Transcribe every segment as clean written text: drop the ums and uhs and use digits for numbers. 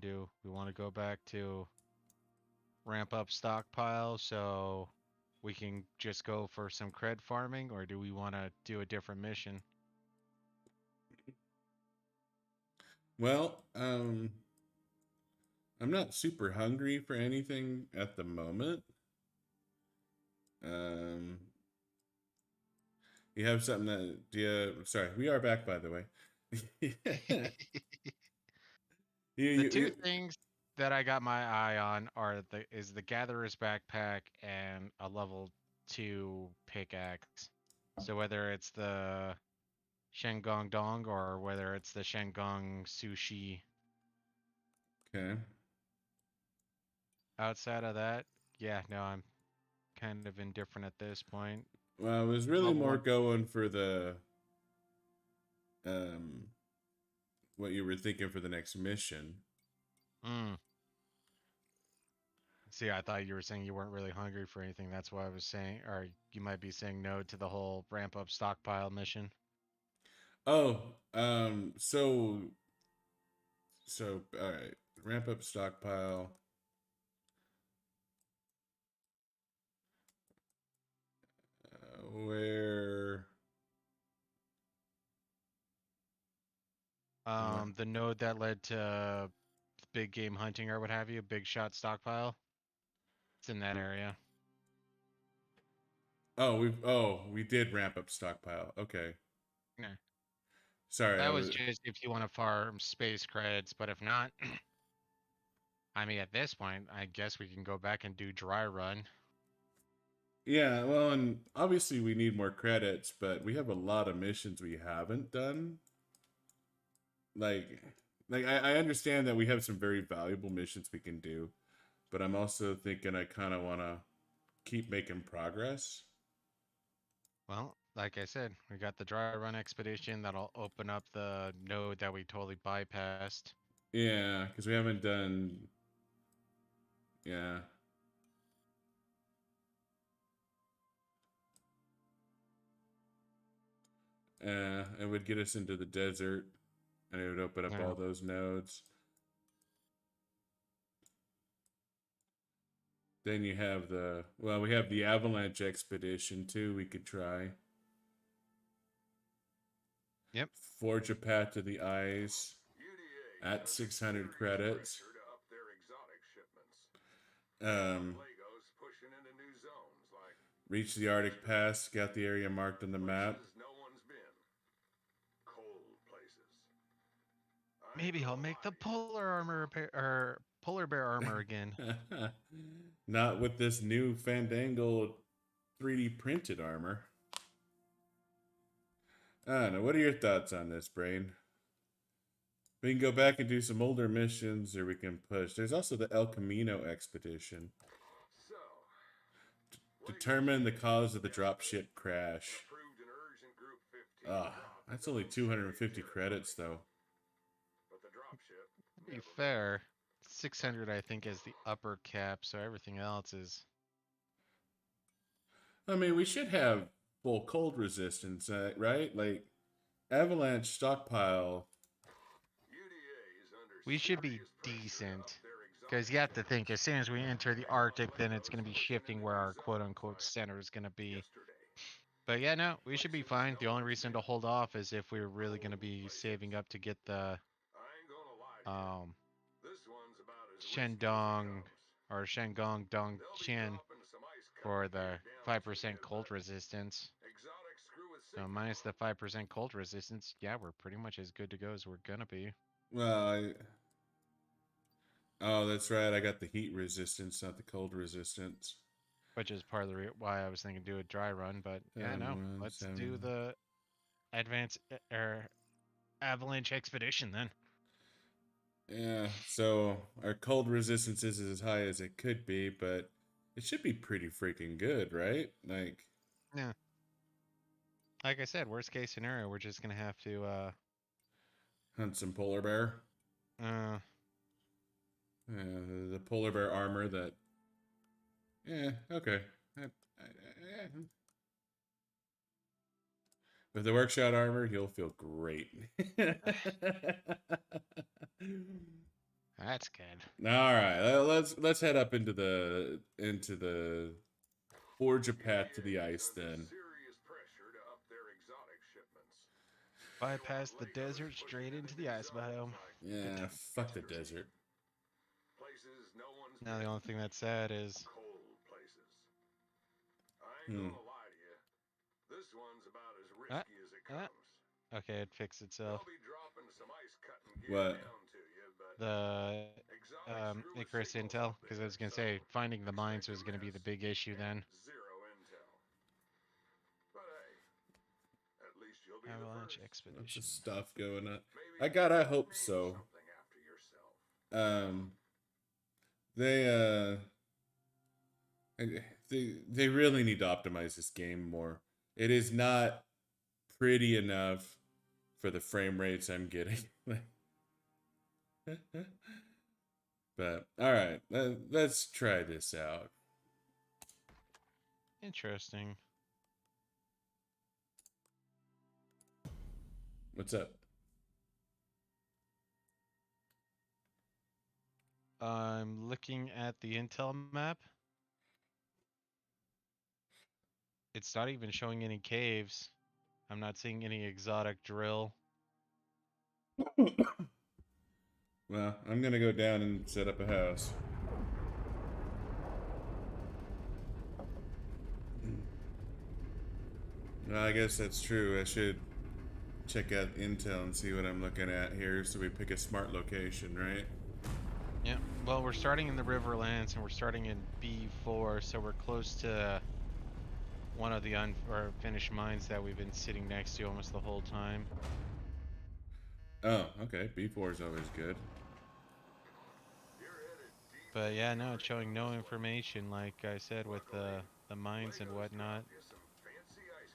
want to do. We want to go back to ramp up stockpile so we can just go for some cred farming, or do we want to do a different mission? Well, I'm not super hungry for anything at the moment. Um, you have something that? Do you? Sorry, we are back, by the way. you, The you, two you, things that I got my eye on are the gatherer's backpack and a level 2 pickaxe. So whether it's the Shengong Dong or whether it's the Shengong Sushi. okay. Outside of that, yeah, no, I'm kind of indifferent at this point. Well, I was really Level more 1. going for the um what you were thinking for the next mission. Mm. See, I thought you were saying you weren't really hungry for anything. That's why I was saying, or you might be saying no to the whole ramp up stockpile mission. Oh, so all right, ramp up stockpile. Where? The node that led to big game hunting or what have you, big shot stockpile. It's in that area. We did ramp up stockpile. Okay, Yeah. sorry, That I was was. just if you want to farm space creds, but if not, I mean, at this point, I guess we can go back and do dry run. Yeah, well, and obviously we need more credits, but we have a lot of missions we haven't done. Like, I understand that we have some very valuable missions we can do, but I'm also thinking I kind of want to keep making progress. Well, like I said, we got the dry run expedition that'll open up the node that we totally bypassed. Yeah, because we haven't done. Yeah. It would get us into the desert, and it would open up all Yeah. those nodes. Then you have we have the Avalanche expedition too. We could try Yep. forge a path to the eyes at 600 credits. Um, reach the Arctic Pass. Got the area marked on the map. Maybe he'll make the polar armor repair or polar bear armor again. Not with this new Fandangle 3D printed armor. I don't know. What are your thoughts on this, Brain? We can go back and do some older missions, or we can push. There's also the El Camino expedition. Determine the cause of the dropship crash. That's only 250 credits, though. To be fair, 600 I think is the upper cap, so everything else is. I mean, we should have full cold resistance, right? Like, Avalanche stockpile. We should be decent. Because you have to think, as soon as we enter the Arctic, then it's going to be shifting where our quote unquote center is going to be. But yeah, no, we should be fine. The only reason to hold off is if we were really going to be saving up to get the um, Shendong or Shengong Dong Qian for the 5% cold resistance. So minus the 5% cold resistance, yeah, we're pretty much as good to go as we're gonna be. Well, oh, that's right. I got the heat resistance, not the cold resistance. Which is part of the why I was thinking do a dry run, but yeah, no, 71, let's do 70. the advance or avalanche expedition then. Yeah, so our cold resistance is as high as it could be, but it should be pretty freaking good, right? Like, Yeah, like I said, worst case scenario, we're just gonna have to hunt some polar bear. uh The polar bear armor that. Yeah, okay. With the workshop armor, you'll feel great. That's good. All right, let's head up into the forge a path to the ice then. Bypass the desert straight into the ice biome. Good Yeah, time. fuck the desert. Now the only thing that's sad is Hmm. ah, ah. Okay, it fixed itself. What? The Icarus intel, because I was gonna say finding the mines was gonna be the big issue then. Avalanche Lots of expedition. stuff going on. I hope so. Um, they they really need to optimize this game more. It is not pretty enough for the frame rates I'm getting. But all right, let's try this out. Interesting. What's up? I'm looking at the intel map. It's not even showing any caves. I'm not seeing any exotic drill. Well, I'm gonna go down and set up a house. Well, I guess that's true. I should check out Intel and see what I'm looking at here so we pick a smart location, right? Yeah, well, we're starting in the Riverlands and we're starting in B4, so we're close to one of the unfinished mines that we've been sitting next to almost the whole time. Oh, okay. B4 is always good. But yeah, no, it's showing no information, like I said, with the mines and whatnot.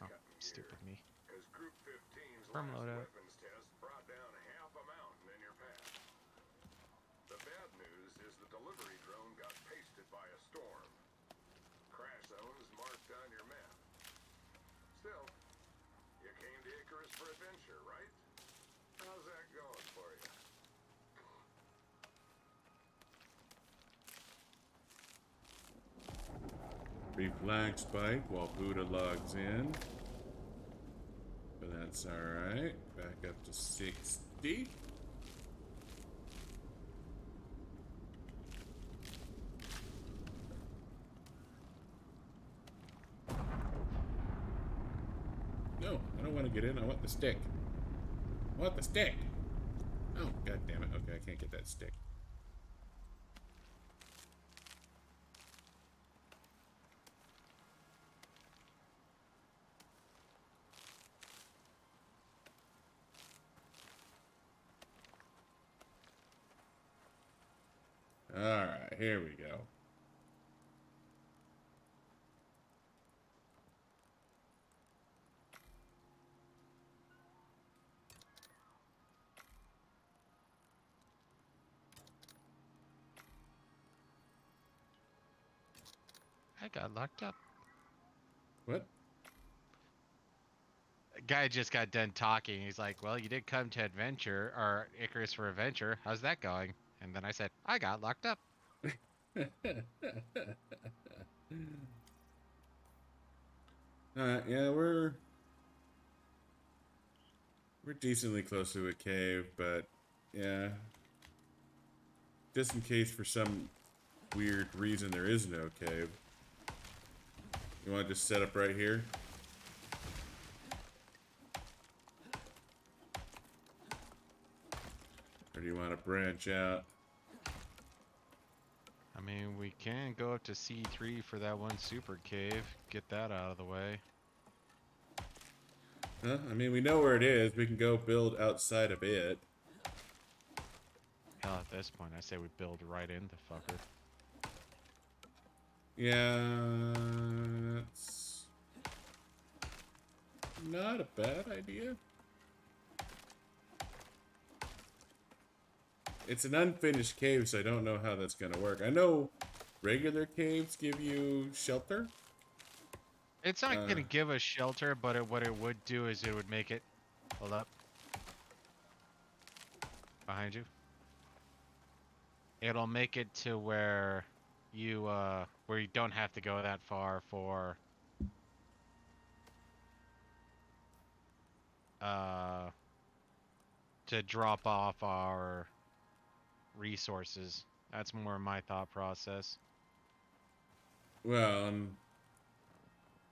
Oh, stupid me. Firm loadout. Brief lag spike while Buddha logs in. But that's alright. Back up to 60. No, I don't want to get in. I want the stick. I want the stick. Oh, god damn it. Okay, I can't get that stick. Alright, here we go. I got locked up. What? A guy just got done talking. He's like, well, you did come to Adventure, or Icarus for Adventure. How's that going? And then I said, I got locked up. Alright, yeah, we're decently close to a cave, but yeah. Just in case for some weird reason there is no cave. You want to just set up right here? Or do you want to branch out? I mean, we can go up to C3 for that one super cave. Get that out of the way. Huh? I mean, we know where it is. We can go build outside of it. Hell, at this point, I say we build right in the fucker. Yeah, that's not a bad idea. It's an unfinished cave, so I don't know how that's gonna work. I know regular caves give you shelter. It's not going to give us shelter, but what it would do is it would make it... Hold up. Behind you. It'll make it to where you don't have to go that far for uh to drop off our resources. That's more my thought process. Well,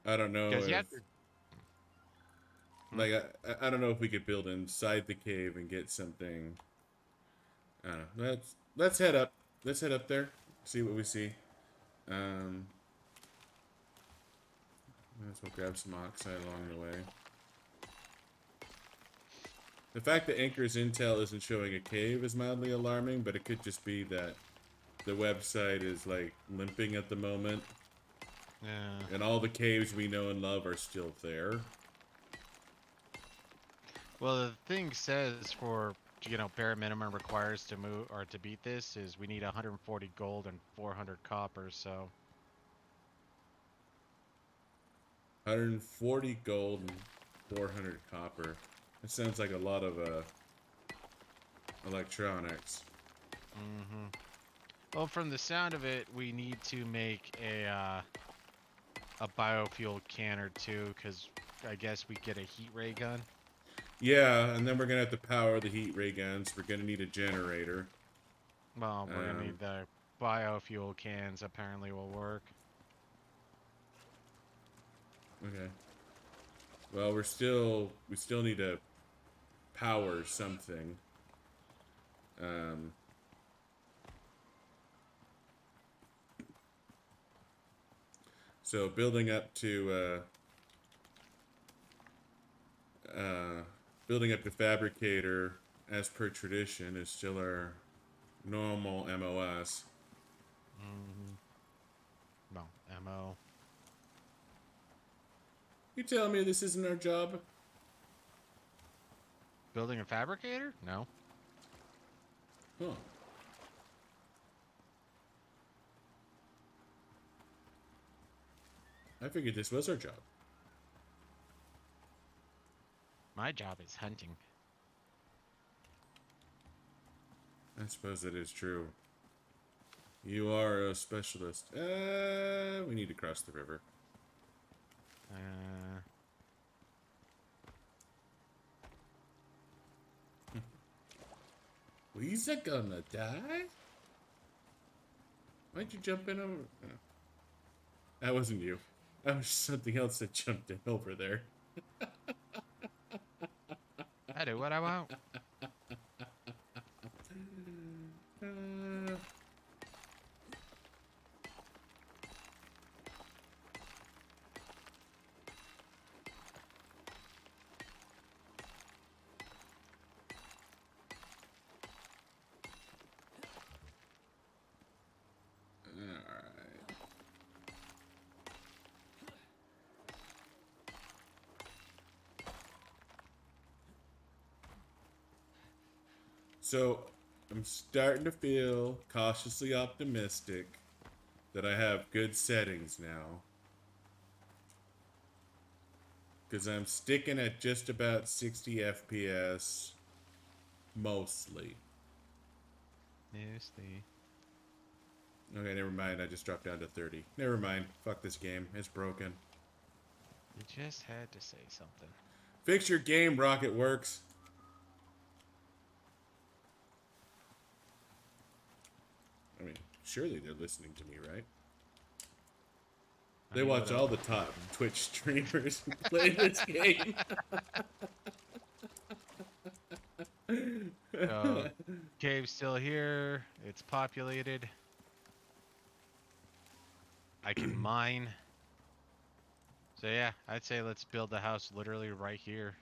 I don't know Because you if have to. Hmm? like I don't know if we could build inside the cave and get something. I don't know. Let's head up. Let's head up there. See what we see. Um, let's go grab some oxide along the way. The fact that Anchor's intel isn't showing a cave is mildly alarming, but it could just be that the website is like limping at the moment, Yeah. and all the caves we know and love are still there. Well, the thing says for bare minimum requires to move or to beat this is we need 140 gold and 400 copper. So 140 gold and 400 copper. That sounds like a lot of electronics. hmm well, from the sound of it, we need to make a biofuel can or two, because I guess we get a heat ray gun. Yeah, and then we're gonna have to power the heat ray guns. We're gonna need a generator. Well, we're gonna Um, need the biofuel cans. Apparently, will work. okay. Well, we still need to power something. Um, so uh, building up to fabricator as per tradition is still our normal MOS. hmm Well, mo. You telling me this isn't our job? Building a fabricator? No. Huh. I figured this was our job. My job is hunting. I suppose that is true. You are a specialist. We need to cross the river. Uh, We's gonna die? Why'd you jump in over? Oh, that wasn't you. That was something else that jumped in over there. I do what I want. Uh, Alright. So, I'm starting to feel cautiously optimistic that I have good settings now. Because I'm sticking at just about 60 FPS mostly. Mostly. Okay, never mind. I just dropped down to 30. Never mind. Fuck this game. It's broken. You just had to say something. Fix your game, Rocket Works. I mean, surely they're listening to me, right? I They mean, what watch else? all the top Twitch streamers play this game. So, cave's still here. It's populated. I can mine. So yeah, I'd say let's build the house literally right here.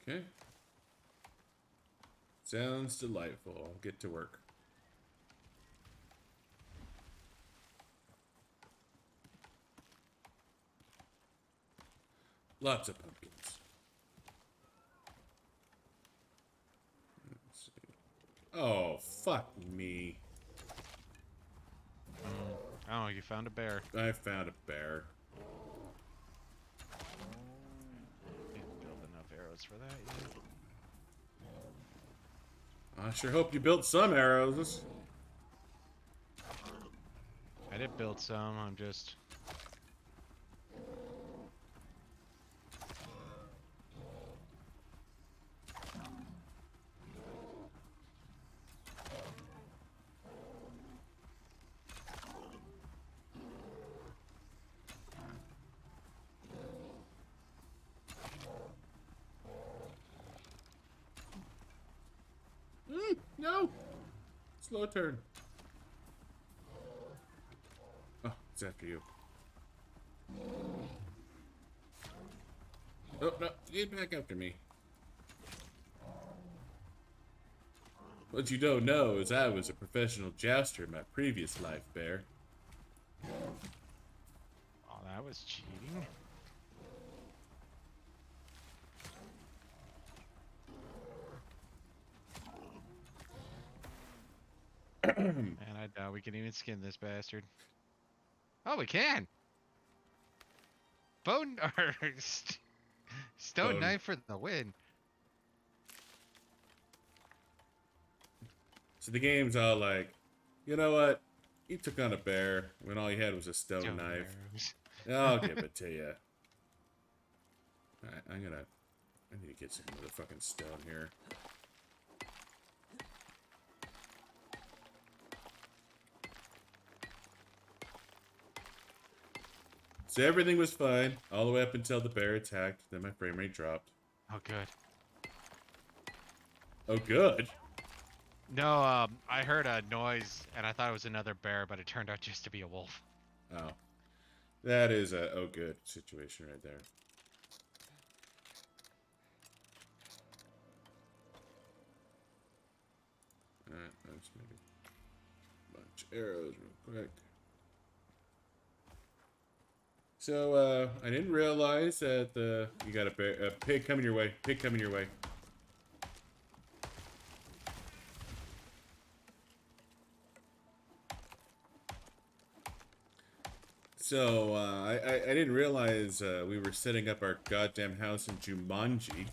Okay. Sounds delightful. I'll get to work. Lots of pumpkins. Let's see. Oh, fuck me. Oh, you found a bear. I found a bear. Didn't build enough arrows for that yet. I sure hope you built some arrows. I did build some. I'm just. No! Slow turn. Oh, it's after you. Oh, no. Get back after me. What you don't know is I was a professional jouster in my previous life, Bear. Oh, that was cheating. Man, I doubt we can even skin this bastard. Oh, we can! Bone or stone Bone. knife for the win. So the game's all like, you know what? You took on a bear when all you had was a stone Stone knife. arrows. I'll give it to you. Alright, I need to get some motherfucking stone here. So everything was fine, all the way up until the bear attacked, then my frame rate dropped. Oh, good. Oh, good? No, I heard a noise and I thought it was another bear, but it turned out just to be a wolf. Oh. That is a oh good situation right there. Alright, let's maybe a bunch of arrows real quick. So, I didn't realize that you got a pig coming your way. Pig coming your way. So, I didn't realize we were setting up our goddamn house in Jumanji.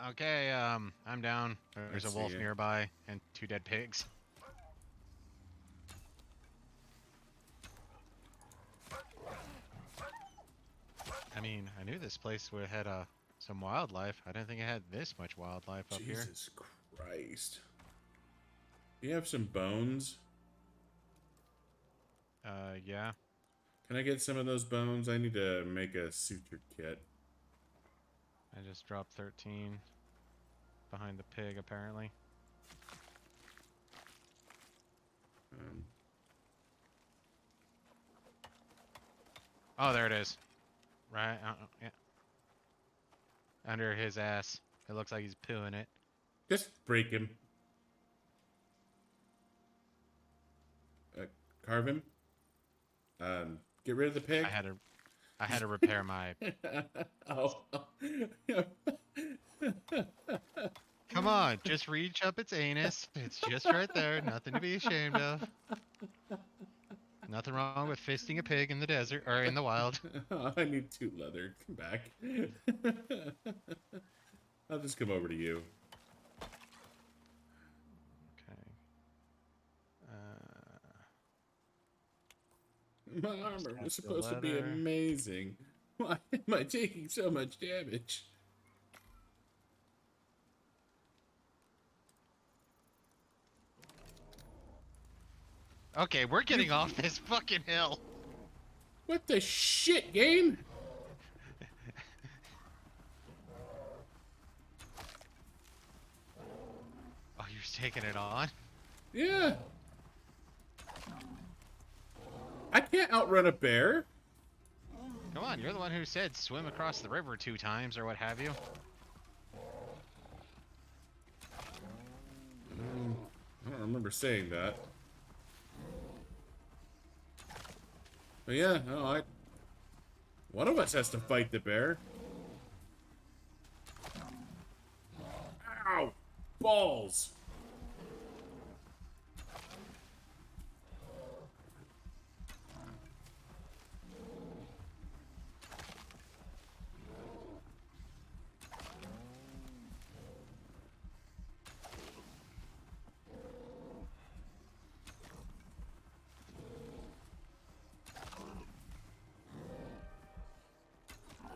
Okay, I'm down. There's I a see wolf ya. nearby and 2 dead pigs. I mean, I knew this place would had some wildlife. I didn't think it had this much wildlife up here. Jesus Christ. Do you have some bones? Yeah. Can I get some of those bones? I need to make a suture kit. I just dropped 13 behind the pig, apparently. Um, Oh, there it is. Right, yeah. Under his ass. It looks like he's pooing it. just break him. Carve him. Get rid of the pig. I had to repair my. Oh. Come on, just reach up its anus. It's just right there. Nothing to be ashamed of. Nothing wrong with fisting a pig in the desert or in the wild. I need 2 leather. Come back. I'll just come over to you. Okay. My armor Got was the supposed to be leather. amazing. Why am I taking so much damage? Okay, we're getting off this fucking hill. What the shit, game? Oh, you're taking it on? Yeah. I can't outrun a bear. Come on, you're the one who said swim across the river 2 times or what have you. I don't remember saying that. But yeah, no, one of us has to fight the bear. Ow! Balls!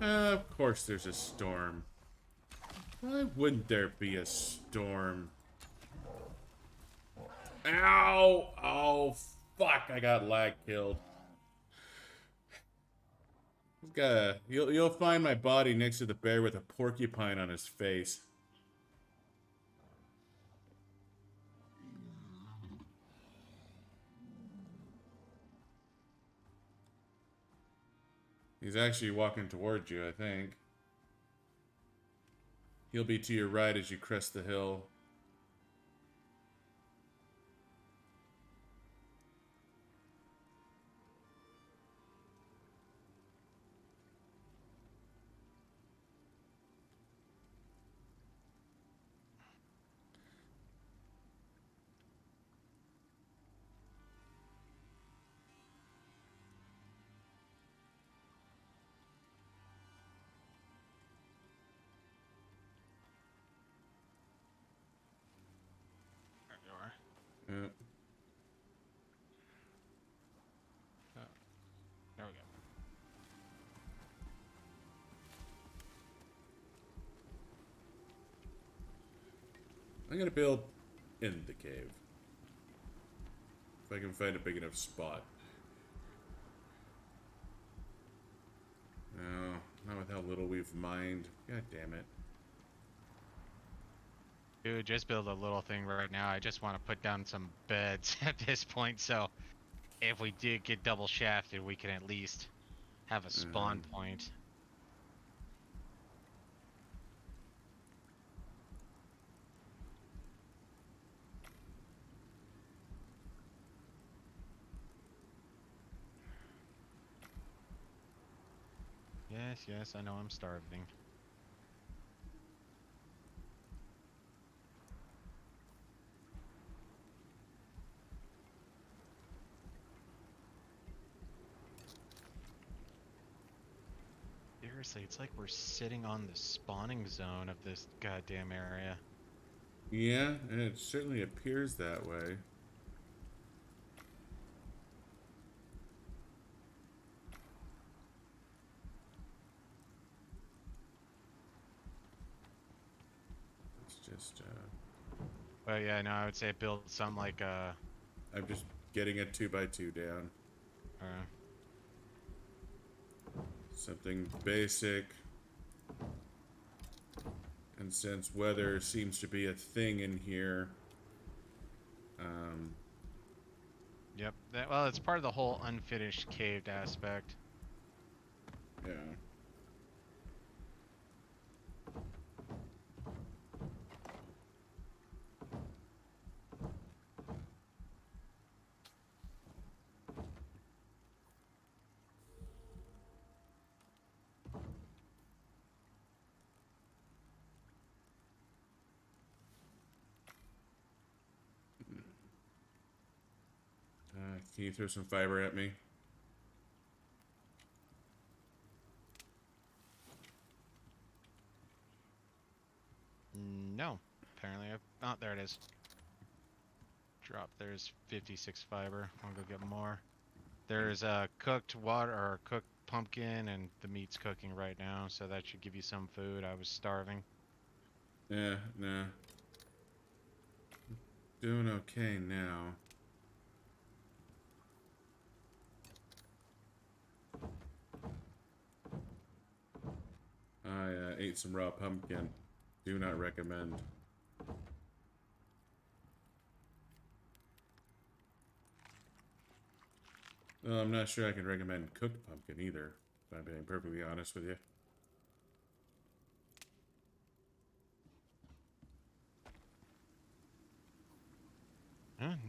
Of course there's a storm. Why wouldn't there be a storm? Ow! Oh, fuck, I got lag killed. You'll find my body next to the bear with a porcupine on his face. He's actually walking towards you, I think. He'll be to your right as you crest the hill. There you are. Yeah. Oh, there we go. I'm gonna build in the cave. If I can find a big enough spot. No, not with how little we've mined. God damn it. Dude, just build a little thing right now. I just want to put down some beds at this point, so if we did get double shafted, we can at least have a spawn point. Yes, yes, I know I'm starving. Seriously, it's like we're sitting on the spawning zone of this goddamn area. Yeah, and it certainly appears that way. It's just, But yeah, no, I would say build some like I'm just getting a 2x2 down. uh Something basic. And since weather seems to be a thing in here, um, yep. Well, it's part of the whole unfinished caved aspect. yeah. Can you throw some fiber at me? No, apparently I've. Oh, there it is. Drop. There's 56 fiber. I'll go get more. There's cooked water or cooked pumpkin, and the meat's cooking right now, so that should give you some food. I was starving. Yeah, nah. Doing okay now. I ate some raw pumpkin. Do not recommend. Well, I'm not sure I can recommend cooked pumpkin either, if I'm being perfectly honest with you.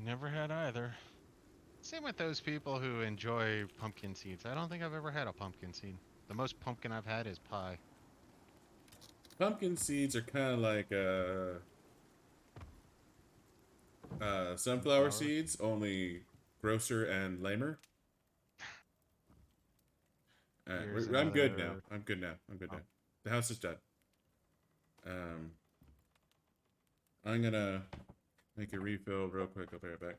Never had either. Same with those people who enjoy pumpkin seeds. I don't think I've ever had a pumpkin seed. The most pumpkin I've had is pie. Pumpkin seeds are kind of like sunflower Flour. seeds, only grosser and lamer. Here's I'm good now. another. I'm good now. I'm good Oh, now. The house is done. Um, I'm gonna make a refill real quick. I'll be right back.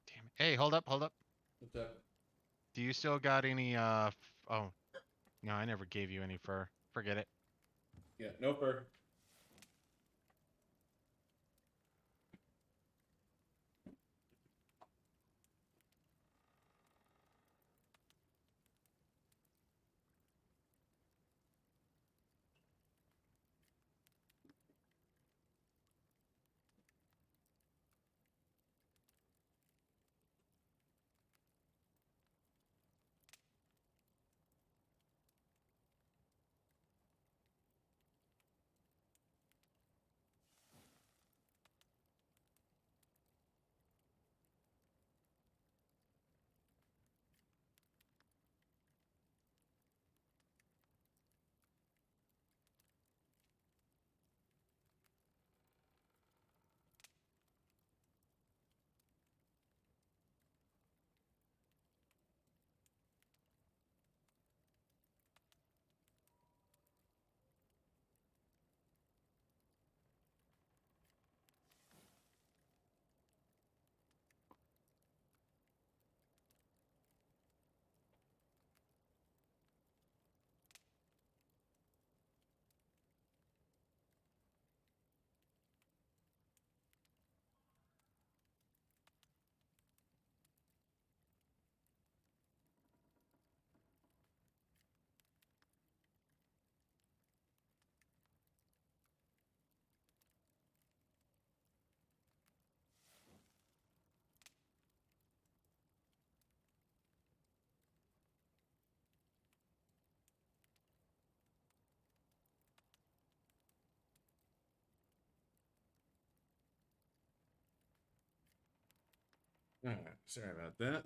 damn it. Hey, hold up, hold up. What's up? Do you still got any oh, No, I never gave you any fur. Forget it. Yeah, no fur. All right, sorry about that.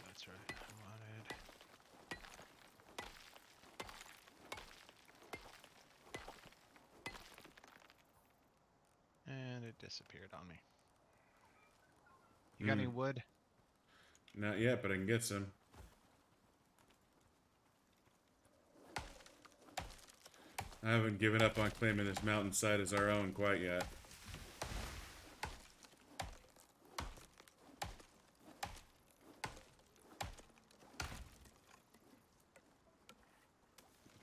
That's right. I wanted. And it disappeared on me. You got any wood? Not yet, but I can get some. I haven't given up on claiming this mountainside as our own quite yet.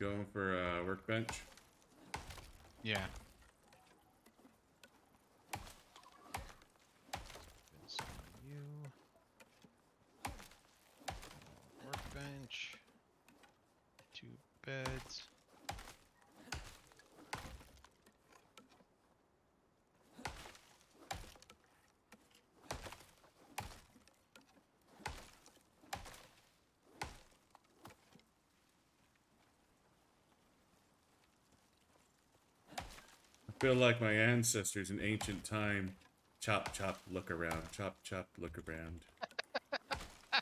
Going for a workbench. Yeah. It's on you. Workbench. 2 beds. I feel like my ancestors in ancient time. Chop, chop, look around. Chop, chop, look around. I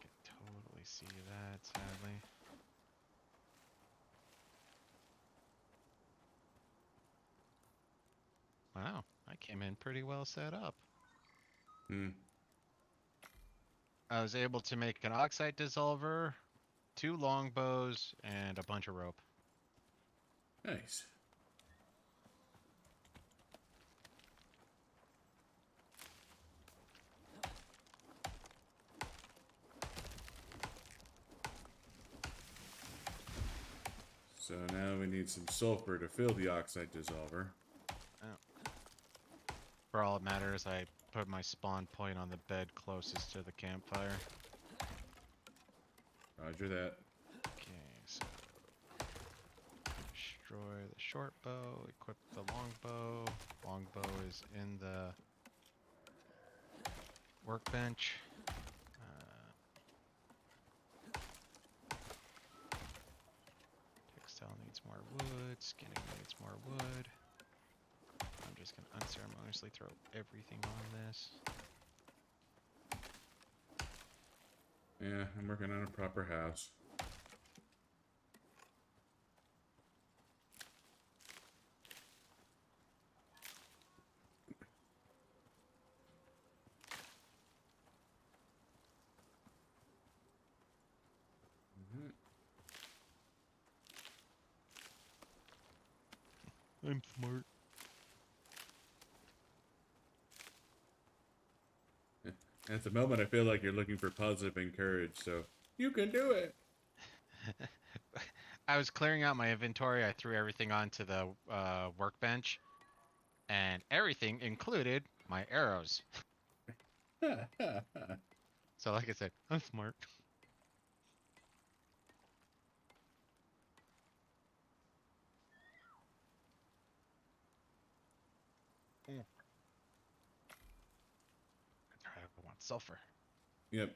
can totally see that, sadly. Wow, I came in pretty well set up. Hmm. I was able to make an oxide dissolver, 2 longbows, and a bunch of rope. Nice. So now we need some sulfur to fill the oxide dissolver. Oh. For all it matters, I put my spawn point on the bed closest to the campfire. Roger that. Okay, so destroy the short bow, equip the longbow. Longbow is in the workbench. Cell needs more wood. Skinning needs more wood. I'm just gonna unceremoniously throw everything on this. Yeah, I'm working on a proper house. I'm smart. At the moment, I feel like you're looking for positive encourage, so you can do it. I was clearing out my inventory. I threw everything onto the workbench, and everything included my arrows. So, like I said, I'm smart. Mm. I want sulfur. Yep.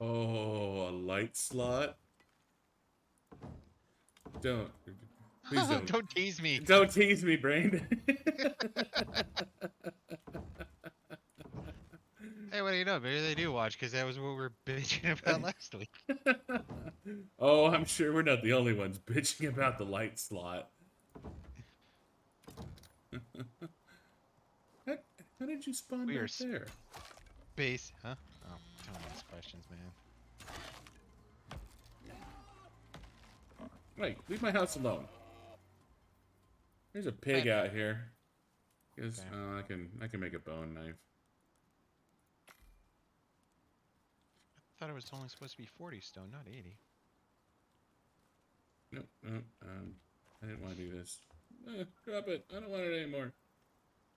Oh, a light slot? Don't. Please don't. Don't tease me. Don't tease me, Brain. Hey, what do you know? Maybe they do watch because that was what we were bitching about last week. Oh, I'm sure we're not the only ones bitching about the light slot. how, how did you spawn We are back there? space, huh? Oh, don't ask questions, man. Wait, leave my house alone. There's a pig Hey. out here. Guess, Okay. oh, I can make a bone knife. I thought it was only supposed to be 40 stone, not 80. Nope, nope. I didn't want to do this. Drop it. I don't want it anymore.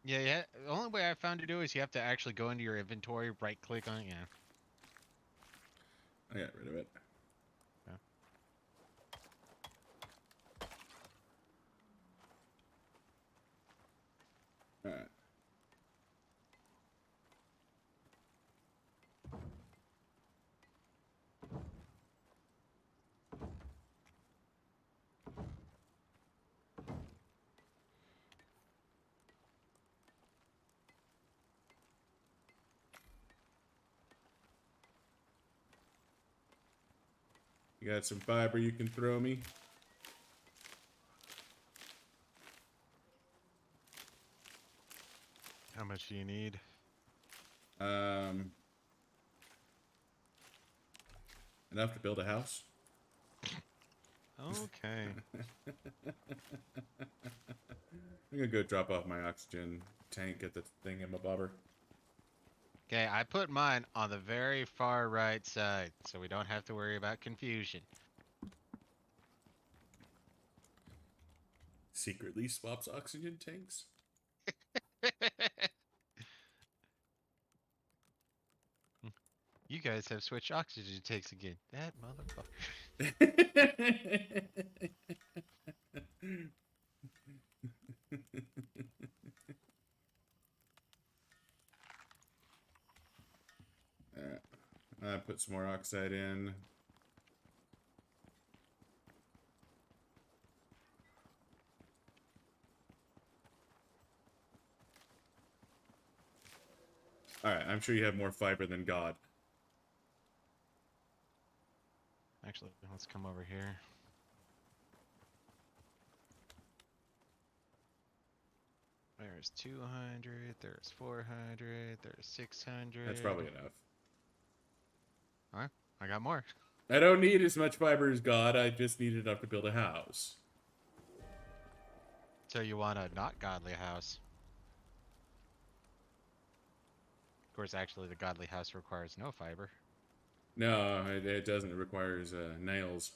Yeah, yeah. The only way I found to do is you have to actually go into your inventory, right click on it. Yeah. I got rid of it. Yeah. All right. You got some fiber you can throw me? How much do you need? Um, enough to build a house? Okay. I'm gonna go drop off my oxygen tank at the thingamabobber. Okay, I put mine on the very far right side, so we don't have to worry about confusion. Secretly swaps oxygen tanks? You guys have switched oxygen tanks again. That motherfucker. Alright. I put some more oxide in. Alright, I'm sure you have more fiber than God. Actually, let's come over here. There's 200, there's 400, there's That's 600. probably enough. Alright, I got more. I don't need as much fiber as God, I just need enough to build a house. So you want a not godly house. course, actually, the godly house requires no fiber. No, it doesn't. It requires nails.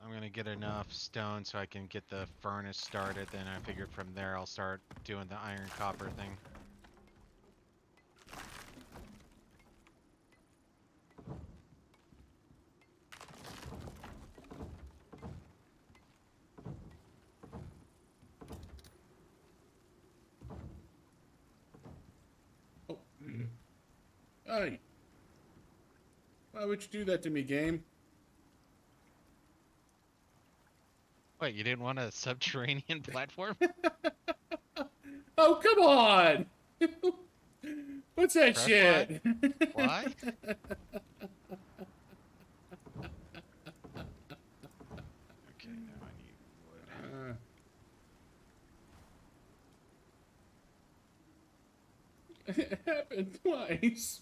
I'm gonna get enough stone so I can get the furnace started. Then I figured from there I'll start doing the iron copper thing. Oh, hey! Why would you do that to me, game? Wait, you didn't want a subterranean platform? Oh, come on! What's that Press Y? shit? Why? Okay, now I need wood. It happened twice.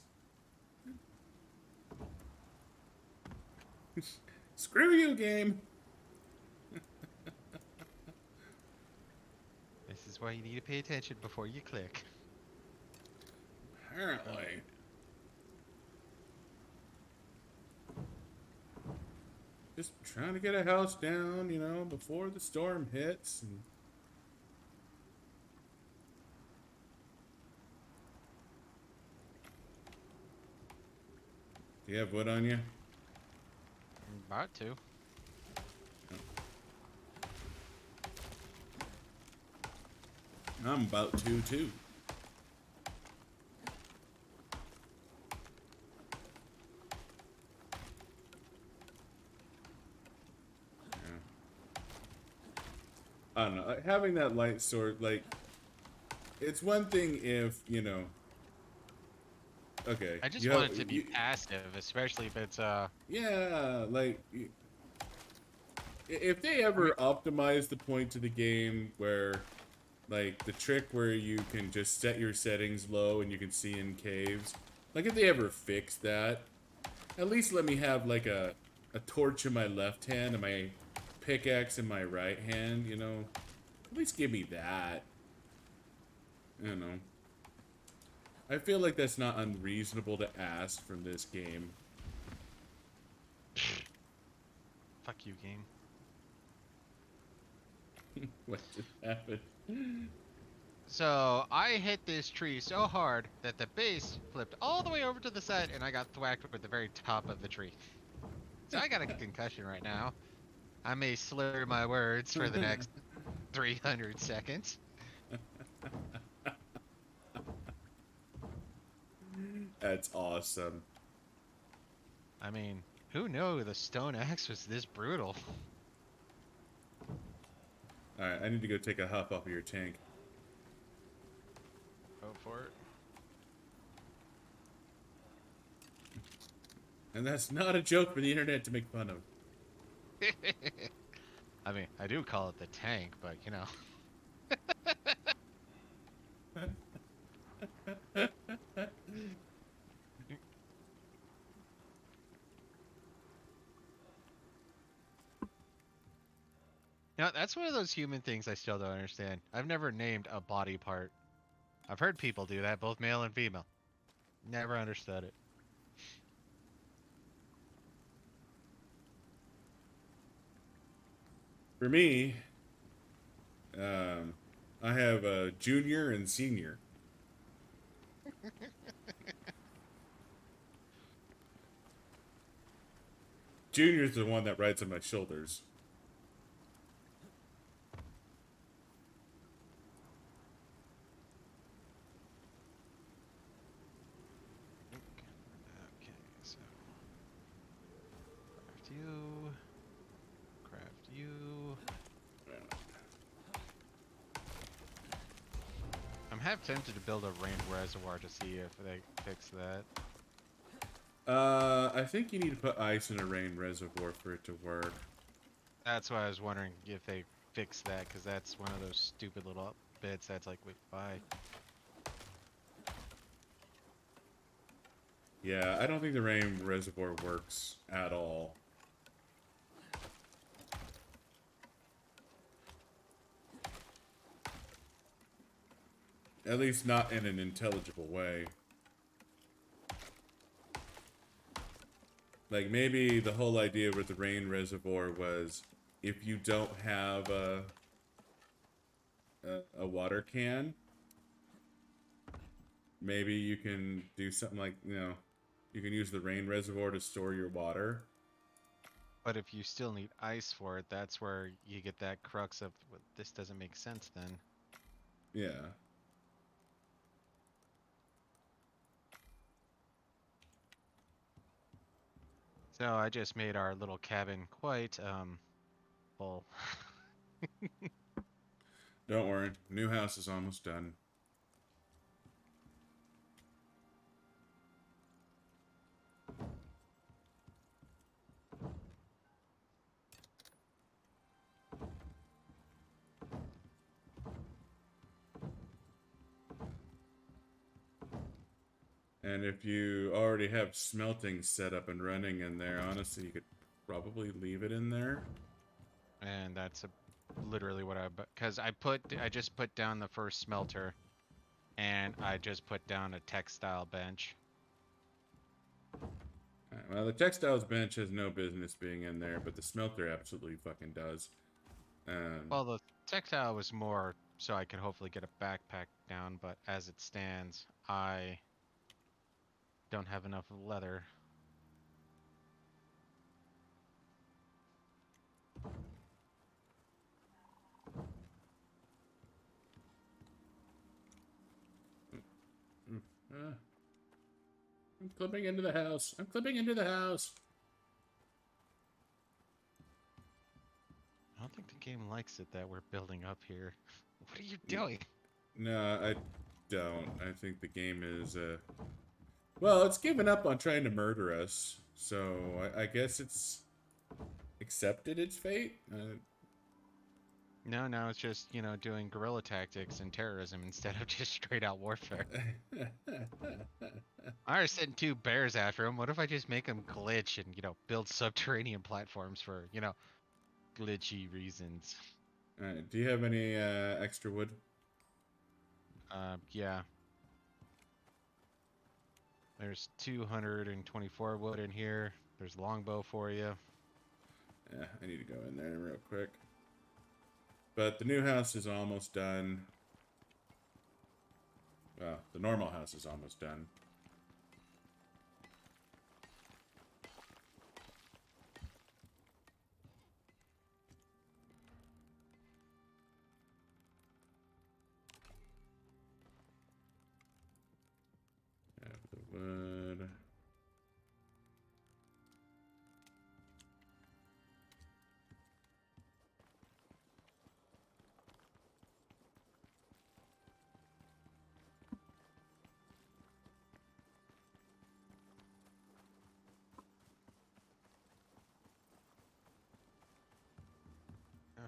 Screw you, game. This is why you need to pay attention before you click. Apparently. Just trying to get a house down, you know, before the storm hits. And... Do you have wood on you? I'm about to. I'm about to, too. I don't know. Like, having that light sword, like, it's one thing if, you know. Okay. I just You want have, it to be passive, especially if it's yeah, like, if they I mean, ever optimize the point to the game where, like, the trick where you can just set your settings low and you can see in caves, like, if they ever fix that, at least let me have, like, a torch in my left hand and my pickaxe in my right hand, you know? At least give me that. You know. I feel like that's not unreasonable to ask from this game. fuck you, game. What just happened? So I hit this tree so hard that the base flipped all the way over to the side, and I got thwacked with the very top of the tree. So I got a concussion right now. I may slur my words for the next 300 seconds. That's awesome. I mean, who knew the stone axe was this brutal? Alright, I need to go take a huff off of your tank. Go for it. And that's not a joke for the internet to make fun of. I mean, I do call it the tank, but you know. You know, that's one of those human things I still don't understand. I've never named a body part. I've heard people do that, both male and female. Never understood it. For me, I have a junior and senior. Junior's the one that rides on my shoulders. Okay, so craft you, craft you. I'm half tempted to build a rain reservoir to see if they fix that. I think you need to put ice in a rain reservoir for it to work. That's why I was wondering if they fix that, because that's one of those stupid little bits that's like, wait, bye. Yeah, I don't think the rain reservoir works at all. At least not in an intelligible way. Like, maybe the whole idea with the rain reservoir was if you don't have a water can, maybe you can do something like, you can use the rain reservoir to store your water. But if you still need ice for it, that's where you get that crux of "Well, this doesn't make sense then." Yeah. So I just made our little cabin quite full. Don't worry. New house is almost done. And if you already have smelting set up and running in there, honestly, you could probably leave it in there. And that's literally what because I just put down the first smelter, and I just put down a textile bench. Well, the textiles bench has no business being in there, but the smelter absolutely fucking does. Well, the textile was more so I could hopefully get a backpack down, but as it stands, I don't have enough leather. uh, I'm clipping into the house. I'm clipping into the house. I don't think the game likes it that we're building up here. What are you doing? No, I don't. I think the game is, well, it's given up on trying to murder us. So I guess it's accepted its fate. No, it's just, doing guerrilla tactics and terrorism instead of just straight out warfare. I already sent two bears after him. What if I just make them glitch and, build subterranean platforms for, glitchy reasons? Alright, do you have any extra wood? Yeah. There's 224 wood in here. There's longbow for you. Yeah, I need to go in there real quick. But the new house is almost done. Well, the normal house is almost done. Have the wood.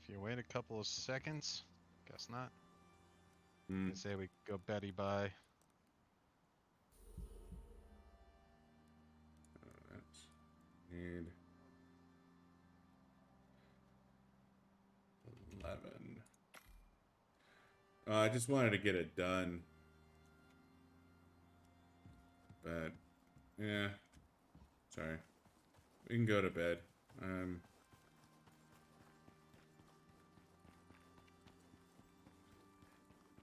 If you wait a couple of seconds, guess not. Hmm. I say we go Betty bye. That's need 11. I just wanted to get it done. But, yeah. Sorry. We can go to bed.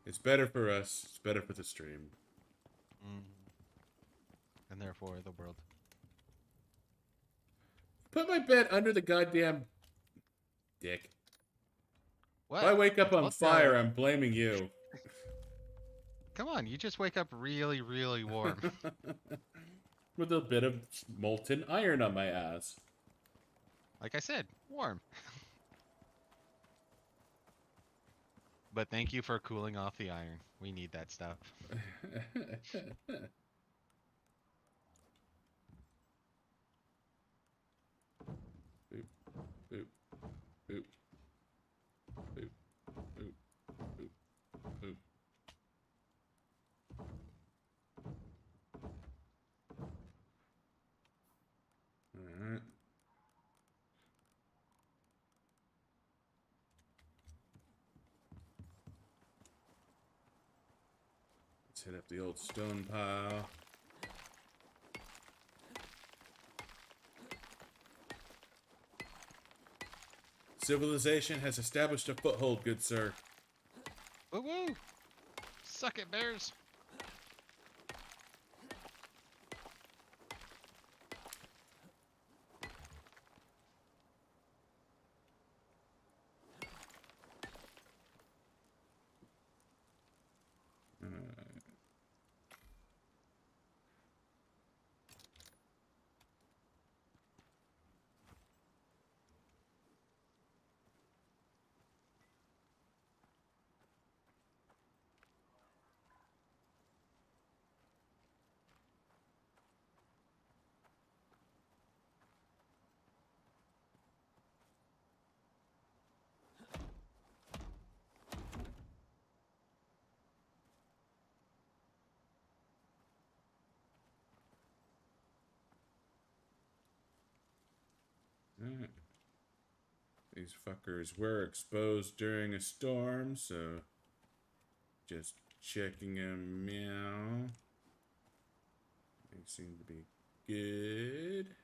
It's better for us. It's better for the stream. Mm. And therefore the world. Put my bed under the goddamn dick. If I What? wake up It's on about fire, I'm blaming you. Come on, you just wake up really, really warm. With a bit of molten iron on my ass. Like I said, warm. But thank you for cooling off the iron. We need that stuff. Boop, boop, boop, boop, boop, boop, boop. Alright. hit up the old stone pile. Civilization has established a foothold, good sir. Woo woo! Suck it, bears! Alright. These fuckers were exposed during a storm, so just checking them out. They seem to be good.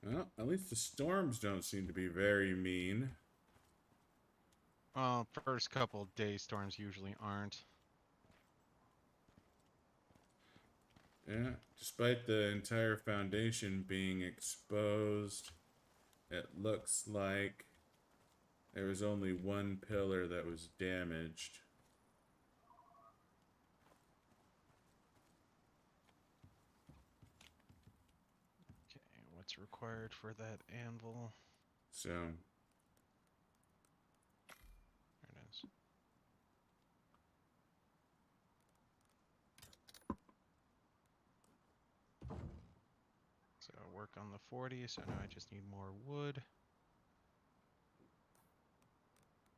Well, at least the storms don't seem to be very mean. Well, first couple day storms usually aren't. Yeah, despite the entire foundation being exposed, it looks like there was only one pillar that was damaged. Okay, what's required for that anvil? So, There it is. So work on the 40, so now I just need more wood.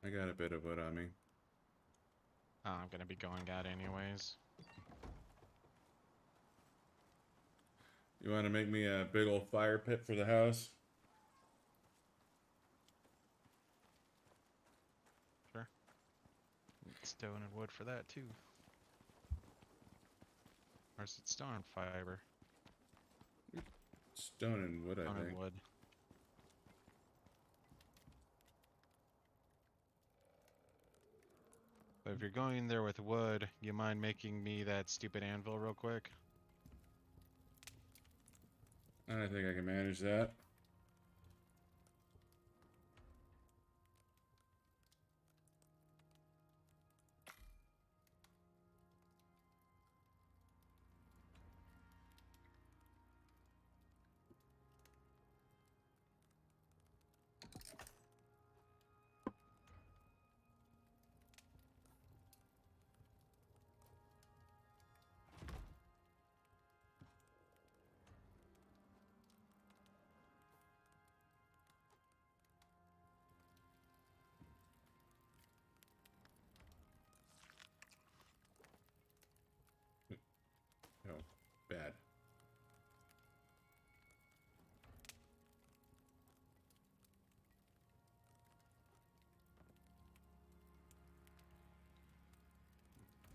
I got a bit of wood on me. Oh, I'm gonna be going out anyways. You want to make me a big old fire pit for the house? Sure. Need stone and wood for that too. Or is it stone and fiber? Stone and wood, I Stone and think. wood. But if you're going in there with wood, you mind making me that stupid anvil real quick? I think I can manage that. Oh, bad.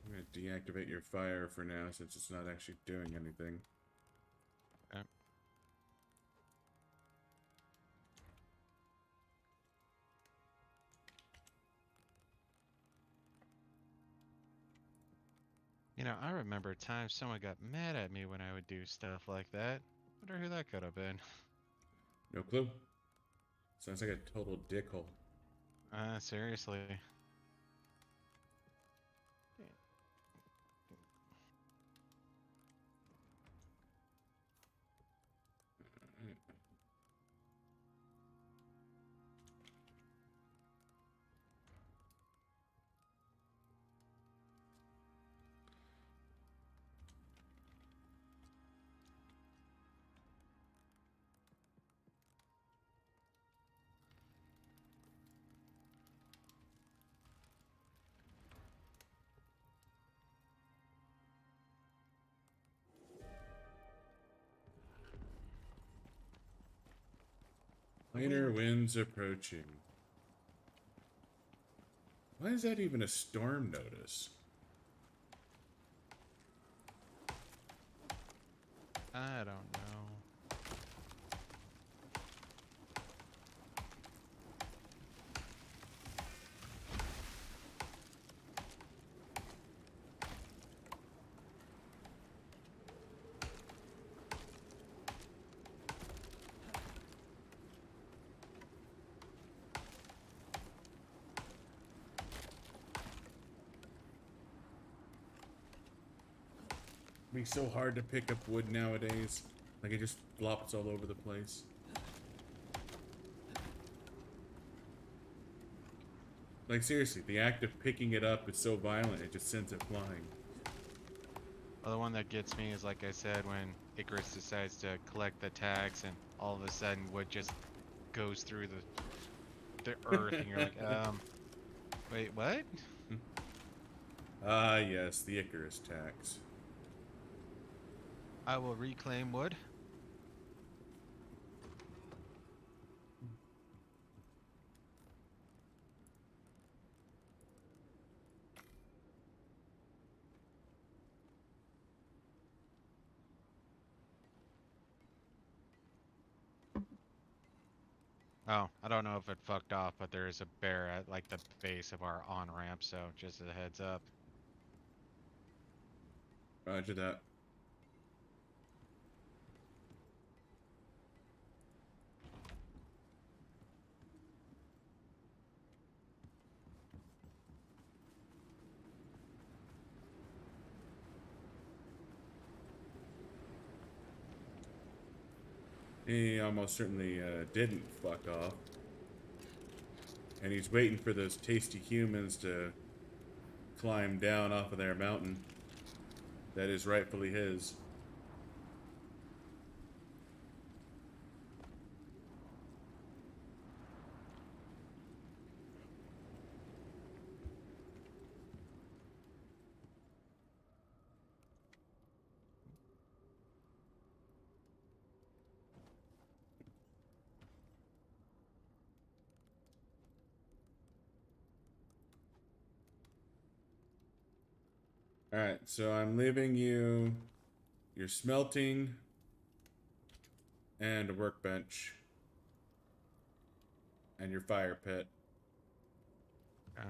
I'm going to deactivate your fire for now since it's not actually doing anything. Okay. You know, I remember times someone got mad at me when I would do stuff like that. Wonder who that could have been. No clue. Sounds like a total dickhole. Seriously. The Minor wind. winds approaching. Why is that even a storm notice? I don't know. It'd be so hard to pick up wood nowadays. Like it just flops all over the place. Like seriously, the act of picking it up is so violent it just sends it flying. Well, the one that gets me is, like I said, when Icarus decides to collect the tags and all of a sudden wood just goes through the earth and you're like, wait, what? Ah, yes, the Icarus tax. I will reclaim wood. Oh, I don't know if it fucked off, but there is a bear at like the base of our on-ramp, so just as a heads up. Roger that. He almost certainly didn't fuck off. And he's waiting for those tasty humans to climb down off of their mountain. That is rightfully his. Alright, so I'm leaving you your smelting and a workbench and your fire pit. Okay.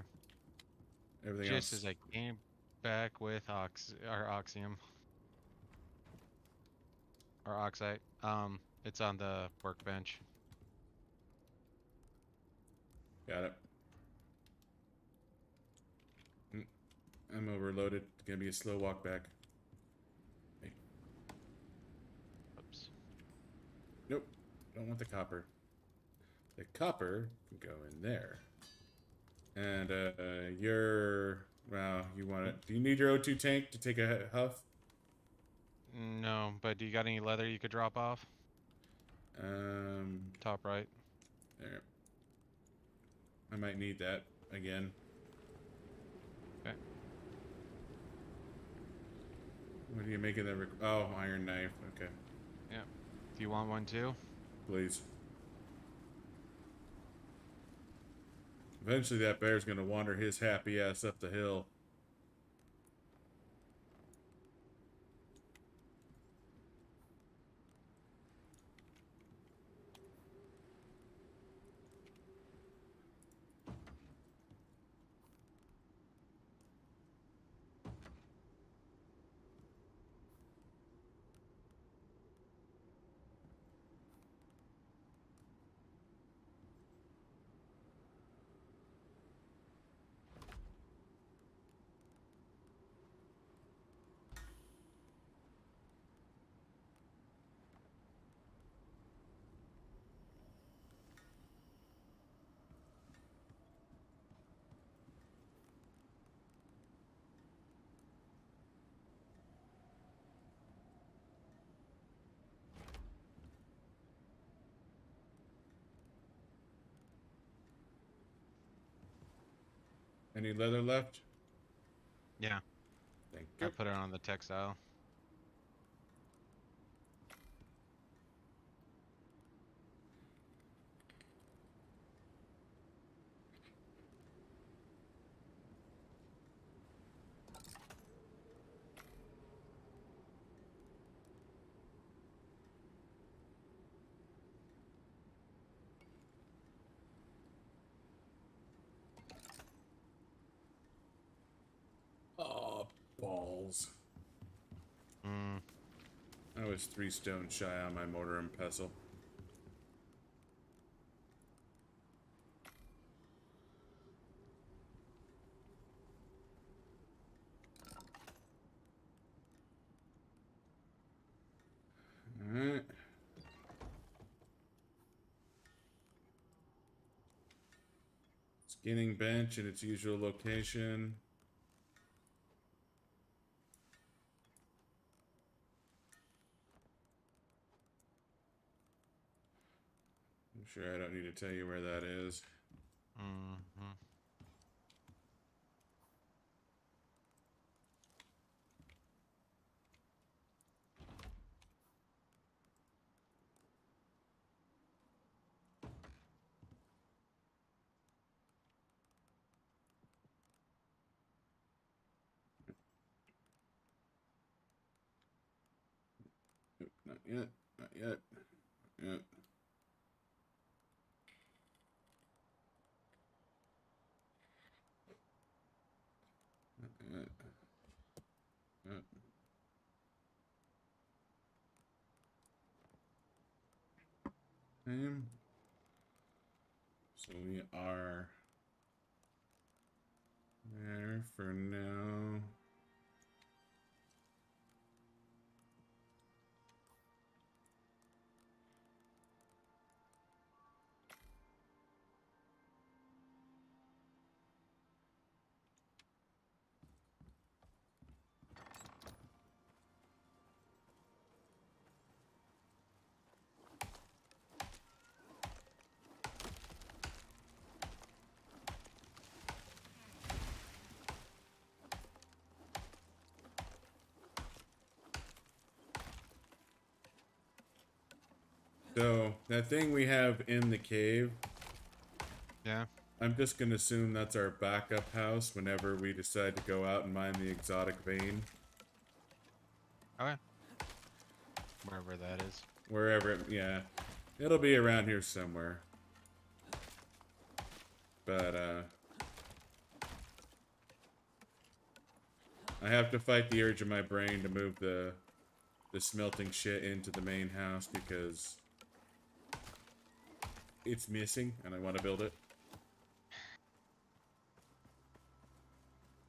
Everything Just as else. I came back with oxium or oxide, it's on the workbench. Got it. I'm overloaded. It's gonna be a slow walk back. Hey. Oops. Nope. Don't want the copper. The copper can go in there. And well, you want it. Do you need your O2 tank to take a huff? No, but do you got any leather you could drop off? Um, Top right. there. I might need that again. Okay. What are you making that? Oh, iron knife. Okay, Yeah. Do you want one too? please. Eventually, that bear's gonna wander his happy ass up the hill. Any leather left? Yeah. Thank I you. put it on the textile. pestles. Mm. I was 3 stone shy on my mortar and pestle. Alright. Skinning bench in its usual location. I'm sure I don't need to tell you where that is. Mm-hmm. Nope, not yet. Not yet. Not yet. Not yet. Not. Same. So we are there for now. So that thing we have in the cave, Yeah. I'm just gonna assume that's our backup house whenever we decide to go out and mine the exotic vein. Okay. Wherever that is. Wherever it, yeah. It'll be around here somewhere. But I have to fight the urge of my brain to move the smelting shit into the main house because it's missing and I want to build it.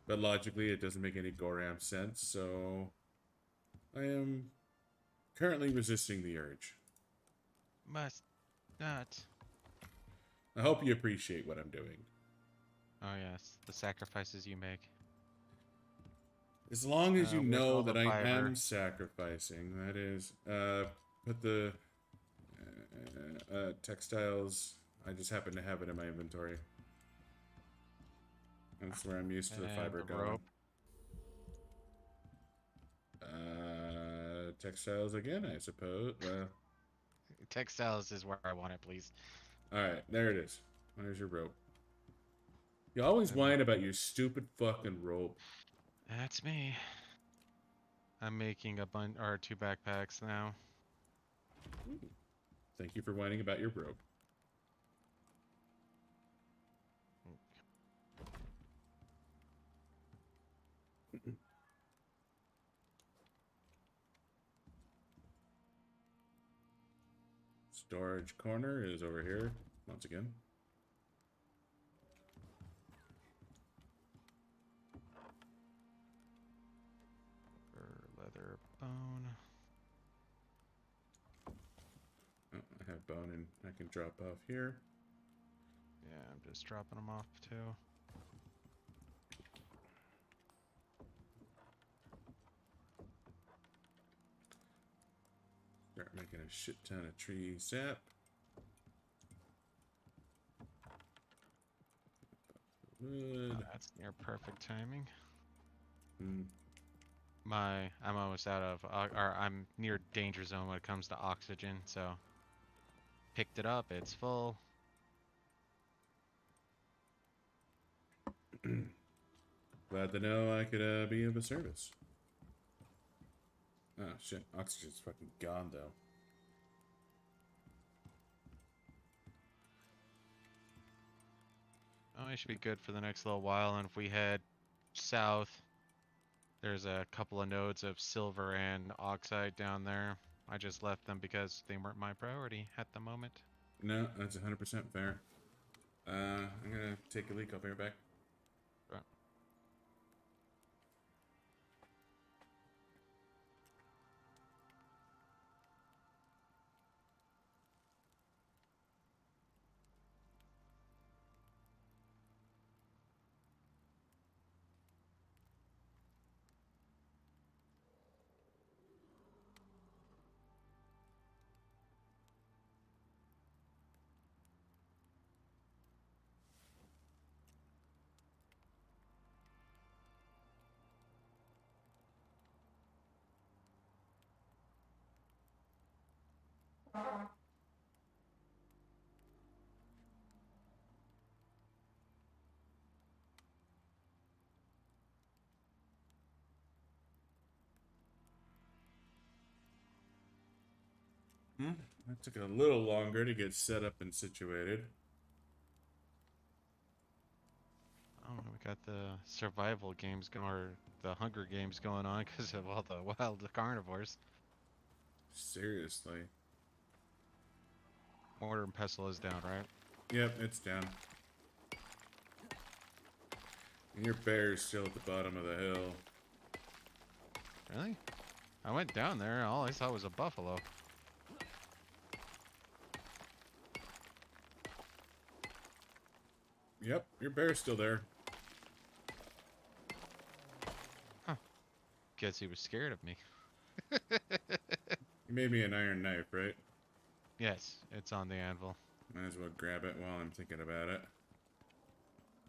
But logically, it doesn't make any goddamn sense, so I am currently resisting the urge. Must not. I hope you appreciate what I'm doing. Oh yes, the sacrifices you make. As long as you Where's know all the that I fiber? am sacrificing, that is, put the textiles. I just happen to have it in my inventory. That's where I'm used to the And fiber the going. rope. Textiles again, I suppose. Well, Textiles is where I want it, please. alright, there it is. There's your rope. You always I'm whine about your stupid fucking rope. That's me. I'm making a bunch or 2 backpacks now. Thank you for whining about your rope. Storage corner is over here, once again. Leather bone. Oh, I have bone and I can drop off here. Yeah, I'm just dropping them off too. Start making a shit ton of tree sap. Oh, Wood. that's near perfect timing. Hmm. I'm almost out of, or I'm near danger zone when it comes to oxygen. So picked it up. It's full. Glad to know I could be of a service. Oh shit, oxygen's fucking gone though. Oh, I should be good for the next little while. And if we head south, There's a couple of nodes of silver and oxide down there. I just left them because they weren't my priority at the moment. No, that's 100% fair. I'm gonna take a leak. I'll be right back. But, That took a little longer to get set up and situated. oh, we got the survival games going, or the Hunger Games going on because of all the wild carnivores. Seriously. Mortar and pestle is down, right? Yep, it's down. And your bear's still at the bottom of the hill. Really? I went down there. All I saw was a buffalo. Yep, your bear's still there. Huh. Guess he was scared of me. You made me an iron knife, right? Yes, it's on the anvil. Might as well grab it while I'm thinking about it.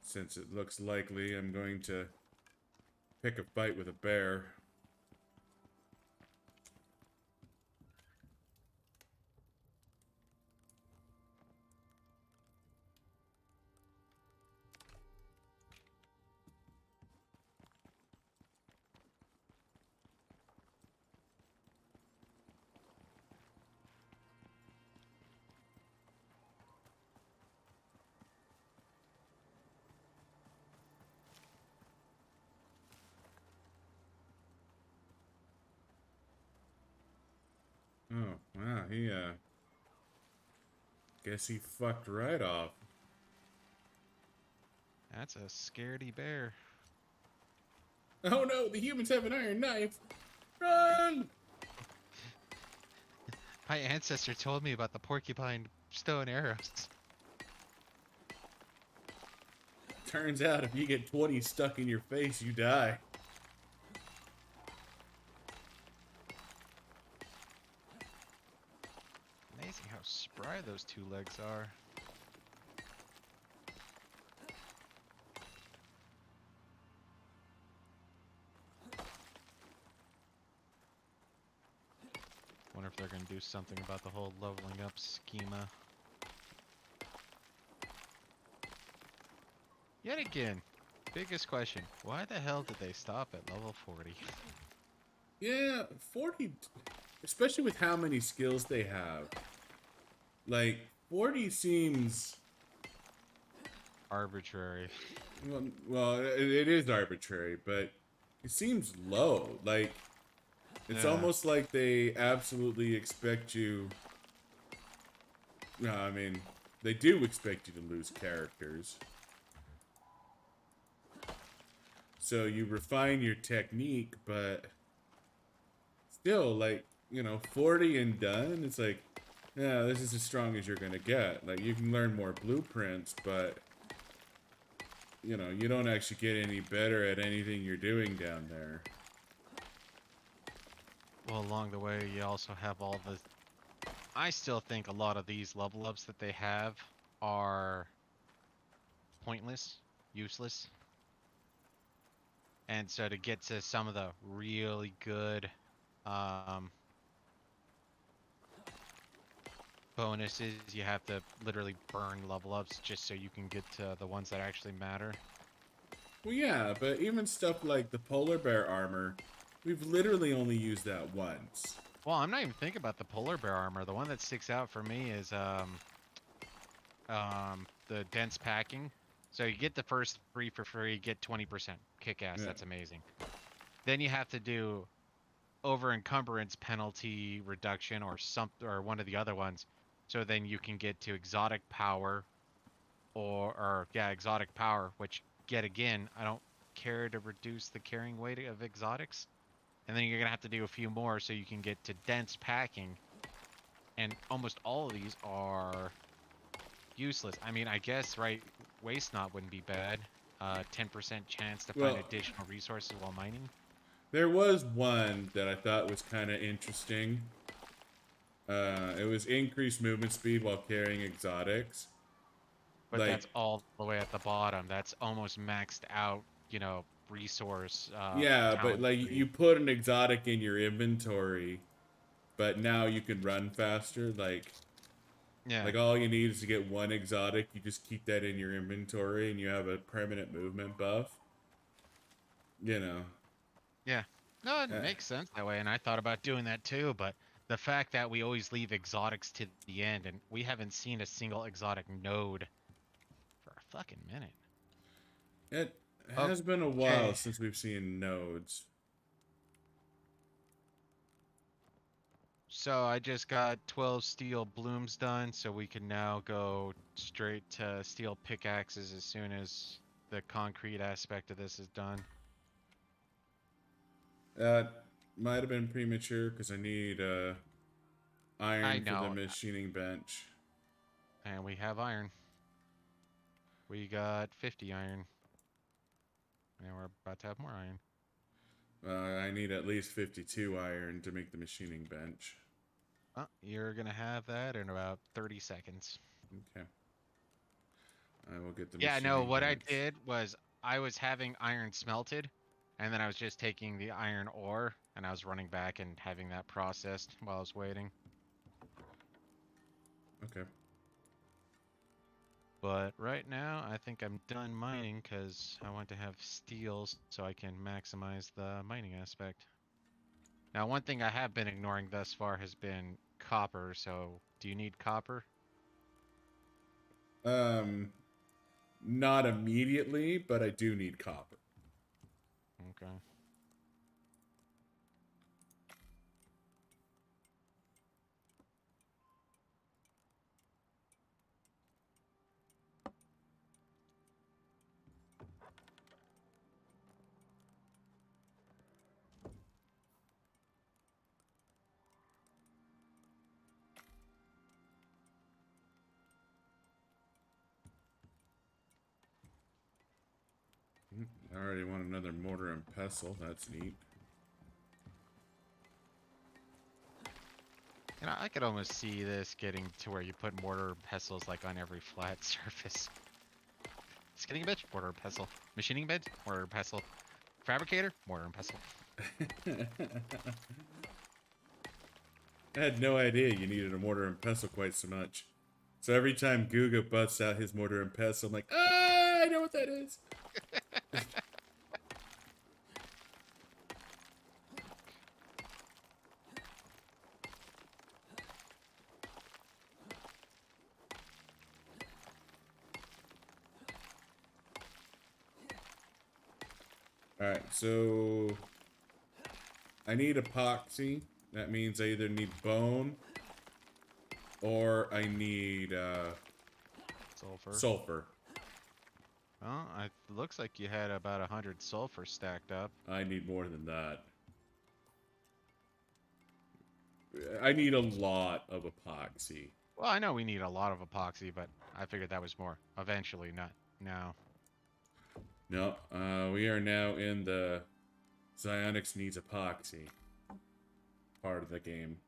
Since it looks likely I'm going to pick a fight with a bear. Oh, wow, guess he fucked right off. That's a scaredy bear. Oh no, the humans have an iron knife! Run! My ancestor told me about the porcupine stone arrows. Turns out if you get 20 stuck in your face, you die. Amazing how spry those two legs are. Wonder if they're gonna do something about the whole leveling up schema. Yet again, biggest question, why the hell did they stop at level 40? Yeah, 40, especially with how many skills they have. Like, 40 seems, Arbitrary. it is arbitrary, but it seems low. Like, it's Yeah. almost like they absolutely expect you. No, I mean, they do expect you to lose characters. So you refine your technique, but still, like, 40 and done, it's like, yeah, this is as strong as you're gonna get. Like, you can learn more blueprints, but, you don't actually get any better at anything you're doing down there. Well, along the way, you also have all the. I still think a lot of these level ups that they have are pointless, useless. And so to get to some of the really good um, bonuses, you have to literally burn level ups just so you can get to the ones that actually matter. Well, yeah, but even stuff like the polar bear armor, we've literally only used that once. Well, I'm not even thinking about the polar bear armor. The one that sticks out for me is the dense packing. So you get the first 3 for free, get 20%. Kick ass, Yeah. that's amazing. then you have to do over encumbrance penalty reduction or some or one of the other ones. So then you can get to exotic power or yeah, exotic power, which yet again, I don't care to reduce the carrying weight of exotics. And then you're gonna have to do a few more so you can get to dense packing. And almost all of these are useless. I mean, I guess right, waste knot wouldn't be bad. 10% chance to find Well, additional resources while mining. there was one that I thought was kind of interesting. It was increased movement speed while carrying exotics. But Like, that's all the way at the bottom. That's almost maxed out, resource yeah, but talent like tree. you put an exotic in your inventory, but now you can run faster. Yeah, Like all you need is to get one exotic. You just keep that in your inventory, and you have a permanent movement buff. You know. yeah. No, it Uh, makes sense that way, and I thought about doing that too, but the fact that we always leave exotics to the end, and we haven't seen a single exotic node for a fucking minute. it has been a while Okay. since we've seen nodes. So I just got 12 steel blooms done, so we can now go straight to steel pickaxes as soon as the concrete aspect of this is done. Uh, might have been premature because I need I iron for the know, machining bench. and we have iron. We got 50 iron, and we're about to have more iron. I need at least 52 iron to make the machining bench. You're gonna have that in about 30 seconds. Okay. I will get the Yeah, no, machining what I bench. did was I was having iron smelted, and then I was just taking the iron ore, and I was running back and having that processed while I was waiting. Okay. But right now, I think I'm done mining because I want to have steels so I can maximize the mining aspect. Now, one thing I have been ignoring thus far has been copper, so do you need copper? Um, not immediately, but I do need copper. Okay. I already want another mortar and pestle. That's neat. I could almost see this getting to where you put mortar pestles like on every flat surface. Skinning bench, mortar and pestle. Machining bed, mortar and pestle. Fabricator, mortar and pestle. I had no idea you needed a mortar and pestle quite so much. So every time Guga busts out his mortar and pestle, I'm like, I know what that is. Alright, so I need epoxy. That means I either need bone or I need Sulfur. sulfur. Well, it looks like you had about 100 sulfur stacked up. I need more than that. I need a lot of epoxy. Well, I know we need a lot of epoxy, but I figured that was more. Eventually, not now. No, we are now in the Psionics needs epoxy part of the game.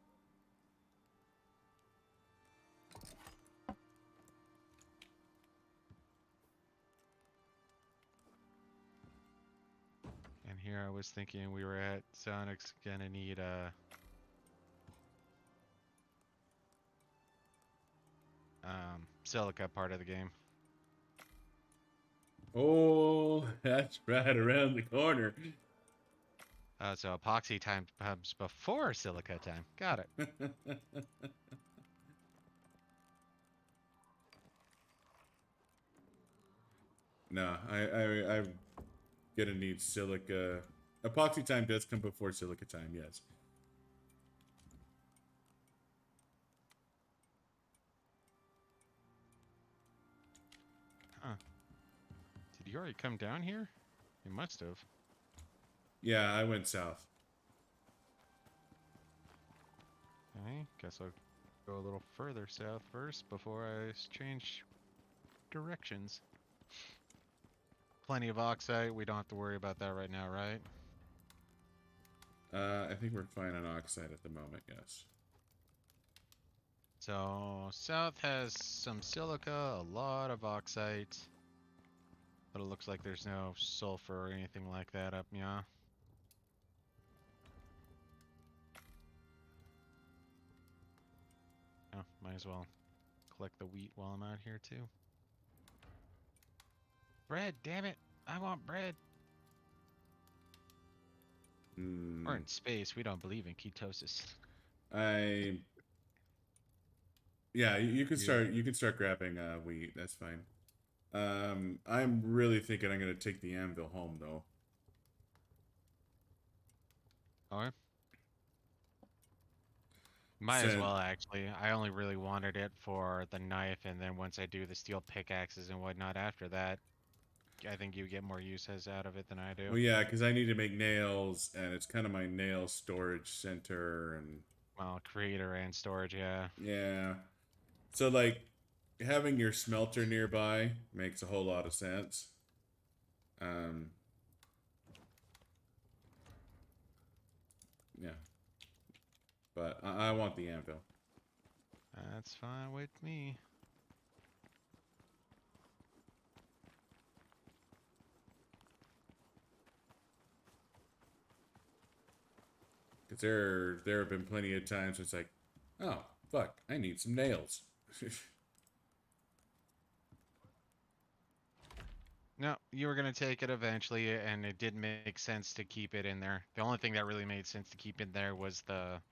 And here I was thinking we were at Sonic's gonna need a silica part of the game. Oh, that's right around the corner. So epoxy time comes before silica time. Got it. No, I'm gonna need silica epoxy time does come before silica time, yes. Huh. Did you already come down here? You must have. Yeah, I went south. Okay, guess I'll go a little further south first before I change directions. Plenty of oxide. We don't have to worry about that right now, right? I think we're fine on oxide at the moment, yes. So, south has some silica, a lot of oxide, but it looks like there's no sulfur or anything like that up, yeah. Oh, might as well collect the wheat while I'm out here too. Bread, damn it! I want bread! We're Hmm. in space, we don't believe in ketosis. I Yeah, you can You. start grabbing wheat. That's fine. I'm really thinking I'm gonna take the anvil home though. Okay. Might as Sent. well, actually. I only really wanted it for the knife, and then once I do the steel pickaxes and whatnot after that, I think you get more uses out of it than I do. Well, yeah, because I need to make nails, and it's kind of my nail storage center, and Well, creator and storage, yeah. yeah. So like having your smelter nearby makes a whole lot of sense. Um, yeah, but I want the anvil. That's fine with me. Because there have been plenty of times where it's like, oh fuck, I need some nails. No, you were gonna take it eventually, and it did make sense to keep it in there. The only thing that really made sense to keep in there was the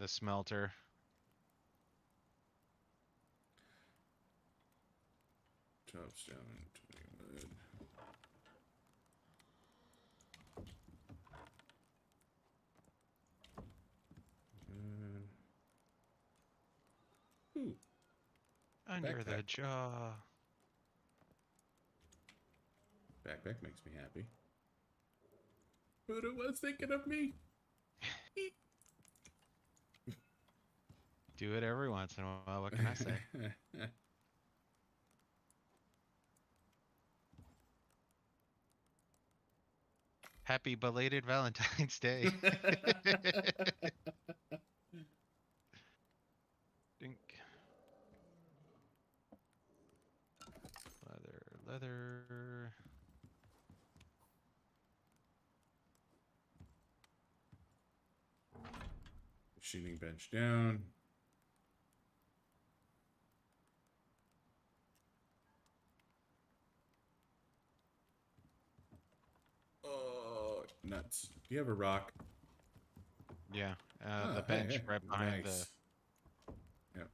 smelter. Chop stone, 20 wood. Ooh, Under backpack. the jaw. Backpack makes me happy. But it was thinking of me. Do it every once in a while, what can I say? Happy belated Valentine's Day. Dink. Leather. Machining bench down. Oh, nuts. Do you have a rock? Yeah, Ah, the hey, hey, bench right behind the. nice. Yep,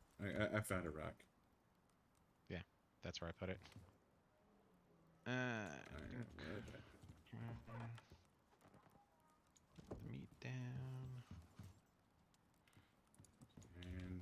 I found a rock. Yeah, that's where I put it. Iron Dink. wood. Put the meat down. And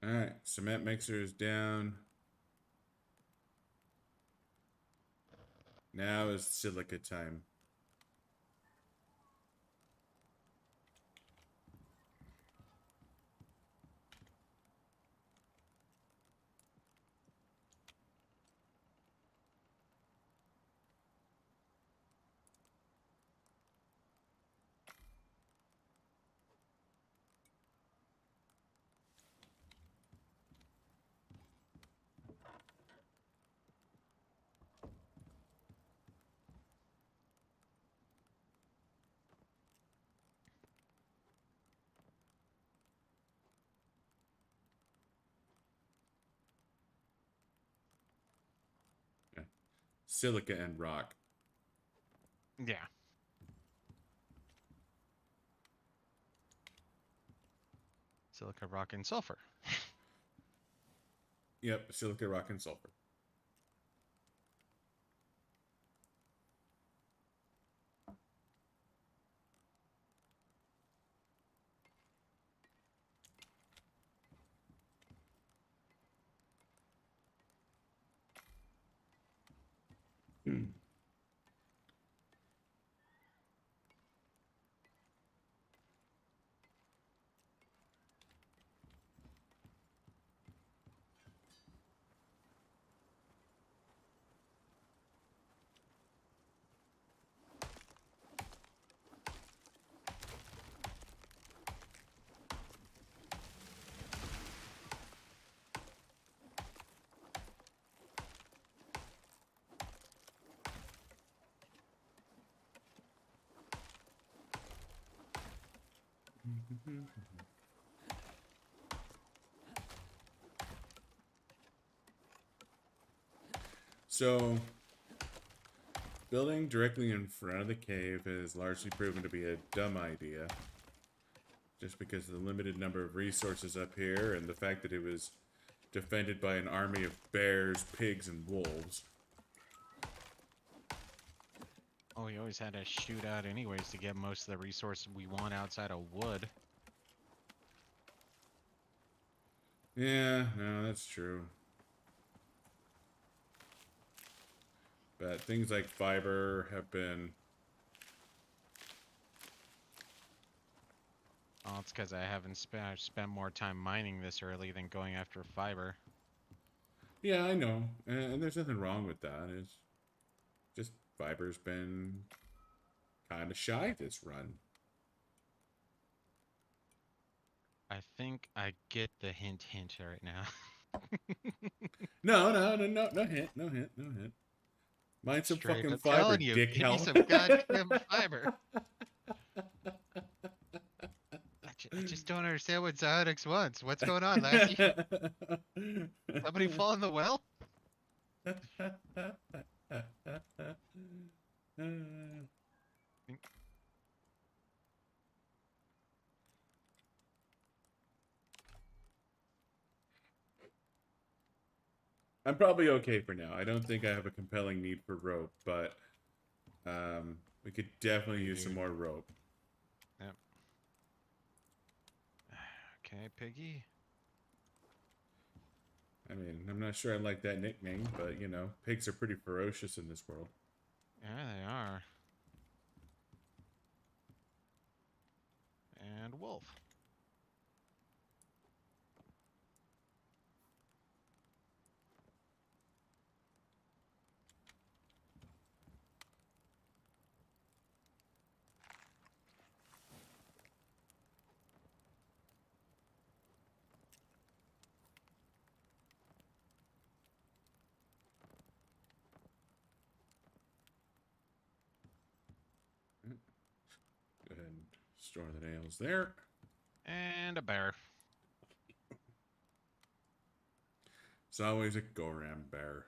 all right, cement mixer is down. Now is silica time. silica and rock. Yeah. Silica, rock, and sulfur. Yep, silica, rock, and sulfur. So, building directly in front of the cave has largely proven to be a dumb idea. Just because of the limited number of resources up here and the fact that it was defended by an army of bears, pigs, and wolves. Oh, we always had to shoot out anyways to get most of the resources we want outside of wood. Yeah, no, that's true. But things like fiber have been... Oh, it's because I've spent more time mining this early than going after fiber. Yeah, I know. And there's nothing wrong with that. It's just fiber's been kind of shy this run. I think I get the hint right now. No hint, no hint, no hint. Mind some Straight fucking up fiber, telling you, dick give me hell. some goddamn fiber. I just don't understand what Zionix wants. What's going on, Lassie? Somebody fall in the well? I'm probably okay for now. I don't think I have a compelling need for rope, but we could definitely use some Dude. more rope. Yep. Okay, Piggy. I mean, I'm not sure I like that nickname, but you know, pigs are pretty ferocious in this world. Yeah, they are. And wolf. Go ahead and store the nails there. And a bear. It's always a Goram bear.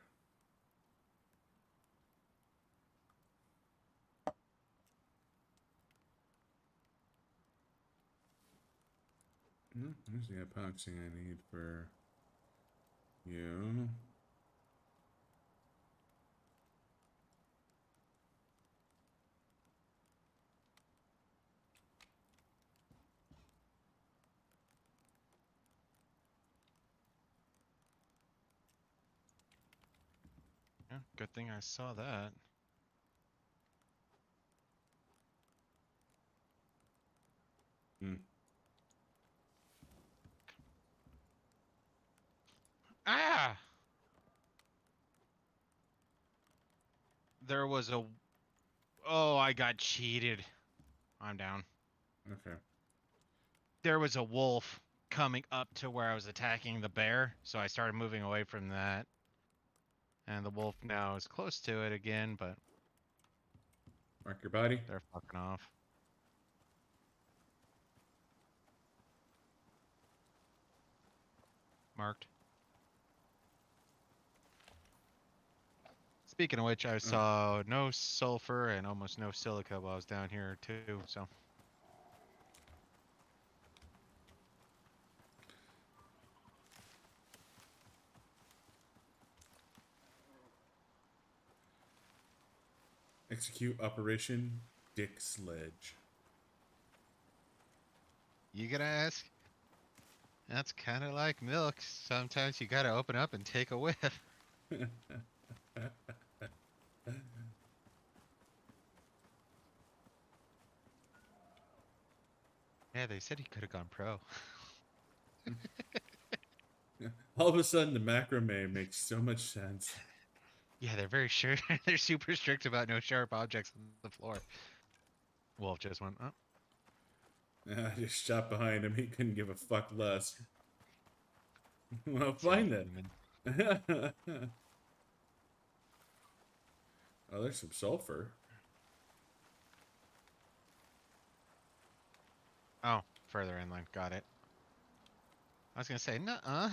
There's the epoxy I need for you. Yeah, good thing I saw that. Hmm. Ah! There was a... Oh, I got cheated. I'm down. Okay. There was a wolf coming up to where I was attacking the bear, so I started moving away from that. And the wolf now is close to it again, but Mark your body. they're fucking off. Marked. Speaking of which, I Oh, saw no sulfur and almost no silica while I was down here too. So execute Operation Dick Sledge. you gotta ask. That's kind of like milk. Sometimes you gotta open up and take a whiff. Yeah, they said he could have gone pro. All of a sudden, the macrame makes so much sense. Yeah, they're very sure. They're super strict about no sharp objects on the floor. Wolf just went, oh, I just shot behind him. He couldn't give a fuck less. Well, silly find it. human. Oh, there's some sulfur. Oh, further inland. Got it. I was gonna say, nuh-uh.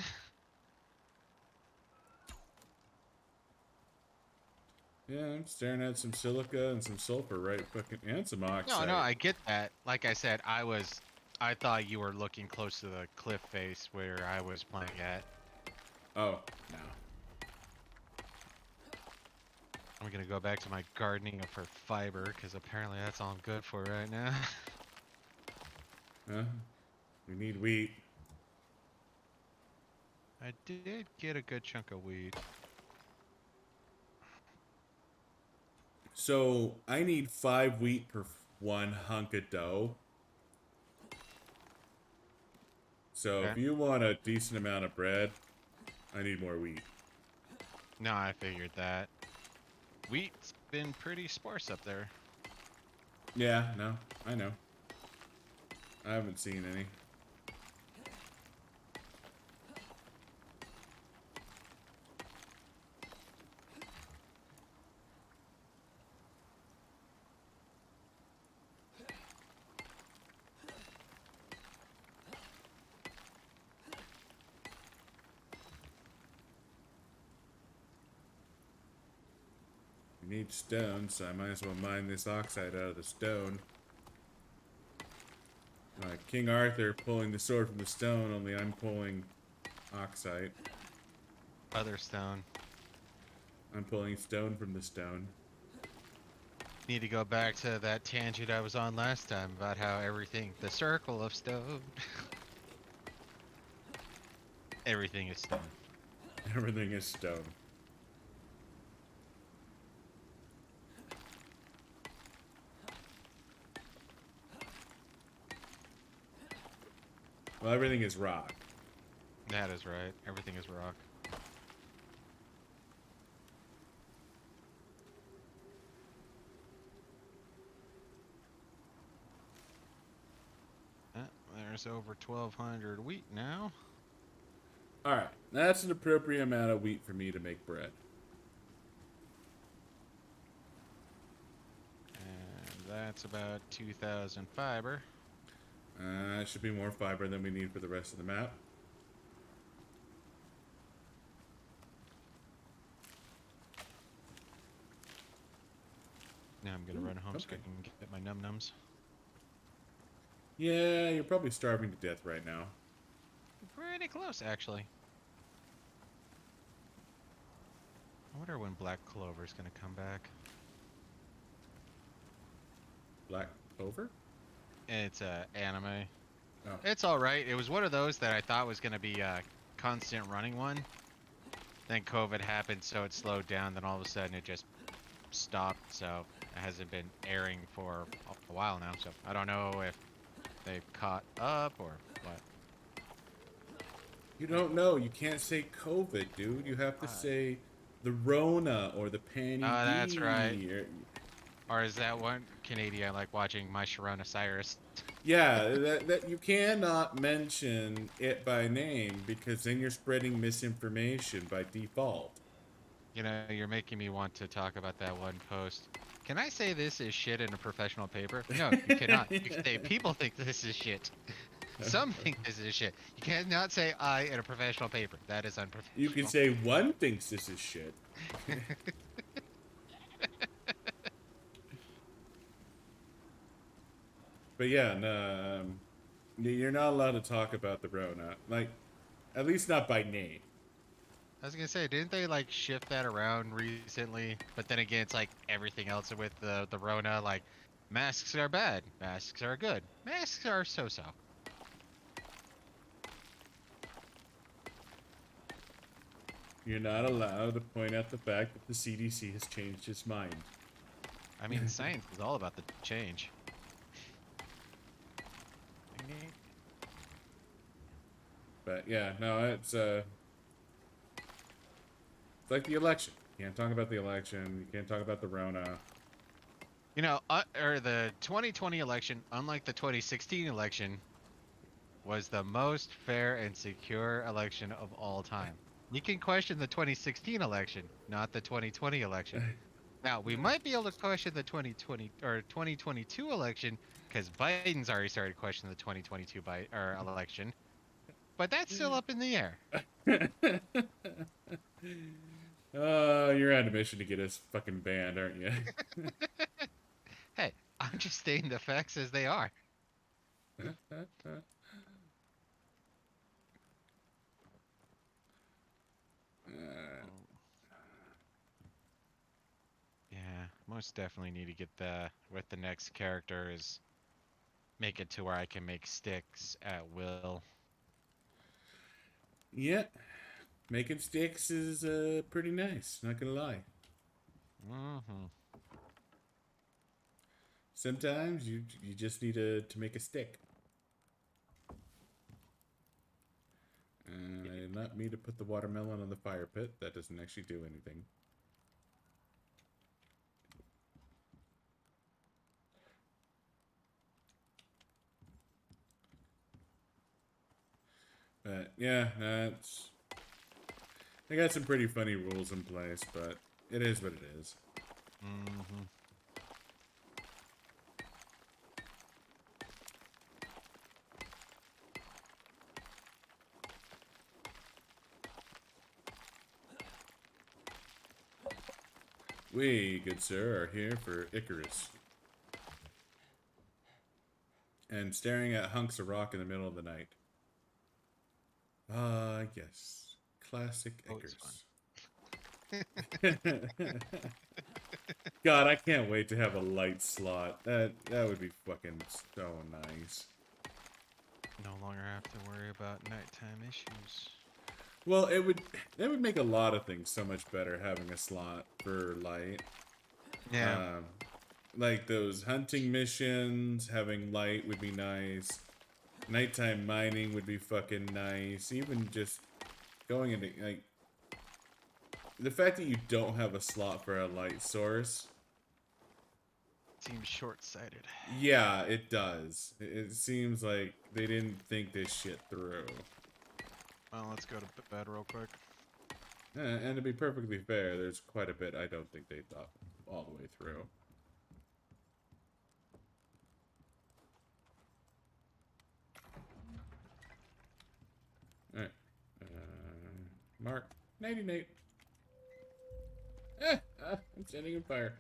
Yeah, I'm staring at some silica and some sulfur, right? Fucking, and some No, no, oxide. I get that. Like I said, I thought you were looking close to the cliff face where I was playing at. Oh, no. I'm gonna go back to my gardening for fiber, because apparently that's all I'm good for right now. Huh? We need wheat. I did get a good chunk of wheat. So I need 5 wheat per one hunk of dough. So if Okay. you want a decent amount of bread, I need more wheat. No, I figured that. Wheat's been pretty sparse up there. Yeah, no, I know. I haven't seen any. We need stone, so I might as well mine this oxide out of the stone. King Arthur pulling the sword from the stone, only I'm pulling oxide. Other stone. I'm pulling stone from the stone. Need to go back to that tangent I was on last time about how everything, the circle of stone. Everything is stone. Everything is stone. Well, everything is rock. That is right. Everything is rock. There's over 1,200 wheat now. Alright, that's an appropriate amount of wheat for me to make bread. And that's about 2,000 fiber. Should be more fiber than we need for the rest of the map. Now I'm gonna Ooh, run home so I okay. can get my num-nums. Yeah, you're probably starving to death right now. Pretty close, actually. I wonder when Black Clover's gonna come back. Black clover? It's a anime. Oh. It's all right. It was one of those that I thought was gonna be a constant running one. Then COVID happened, so it slowed down. Then all of a sudden, it just stopped. So it hasn't been airing for a while now. So I don't know if they've caught up or what. You don't know. You can't say COVID, dude. You have to say the Rona or the Panny Oh, that's right. D. Or is that one Canadian like watching My Sharona Cyrus? Yeah, that you cannot mention it by name because then you're spreading misinformation by default. You know, you're making me want to talk about that one post. Can I say this is shit in a professional paper? No, you cannot. You can say people think this is shit. Some think this is shit. You cannot say I in a professional paper. That is You can unprofessional. say one thinks this is shit. But yeah, no, you're not allowed to talk about the Rona. Like, at least not by name. I was gonna say, didn't they like shift that around recently? But then again, it's like everything else with the Rona. Like, masks are bad, masks are good, masks are so-so. You're not allowed to point out the fact that the CDC has changed its mind. I mean, science is all about the change. But yeah, no, it's like the election. You can't talk about the election. You can't talk about the Rona. You know, or the 2020 election, unlike the 2016 election, was the most fair and secure election of all time. You can question the 2016 election, not the 2020 election. Now, we might be able to question the 2020 or 2022 election because Biden's already started questioning the 2022 election, but that's still up in the air. You're on a mission to get us fucking banned, aren't you? Hey, I'm just stating the facts as they are. Oh, yeah, most definitely need to get the with the next character is make it to where I can make sticks at will. Yeah, making sticks is pretty nice. Not gonna lie. Hmm. Sometimes you just need to make a stick. And I did not mean to put the watermelon on the fire pit. That doesn't actually do anything. But yeah, that's. They got some pretty funny rules in place, but it is what it is. Hmm. We, good sir, are here for Icarus. And staring at hunks of rock in the middle of the night. Ah, yes. Classic Always fun. Icarus. God, I can't wait to have a light slot. That would be fucking so nice. No longer have to worry about nighttime issues. Well, it would make a lot of things so much better having a slot for light. Yeah. Um, like those hunting missions, having light would be nice. Nighttime mining would be fucking nice. Even just going into like the fact that you don't have a slot for a light source. Seems short-sighted. Yeah, it does. It seems like they didn't think this shit through. Well, let's go to bed real quick. And to be perfectly fair, there's quite a bit I don't think they thought all the way through. Alright. Mark. Nighty night. I'm standing in fire.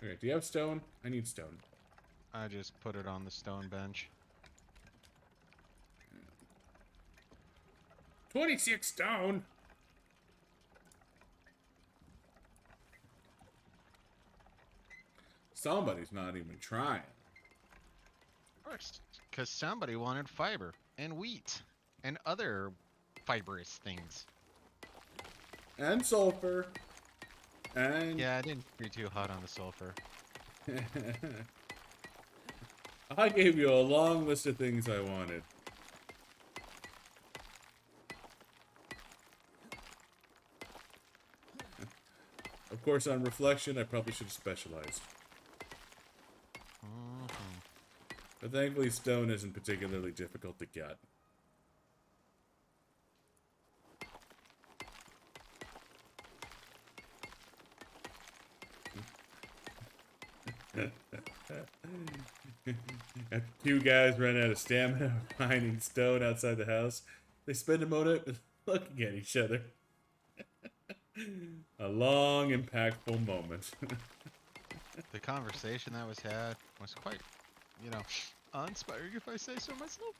Okay, do you have stone? I need stone. I just put it on the stone bench. 26 stone! Somebody's not even trying. Of course, because somebody wanted fiber and wheat and other fibrous things. And sulfur. And... Yeah, I didn't be too hot on the sulfur. I gave you a long list of things I wanted. Of course, on reflection, I probably should have specialized. But thankfully, stone isn't particularly difficult to get. After two guys run out of stamina finding stone outside the house, they spend a moment looking at each other. A long, impactful moment. The conversation that was had was quite, you know, Uninspiring if I say so myself.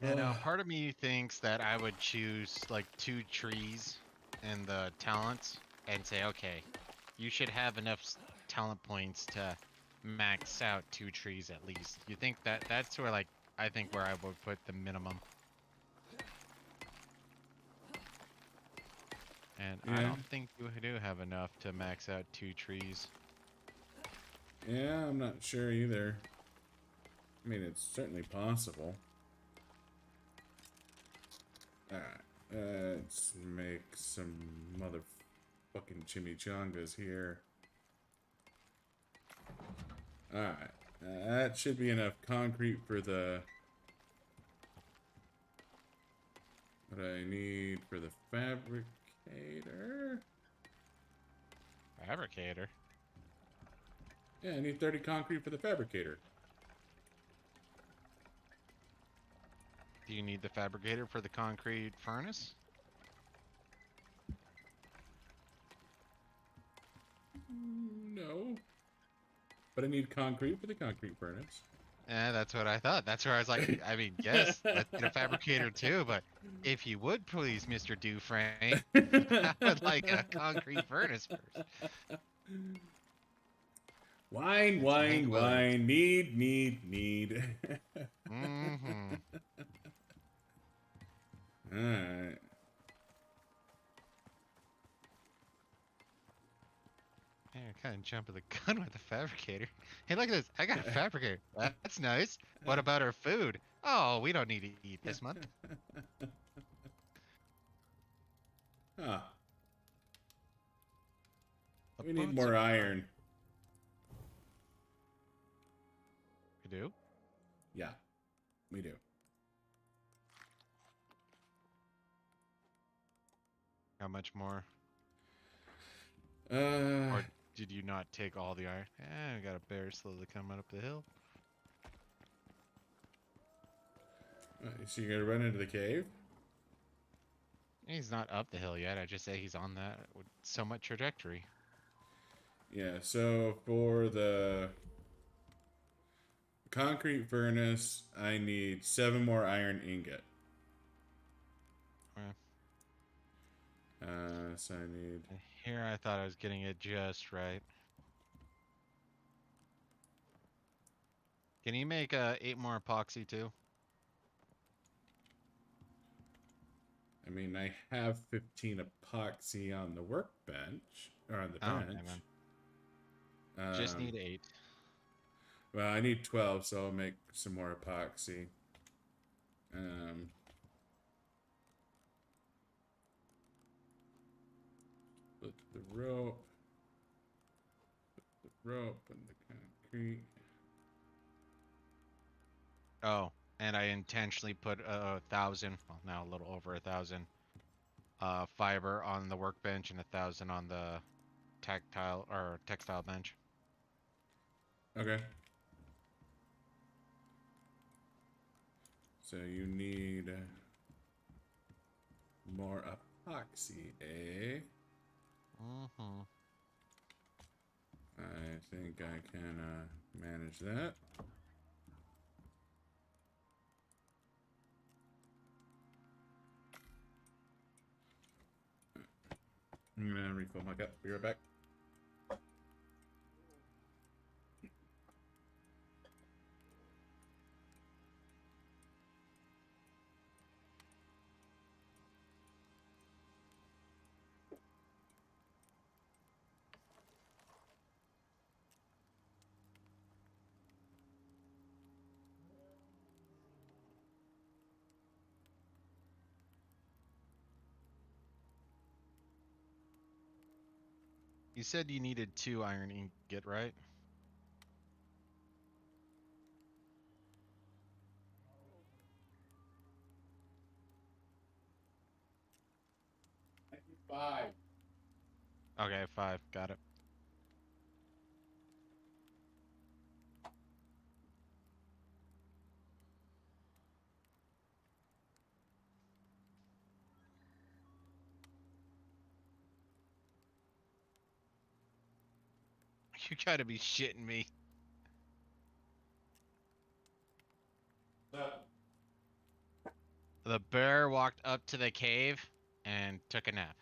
And Oh, now part of me thinks that I would choose like 2 trees in the talents and say, okay, you should have enough talent points to max out 2 trees at least. You think that that's where like I think where I would put the minimum. And I yeah. don't think you do have enough to max out 2 trees. Yeah, I'm not sure either. I mean, it's certainly possible. Alright, let's make some motherfucking chimichangas here. Alright, that should be enough concrete for the... what I need for the fabricator. Fabricator. Yeah, I need 30 concrete for the fabricator. Do you need the fabricator for the concrete furnace? No. But I need concrete for the concrete furnace. That's what I thought. That's where I was like, I mean, yes, let's get a fabricator too, but if you would please, Mr. Dufresne, I would like a concrete furnace first. Wine, It's wine, Hank Williams. wine. Need, need, need. Mm-hmm. Alright. Yeah, kind of jumping the gun with the fabricator. Hey, look at this. I got a fabricator. That's nice. What about our food? Oh, we don't need to eat this month. Huh. A We need bunch of more iron. We do? Yeah, we do. How much more? Uh, Or did you not take all the iron? Eh, we got a bear slowly coming up the hill. so you're gonna run into the cave? He's not up the hill yet. I just say he's on that with so much trajectory. Yeah, so for the concrete furnace, I need 7 more iron ingot. Uh, So I need... and here I thought I was getting it just right. Can you make 8 more epoxy too? I mean, I have 15 epoxy on the workbench, or on the Oh, okay, bench. man. Just Um, need 8. well, I need 12, so I'll make some more epoxy. Put the rope. Put the rope and the concrete. Oh, and I intentionally put 1,000, well, now a little over 1,000 fiber on the workbench and 1,000 on the tactile or textile bench. Okay. So you need more epoxy, eh? Mm-hmm. I think I can manage that. I'm gonna refill my cup. Be right back. You said you needed 2 iron ingot, right? Five. Okay, 5. Got it. You gotta be shitting me. So, The bear walked up to the cave and took a nap.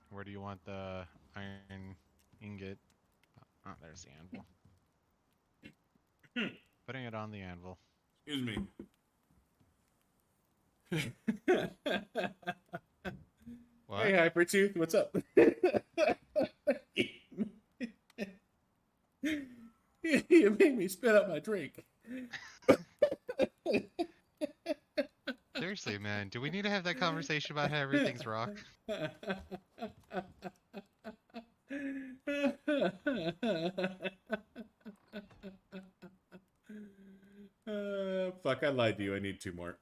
Where do you want the iron ingot? Oh, there's the anvil. Putting it on the anvil. excuse me. Hey, What? Hypertooth, what's up? You made me spit out my drink. Seriously, man, do we need to have that conversation about how everything's rock? Fuck, I lied to you. I need 2 more.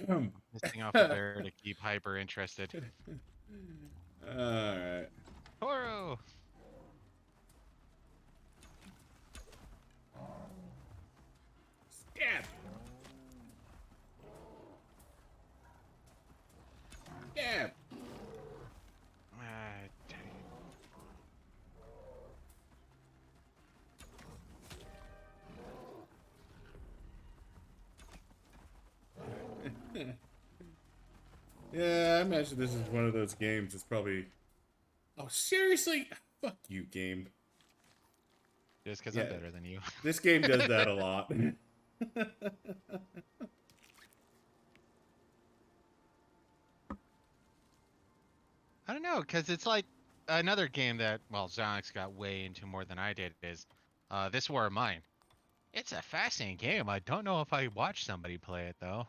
Missing off a bear to keep hyper interested. Alright. Toro! Stab! Stab! Dang. Yeah, I imagine this is one of those games. It's probably. Oh, seriously? Fuck you, game. Just because I'm Yeah, better than you. this game does that a lot. I don't know, because it's like another game that, well, Zonix got way into more than I did is This War of Mine. It's a fascinating game. I don't know if I watch somebody play it, though.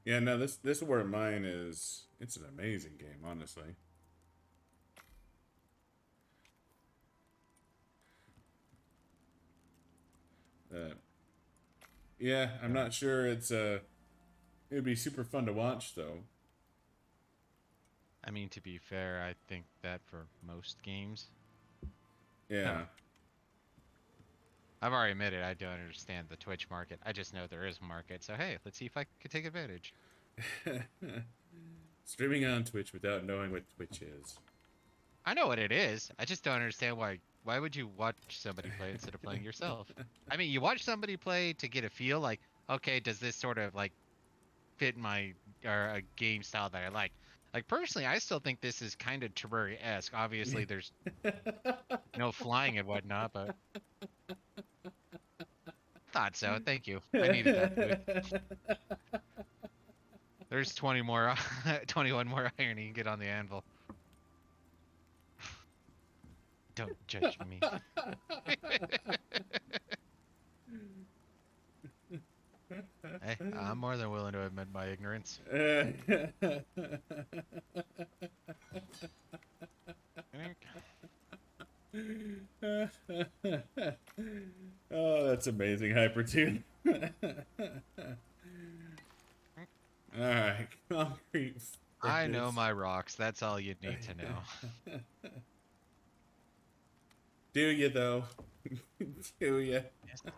Yeah, no, this War of Mine is. It's an amazing game, honestly. Uh, yeah, I'm not sure it's it'd be super fun to watch though. I mean, to be fair, I think that for most games. Huh. Yeah. I've already admitted I don't understand the Twitch market. I just know there is a market. So, hey, let's see if I could take advantage. Streaming on Twitch without knowing what Twitch is. I know what it is. I just don't understand why would you watch somebody play instead of playing yourself? I mean, you watch somebody play to get a feel like, okay, does this sort of like fit my or a game style that I like? Like personally, I still think this is kind of Terraria-esque. Obviously, there's no flying and whatnot, but thought so. Thank you. I needed that food. There's 20 more, 21 more iron you can get on the anvil. Don't judge me. Hey, I'm more than willing to admit my ignorance. Oh, that's amazing, Hypertune. Alright, concrete. I know furnace. my rocks. That's all you need to know. Do you, though? Do you? Yes, I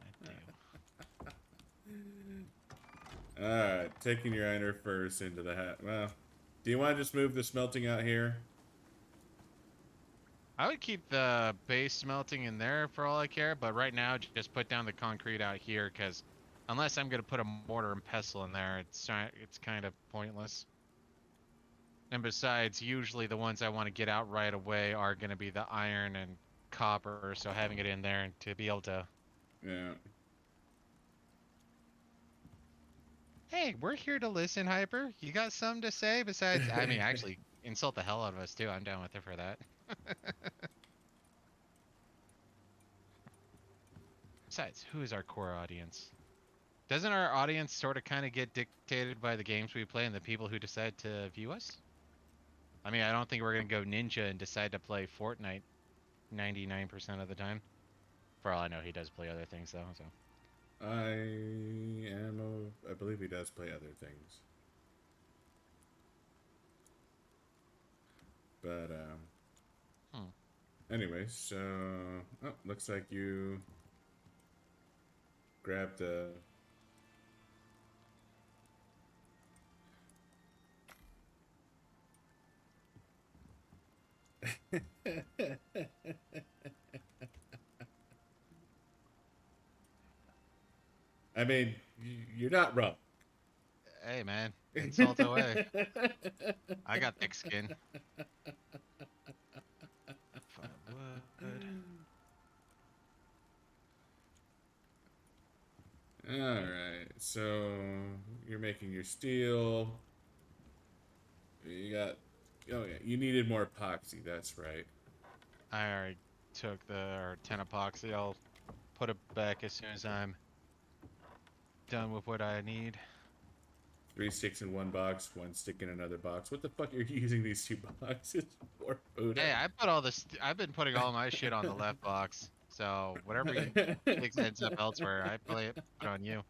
do. Alright, taking your iron first into the hat. Well, do you want to just move the smelting out here? I would keep the base smelting in there for all I care, but right now just put down the concrete out here because unless I'm gonna put a mortar and pestle in there, it's kind of pointless. And besides, usually the ones I want to get out right away are gonna be the iron and copper, so having it in there and to be able to Yeah. Hey, we're here to listen, Hyper. You got something to say besides, I mean, actually, insult the hell out of us too. I'm down with it for that. Besides, who is our core audience? Doesn't our audience sort of kind of get dictated by the games we play and the people who decide to view us? I mean, I don't think we're going to go ninja and decide to play Fortnite 99% of the time. For all I know, he does play other things though, so. I believe he does play other things. But, Hmm. anyway, so, oh, looks like you grabbed a. I mean, you're not wrong. Hey, man, insult away. I got thick skin. Firewood. All right, so you're making your steel. You got. Oh yeah, you needed more epoxy. That's right. I already took our 10 epoxy. I'll put it back as soon as I'm done with what I need. 3 sticks in one box, one stick in another box. What the fuck are you using these two boxes for, Buddha? Hey, I put all this. I've been putting all my shit on the left box. So whatever you sticks ends up elsewhere, I play it. Put on you.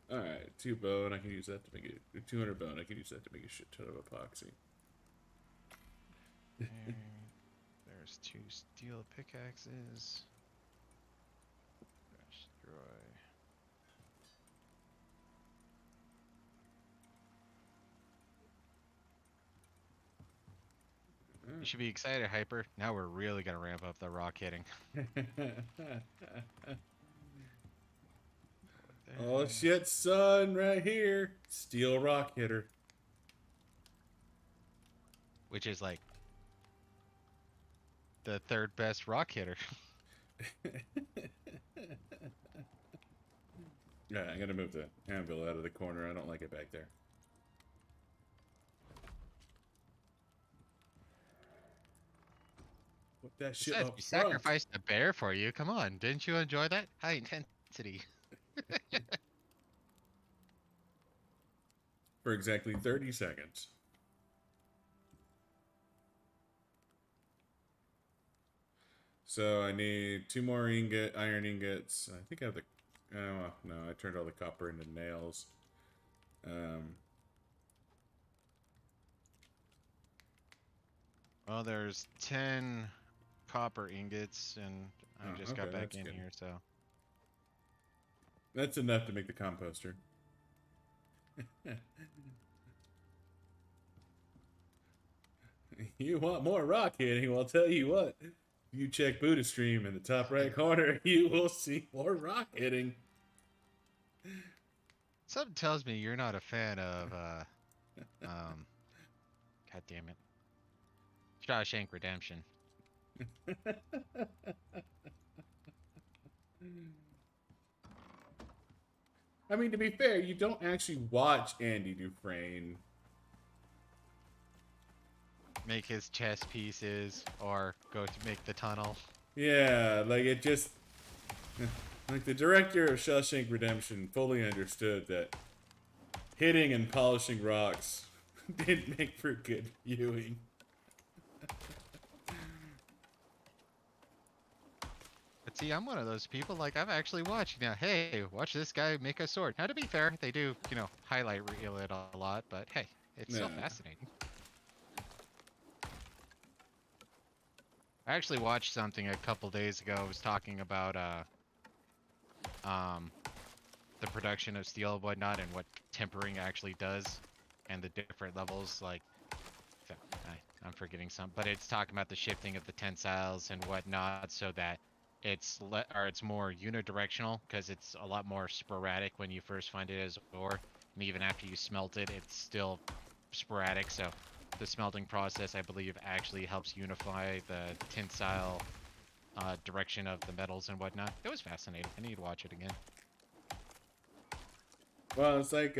All right, 2 bone. I can use that to make it 200 bone. I can use that to make a shit ton of epoxy. There's 2 steel pickaxes. Destroy. You should be excited, Hyper. Now we're really gonna ramp up the rock hitting. Oh shit, son, right here. Steel rock hitter. Which is like the 3rd best rock hitter. Yeah, I gotta move the anvil out of the corner. I don't like it back there. Put that shit Besides, up we front. sacrificed a bear for you. Come on, didn't you enjoy that? High intensity. For exactly 30 seconds. So I need 2 more iron ingots. I think I have the. Oh no, I turned all the copper into nails. Um, Well, there's 10 copper ingots, and I oh, just okay, got back that's in good. here, so. That's enough to make the composter. You want more rock hitting? Well, I'll tell you what. You check Buddha stream in the top right corner, you will see more rock hitting. Something tells me you're not a fan of, um, God damn it. Shawshank Redemption. I mean, to be fair, you don't actually watch Andy Dufresne. Make his chess pieces, or go to make the tunnel. Yeah, like it just. Like the director of Shawshank Redemption fully understood that hitting and polishing rocks didn't make for good viewing. But see, I'm one of those people, like, I've actually watched, hey, watch this guy make a sword. Now, to be fair, they do, highlight reel it a lot, but hey, it's still Nah. fascinating. I actually watched something a couple days ago. It was talking about, um, the production of steel and whatnot and what tempering actually does and the different levels, like, I'm forgetting some, but it's talking about the shifting of the tensiles and whatnot so that it's more unidirectional because it's a lot more sporadic when you first find it as ore, and even after you smelt it, it's still sporadic. So the smelting process, I believe, actually helps unify the tensile direction of the metals and whatnot. It was fascinating. I need to watch it again. Well, it's like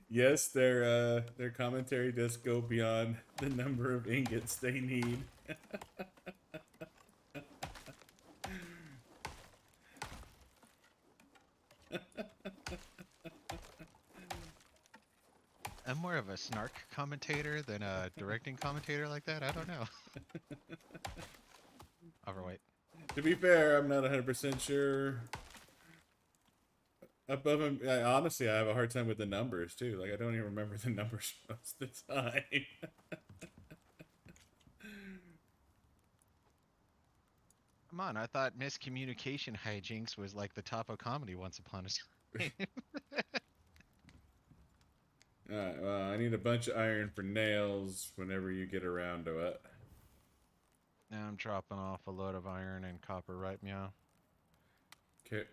yes, their commentary does go beyond the number of ingots they need. I'm more of a snark commentator than a directing commentator like that. I don't know. Overweight. To be fair, I'm not 100% sure. Above him, honestly, I have a hard time with the numbers too. Like I don't even remember the numbers most of the time. Come on, I thought miscommunication hijinks was like the top of comedy once upon a time. Alright, well, I need a bunch of iron for nails whenever you get around to it. Now I'm dropping off a load of iron and copper right meow. Okay.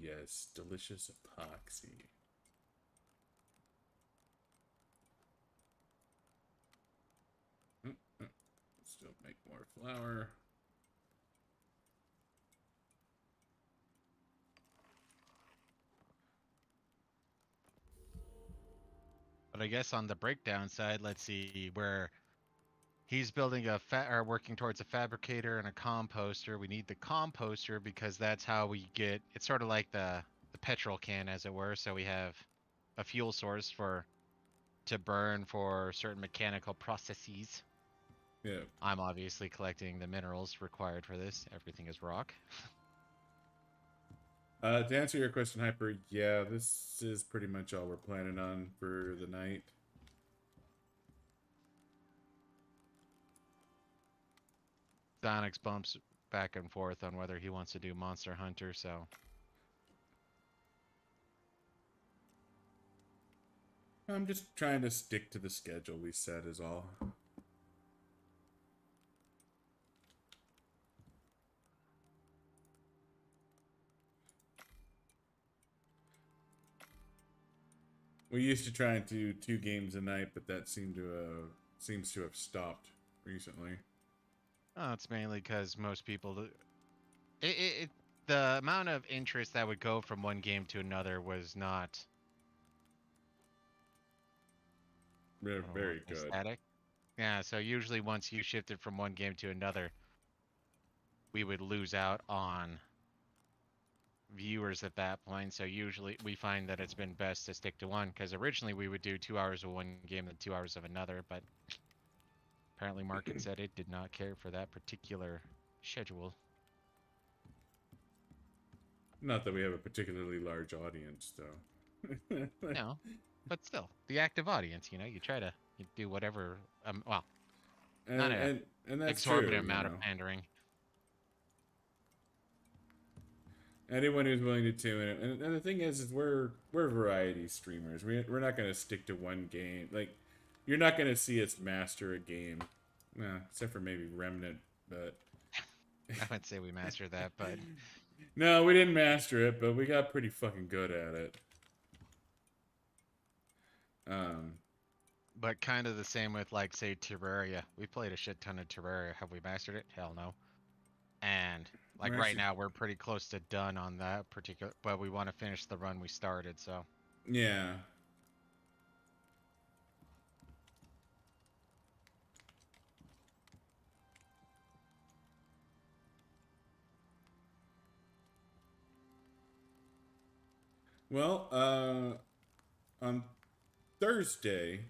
Yes, delicious epoxy. Still make more flour. But I guess on the breakdown side, let's see where he's building a or working towards a fabricator and a composter. We need the composter because that's how we get. It's sort of like the petrol can, as it were. So we have a fuel source for to burn for certain mechanical processes. Yeah. I'm obviously collecting the minerals required for this. Everything is rock. To answer your question, Hyper, yeah, this is pretty much all we're planning on for the night. Donix bumps back and forth on whether he wants to do Monster Hunter, so I'm just trying to stick to the schedule we set is all. We used to try and do 2 games a night, but that seems to have stopped recently. it's mainly because most people, the amount of interest that would go from one game to another was not They're I don't know, very good. static. Yeah, so usually once you shifted from one game to another, we would lose out on viewers at that point. So usually we find that it's been best to stick to one because originally we would do 2 hours of one game and 2 hours of another, but apparently market said it did not care for that particular schedule. Not that we have a particularly large audience, though. No, but still, the active audience, you try to you do whatever, well, not and a and and that's exorbitant true, you amount of know. pandering. Anyone who's willing to tune in, and the thing is we're variety streamers. We're not gonna stick to one game. Like, you're not gonna see us master a game, nah, except for maybe Remnant. But I wouldn't say we mastered that, but no, we didn't master it, but we got pretty fucking good at it. Um, kind of the same with like say Terraria. We played a shit ton of Terraria. Have we mastered it? Hell no. And like we're right actually, now we're pretty close to done on that particular, but we want to finish the run we started, so yeah. Well, on Thursday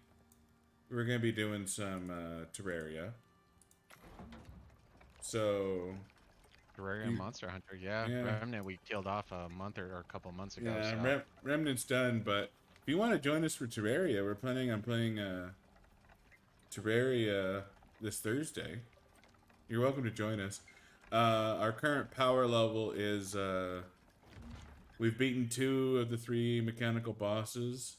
we're gonna be doing some Terraria. So Terraria and you, Monster Hunter, yeah. yeah, Remnant we killed off a month or a couple months ago, yeah, so Remnant's done. But if you want to join us for Terraria, we're planning on playing Terraria this Thursday. You're welcome to join us. Our current power level is we've beaten 2 of the 3 mechanical bosses.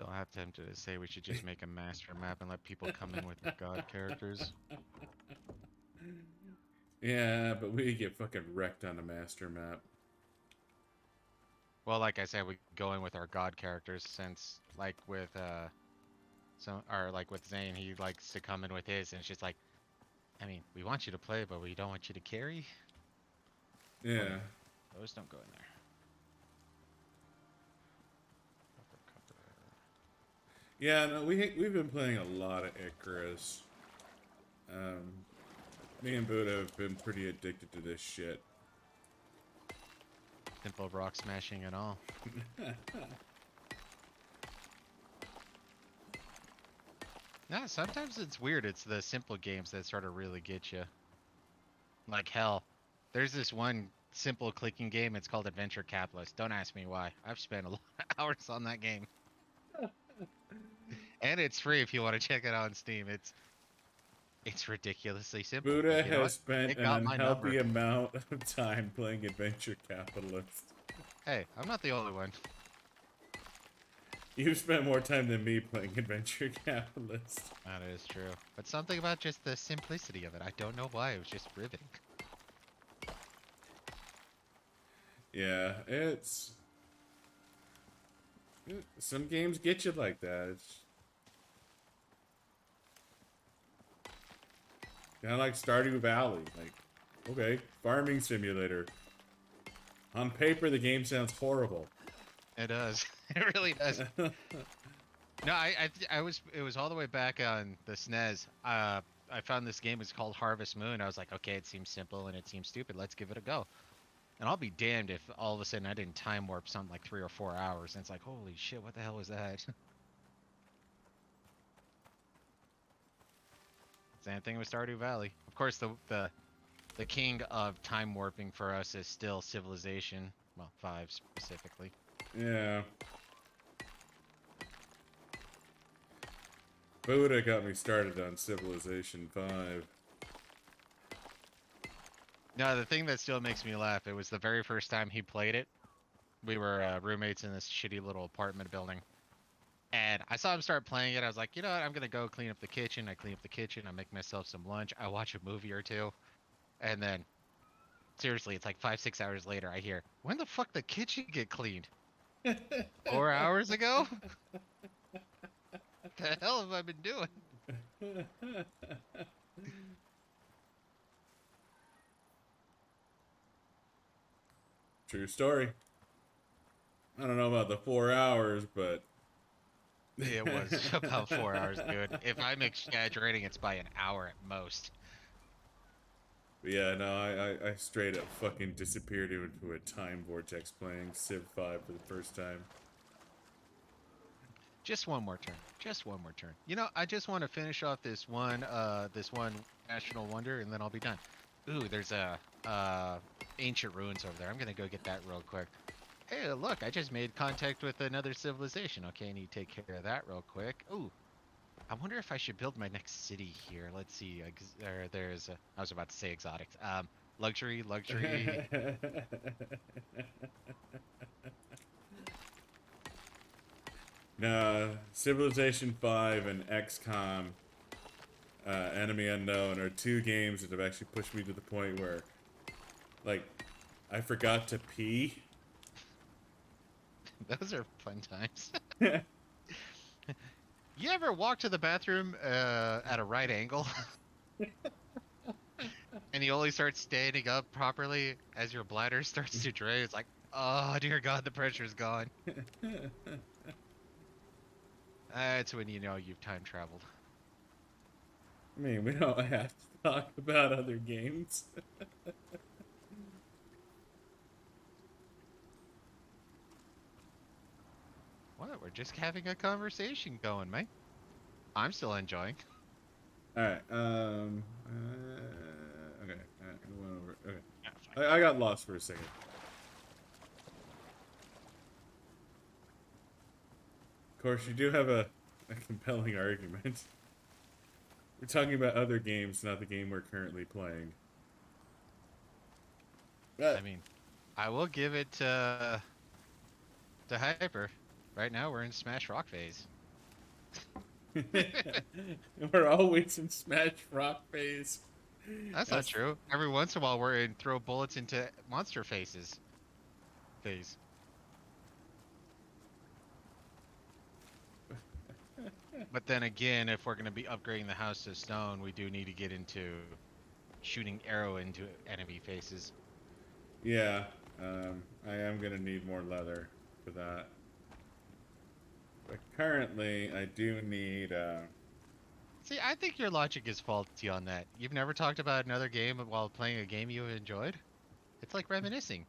They'll have tempted to say we should just make a master map and let people come in with their god characters. Yeah, but we get fucking wrecked on a master map. Well, like I said, we go in with our god characters since, like with like with Zane, he likes to come in with his, and it's just like, I mean, we want you to play, but we don't want you to carry. Oh Yeah. yeah, those don't go in there. Cover. Yeah, no, we've been playing a lot of Icarus. Um, Me and Buddha have been pretty addicted to this shit. Simple rock smashing and all. Yeah, sometimes it's weird. It's the simple games that sort of really get you. Like hell, there's this one simple clicking game. It's called Adventure Capitalist. Don't ask me why. I've spent a lot of hours on that game, and it's free if you want to check it out on Steam. It's ridiculously simple, Buddha but you know has what? spent It an got my unhealthy number. amount of time playing Adventure Capitalist. Hey, I'm not the only one. You've spent more time than me playing Adventure Capitalist. That is true. But something about just the simplicity of it. I don't know why. It was just riveting. Yeah, it's... Some games get you like that. It's kind of like Stardew Valley. Like, okay, farming simulator. On paper, the game sounds horrible. It does. It really does. No, it was all the way back on the SNES. I found this game is called Harvest Moon. I was like, okay, it seems simple and it seems stupid. Let's give it a go. And I'll be damned if all of a sudden I didn't time warp something like 3 or 4 hours. And it's like, holy shit, what the hell was that? Same thing with Stardew Valley. Of course, the king of time warping for us is still Civilization. Well, 5 specifically. Yeah. Buddha got me started on Civilization 5. No, the thing that still makes me laugh, it was the very first time he played it. We were roommates in this shitty little apartment building. And I saw him start playing it. I was like, you know what? I'm going to go clean up the kitchen. I clean up the kitchen. I make myself some lunch. I watch a movie or two. And then, seriously, it's like 5, 6 hours later, I hear, when the fuck the kitchen get cleaned? 4 hours ago? The hell have I been doing? True story. I don't know about the 4 hours, but It was about 4 hours, dude. If I'm exaggerating, it's by an hour at most. yeah, no, I straight up fucking disappeared into a time vortex playing Civ 5 for the first time. Just one more turn. Just one more turn. You know, I just want to finish off this one national wonder, and then I'll be done. Ooh, there's a ancient ruins over there. I'm gonna go get that real quick. Hey, look, I just made contact with another civilization. Okay, I need to take care of that real quick. Ooh, I wonder if I should build my next city here. Let's see. There's I was about to say exotics. Luxury, luxury. Nah, Civilization 5 and XCOM Enemy Unknown are two games that have actually pushed me to the point where, like, I forgot to pee. Those are fun times. You ever walk to the bathroom at a right angle and you only start standing up properly as your bladder starts to drain? It's like, oh dear God, the pressure's gone. That's when you know you've time traveled. I mean, we don't have to talk about other games. What? We're just having a conversation going, man. I'm still enjoying. Alright, okay, I went over, okay. Yeah, fine. I got lost for a second. Of course, you do have a compelling argument. We're talking about other games, not the game we're currently playing. I mean, I will give it to Hyper. Right now we're in Smash Rock phase. We're always in Smash Rock phase. That's not That's true. Every once in a while we're in throw bullets into monster faces phase. But then again, if we're going to be upgrading the house to stone, we do need to get into shooting arrow into enemy faces. yeah. I am gonna need more leather for that. But currently, I do need. See, I think your logic is faulty on that. You've never talked about another game while playing a game you enjoyed? It's like reminiscing.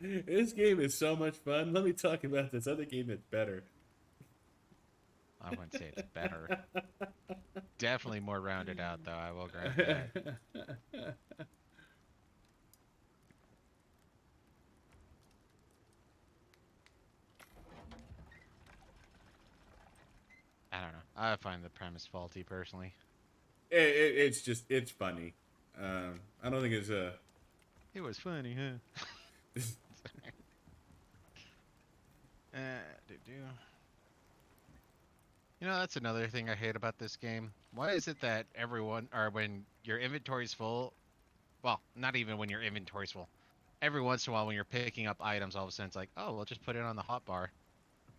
This game is so much fun. Let me talk about this other game that's better. I wouldn't say it's better. Definitely more rounded out, though. I will grant that. I don't know. I find the premise faulty personally. It's just it's funny. I don't think it's a. It was funny, huh? Do. You know, that's another thing I hate about this game. Why is it that everyone, or when your inventory's full, well, not even when your inventory's full, every once in a while when you're picking up items, all of a sudden it's like, oh, we'll just put it on the hotbar.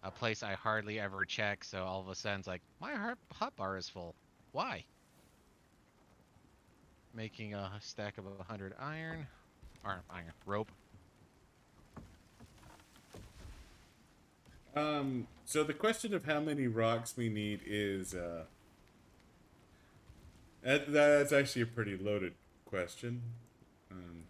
A place I hardly ever check, so all of a sudden it's like, my hotbar is full. Why? Making a stack of 100 iron, or iron, rope. So the question of how many rocks we need is that's actually a pretty loaded question. Um,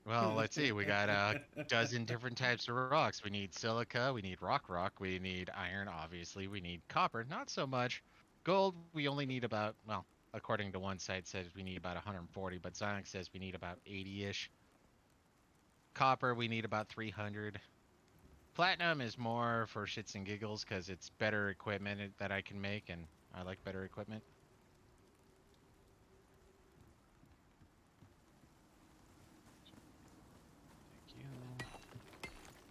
Well, let's see. We got a dozen different types of rocks. We need silica, we need rock, we need iron, obviously, we need copper, not so much. Gold, we only need about, well, according to one site says we need about 140, but Zionic says we need about 80-ish. Copper, we need about 300. Platinum is more for shits and giggles because it's better equipment that I can make, and I like better equipment. Thank you.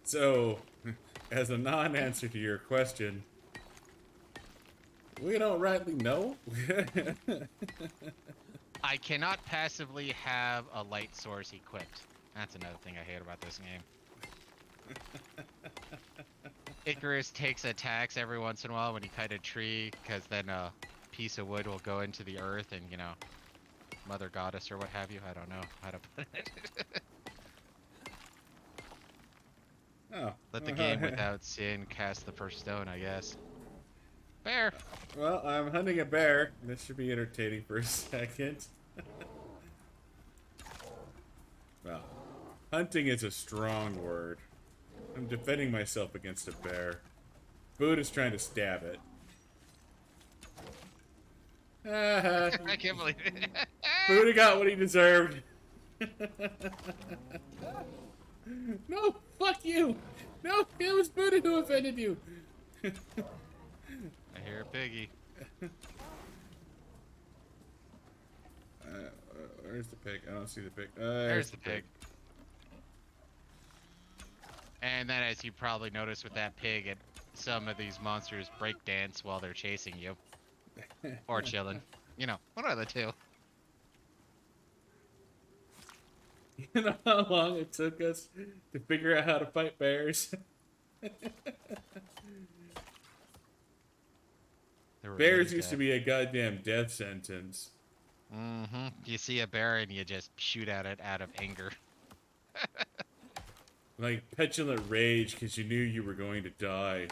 so, as a non-answer to your question, we don't rightly know. I cannot passively have a light source equipped. That's another thing I hate about this game. Icarus takes attacks every once in a while when you cut a tree, because then a piece of wood will go into the earth and, Mother Goddess or what have you. I don't know how to put it. Oh. Let the game without sin cast the first stone, I guess. Bear! Well, I'm hunting a bear. This should be entertaining for a second. Well, hunting is a strong word. I'm defending myself against a bear. Boot is trying to stab it. I can't believe it. Buddha got what he deserved. No, fuck you. No, it was Buddha who offended you. I hear a piggy. Where's the pig? I don't see the pig. There's the pig. And then, as you probably noticed with that pig, some of these monsters break dance while they're chasing you. Or chilling. One of the two. You know how long it took us to figure out how to fight bears? Bears used to be a goddamn death sentence. Mm-hmm. You see a bear and you just shoot at it out of anger. Like petulant rage because you knew you were going to die.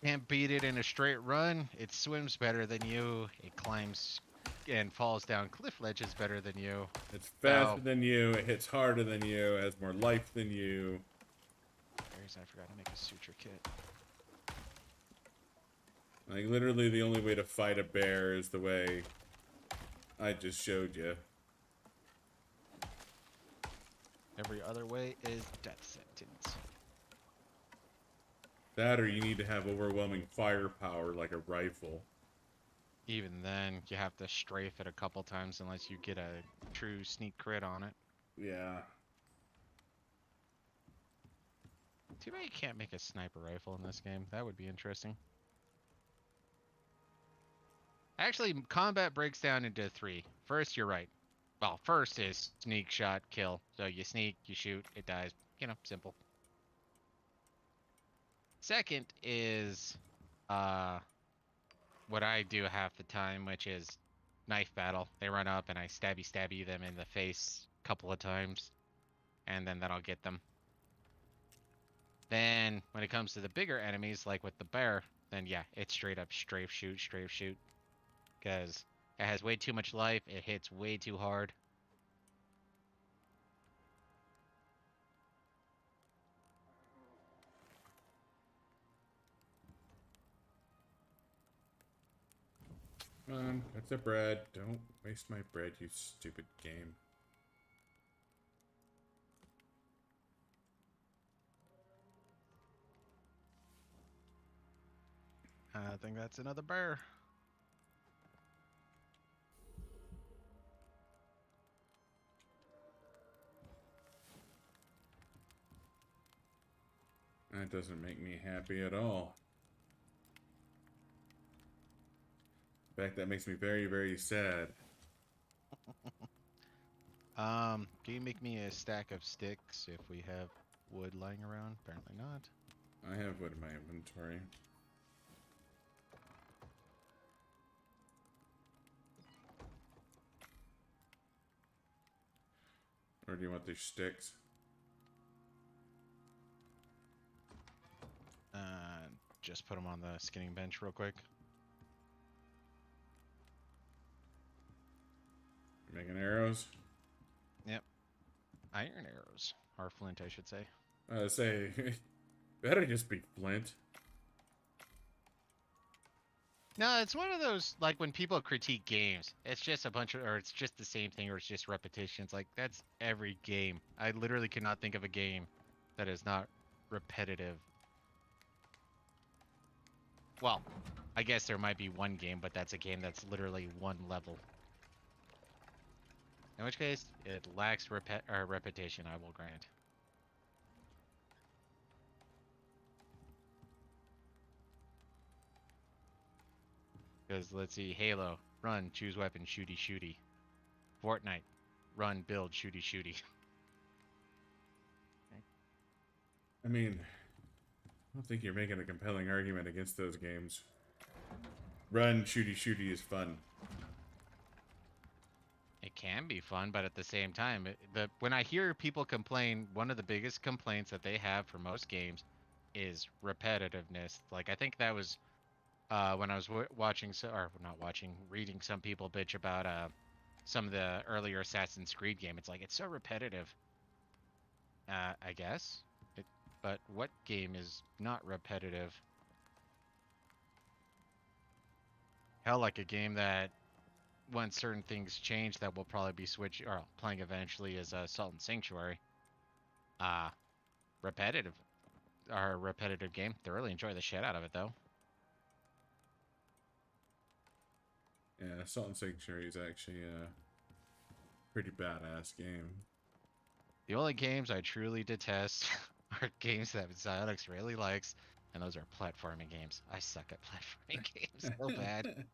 Can't beat it in a straight run. It swims better than you. It climbs and falls down cliff ledges better than you. It's faster than you, it hits harder than you, it has more life than you. Bears, I forgot to make a suture kit. Like, literally the only way to fight a bear is the way I just showed you. Every other way is death sentence. That or you need to have overwhelming firepower like a rifle. Even then, you have to strafe it a couple times unless you get a true sneak crit on it. Yeah. Too bad you can't make a sniper rifle in this game. That would be interesting. Actually, combat breaks down into three. First, you're right. Well, first is sneak, shot, kill. So you sneak, you shoot, it dies. You know, simple. Second is uh what I do half the time, which is knife battle. They run up and I stabby them in the face a couple of times, and then that'll get them. Then when it comes to the bigger enemies, like with the bear, then yeah, it's straight up strafe shoot, because it has way too much life. It hits way too hard. That's the bread. Don't waste my bread, you stupid game. I think that's another bear. That doesn't make me happy at all. In fact, that makes me very, very sad. Can you make me a stack of sticks if we have wood lying around? Apparently not. I have wood in my inventory. Or do you want these sticks? Uh, just put them on the skinning bench real quick. Making arrows? Yep. Iron arrows. Or flint, I should say. Say, better just be flint. No, it's one of those, like, when people critique games, it's just a bunch of, or it's just the same thing, or it's just repetitions. Like, that's every game. I literally cannot think of a game that is not repetitive. Well, I guess there might be one game, but that's a game that's literally one level. In which case, it lacks repetition, I will grant. Because, let's see, Halo, run, choose weapon, shooty shooty. Fortnite, run, build, shooty shooty. I mean, I don't think you're making a compelling argument against those games. Run, shooty, shooty is fun. It can be fun, but at the same time, when I hear people complain, one of the biggest complaints that they have for most games is repetitiveness. Like, I think that was when I was watching, or not watching, reading some people bitch about some of the earlier Assassin's Creed game. It's like, it's so repetitive. I guess. But what game is not repetitive? Hell, like a game that once certain things change that will probably be switch or playing eventually is Salt and Sanctuary. Uh repetitive or a repetitive game. Thoroughly enjoy the shit out of it though. Yeah, Salt and Sanctuary is actually a pretty badass game. The only games I truly detest are games that Xylox really likes, and those are platforming games. I suck at platforming games so bad.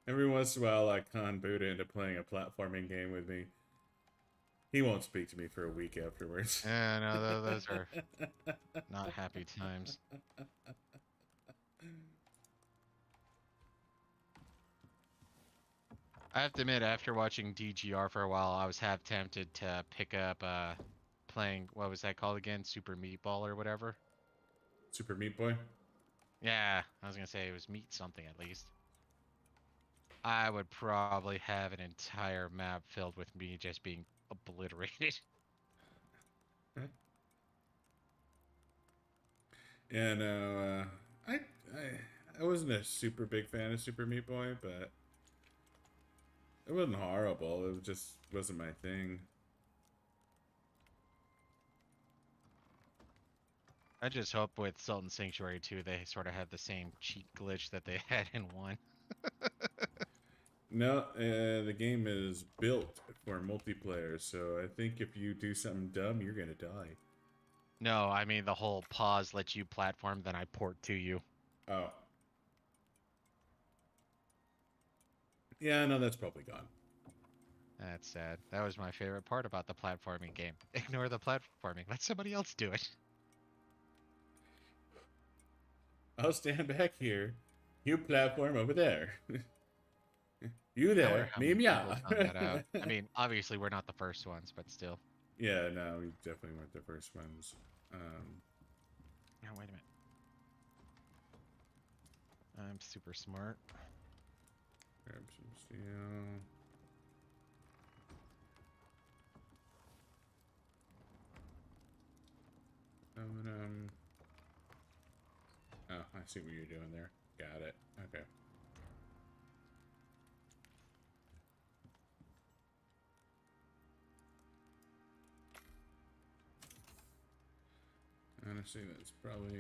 Every once in a while, I con Buddha into playing a platforming game with me. He won't speak to me for a week afterwards. Yeah, no, those are not happy times. I have to admit, after watching DGR for a while, I was half tempted to pick up playing, what was that called again? Super Meatball or whatever. Super Meat Boy? Yeah, I was gonna say it was meat something at least. I would probably have an entire map filled with me just being obliterated. Yeah, no, I wasn't a super big fan of Super Meat Boy, but it wasn't horrible. It just wasn't my thing. I just hope with Salt and Sanctuary 2 they sort of have the same cheat glitch that they had in 1. No, the game is built for multiplayer, so I think if you do something dumb, you're gonna die. No, I mean the whole pause lets you platform, then I port to you. Oh. Yeah, no, that's probably gone. That's sad. That was my favorite part about the platforming game. Ignore the platforming. Let somebody else do it. I'll stand back here. You platform over there. You I wonder there, how me many people meow. found that out. I mean, obviously we're not the first ones, but still. Yeah, no, we definitely weren't the first ones. Now wait a minute. I'm super smart. Grab some steel. Aluminum. Oh, I see what you're doing there. Got it. Okay. Honestly, that's probably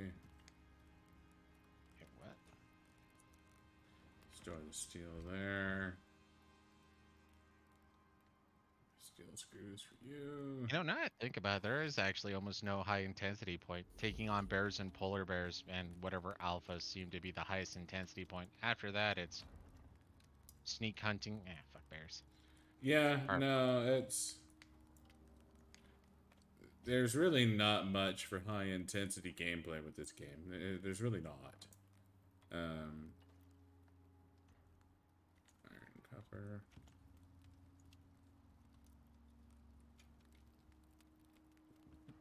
Wait, what? store the steel there. Steel screws for you. You know, now I think about it, there is actually almost no high intensity point. Taking on bears and polar bears and whatever alphas seem to be the highest intensity point. After that, it's sneak hunting. Fuck bears. Yeah, Or, no, it's there's really not much for high intensity gameplay with this game. There's really not. Um, iron, copper.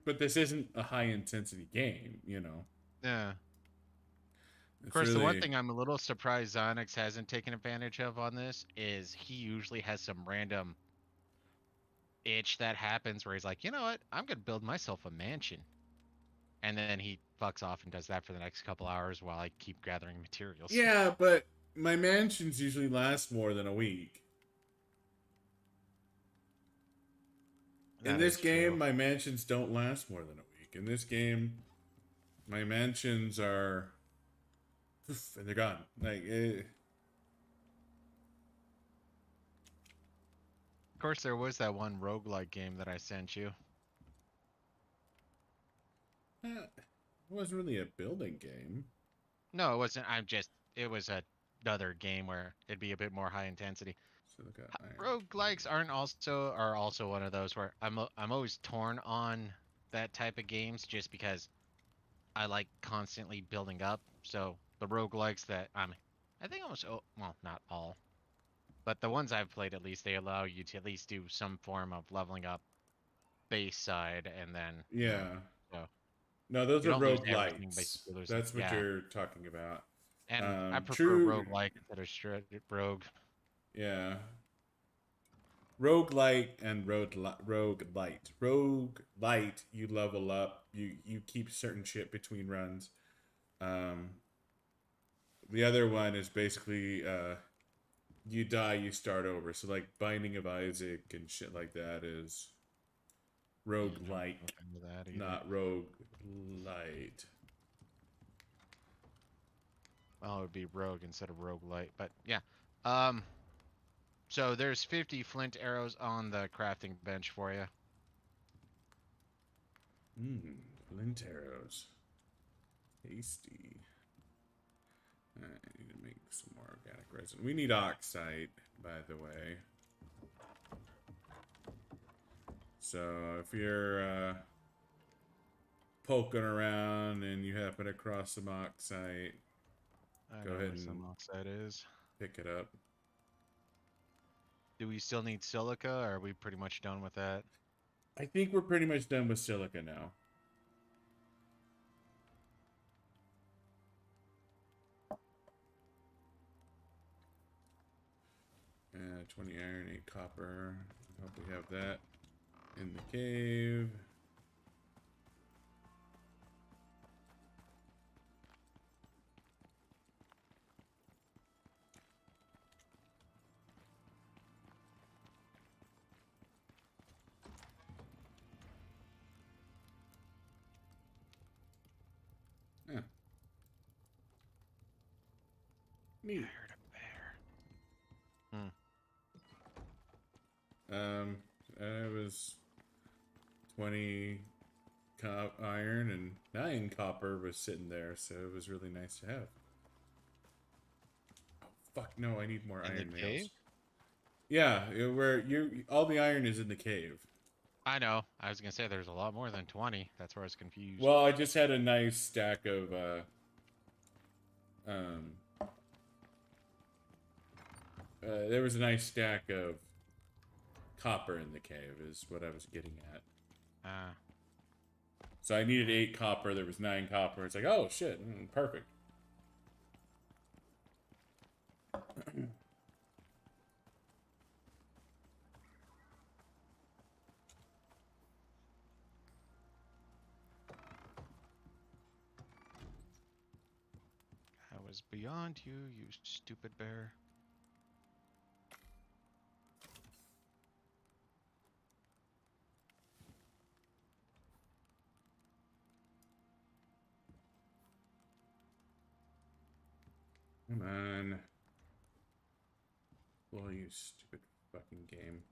But this isn't a high intensity game, you know. yeah. Of It's course, the one really thing I'm a little surprised Onyx hasn't taken advantage of on this is he usually has some random itch that happens where he's like, you know what? I'm gonna build myself a mansion. And then he fucks off and does that for the next couple hours while I keep gathering materials. yeah, but my mansions usually last more than a week. In That this is game, true. my mansions don't last more than a week. In this game, my mansions are poof, and they're gone. Of course, there was that one roguelike game that I sent you. It wasn't really a building game. No, it wasn't. It was another game where it'd be a bit more high intensity. Silica iron. Roguelikes are also one of those where I'm always torn on that type of games just because I like constantly building up. So the roguelikes that I think almost well, not all, but the ones I've played at least they allow you to at least do some form of leveling up base side and then Yeah. so No, those you are don't lose everything, but roguelites. you lose it. That's what Yeah, you're talking about. and I prefer True. roguelike instead of straight rogue. Yeah. Roguelite and roguelite. Roguelite, you level up. You keep certain shit between runs. Um, the other one is basically you die, you start over. So like Binding of Isaac and shit like that is Yeah, don't look roguelike, into that either. not roguelite. Well, it would be rogue instead of roguelite, but yeah. Um, so there's 50 flint arrows on the crafting bench for you. Flint arrows. Tasty. I need to make some more organic resin. We need oxide, by the way. So if you're poking around and you happen across some oxide, I go know ahead where some and oxide is. pick it up. Do we still need silica, or are we pretty much done with that? I think we're pretty much done with silica now. 20 iron, 8 copper. I hope we have that in the cave. Yeah. I Neat. heard a bear. Hmm. it was 20 iron and 9 copper was sitting there, so it was really nice to have. Oh, fuck, no, I need more In the iron nails. cave? Yeah, where you all the iron is in the cave. I know. I was gonna say there's a lot more than 20. That's where I was confused. Well, I just had a nice stack of um there was a nice stack of copper in the cave is what I was getting at. Ah, So I needed 8 copper, there was 9 copper. It's like, oh shit, perfect. I was beyond you, you stupid bear. Come on. Well, you stupid fucking game.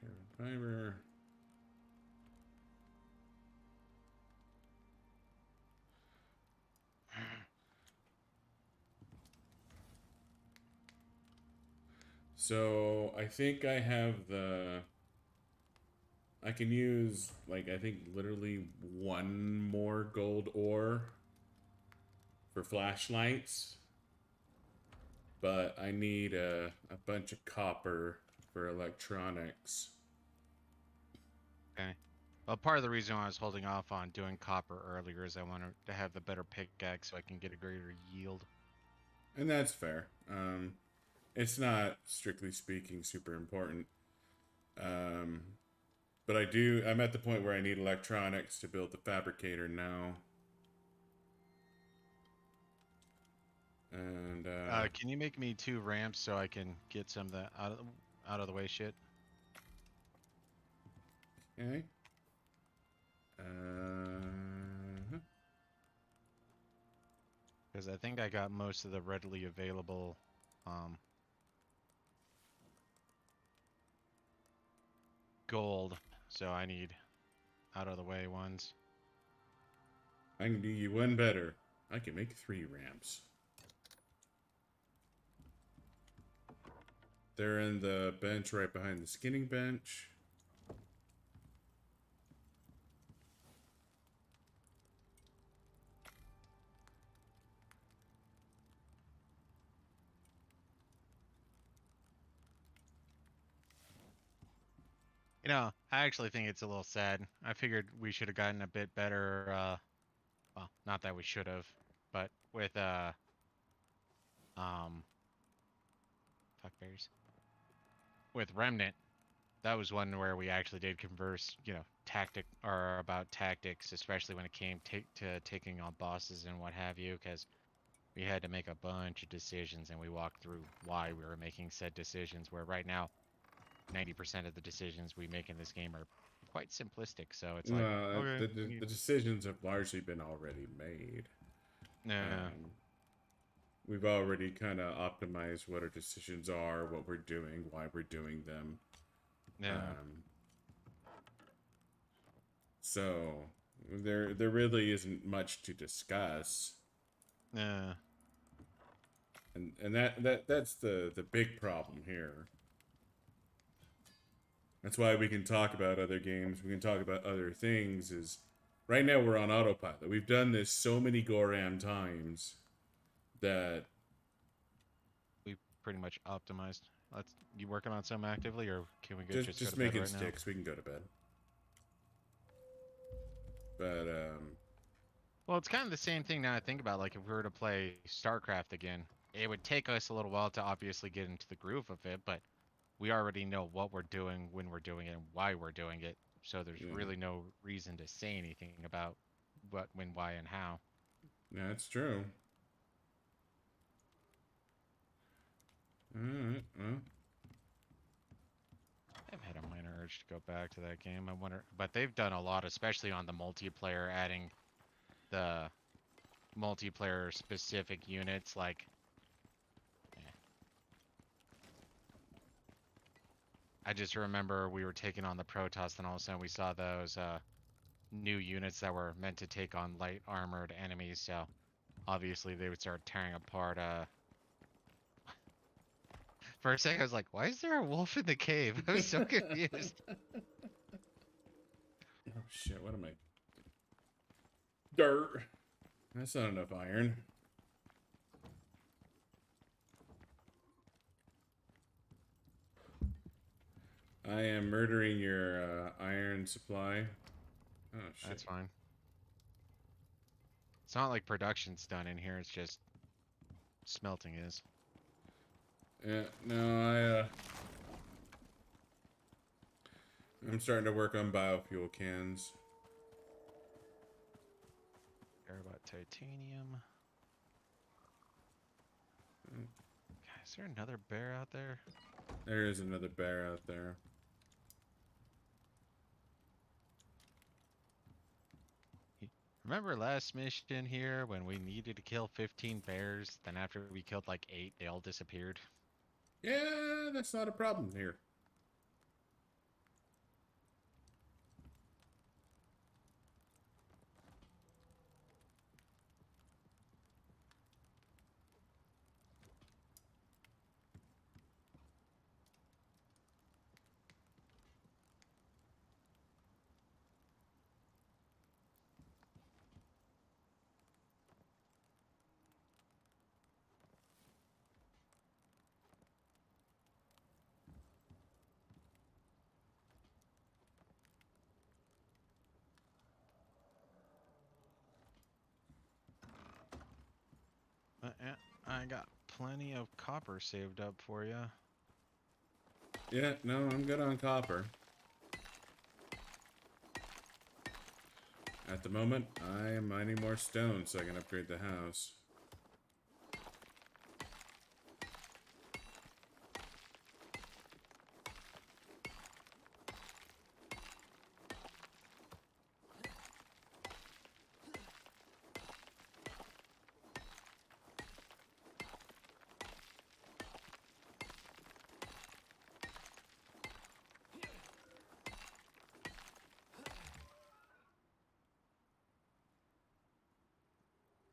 Carbon fiber. So I think I have the. I can use, like, I think literally 1 more gold ore for flashlights. But I need a bunch of copper for electronics. Okay. Well, part of the reason why I was holding off on doing copper earlier is I wanted to have the better pickaxe so I can get a greater yield. And that's fair. It's not, strictly speaking, super important. Um, but I'm at the point where I need electronics to build the fabricator now. And, Can you make me 2 ramps so I can get some of the out of the way shit? okay. Because I think I got most of the readily available um, gold, so I need out of the way ones. I can do you one better. I can make 3 ramps. They're in the bench right behind the skinning bench. You know, I actually think it's a little sad. I figured we should have gotten a bit better. Well, not that we should have, but with um, fuck bears. With Remnant, that was one where we actually did converse, tactic or about tactics, especially when it came to taking on bosses and what have you, because we had to make a bunch of decisions and we walked through why we were making said decisions. Where right now, 90% of the decisions we make in this game are quite simplistic. So it's like, No, okay, the decisions have largely been already made. nah, Um, we've already kind of optimized what our decisions are, what we're doing, why we're doing them. nah, Um, so there really isn't much to discuss, nah, and that's the big problem here. That's why we can talk about other games. We can talk about other things. Is right now we're on autopilot. We've done this so many Goram times that we pretty much optimized. You working on some actively, or can we just go just to bed making right now? sticks. We can go to bed. But Well, it's kind of the same thing now I think about. Like if we were to play StarCraft again, it would take us a little while to obviously get into the groove of it, but we already know what we're doing, when we're doing it, and why we're doing it. So there's yeah, really no reason to say anything about what, when, why, and how. that's true. All right. Well, I've had a minor urge to go back to that game. I wonder, but they've done a lot, especially on the multiplayer, adding the multiplayer specific units like eh, I just remember we were taking on the Protoss and all of a sudden we saw those new units that were meant to take on light armored enemies, so obviously they would start tearing apart for a second I was like, why is there a wolf in the cave? I was so confused. Oh shit, what am I? Dirt. That's not enough iron. I am murdering your iron supply. Oh That's shit. fine. It's not like production's done in here, it's just smelting is. Yeah, no, I'm starting to work on biofuel cans. Care about titanium. Mm, God, is there another bear out there? there is another bear out there. Remember last mission here when we needed to kill 15 bears, then after we killed like 8, they all disappeared? Yeah, that's not a problem here. Yeah, I got plenty of copper saved up for you. Yeah, no, I'm good on copper. At the moment, I am mining more stone so I can upgrade the house.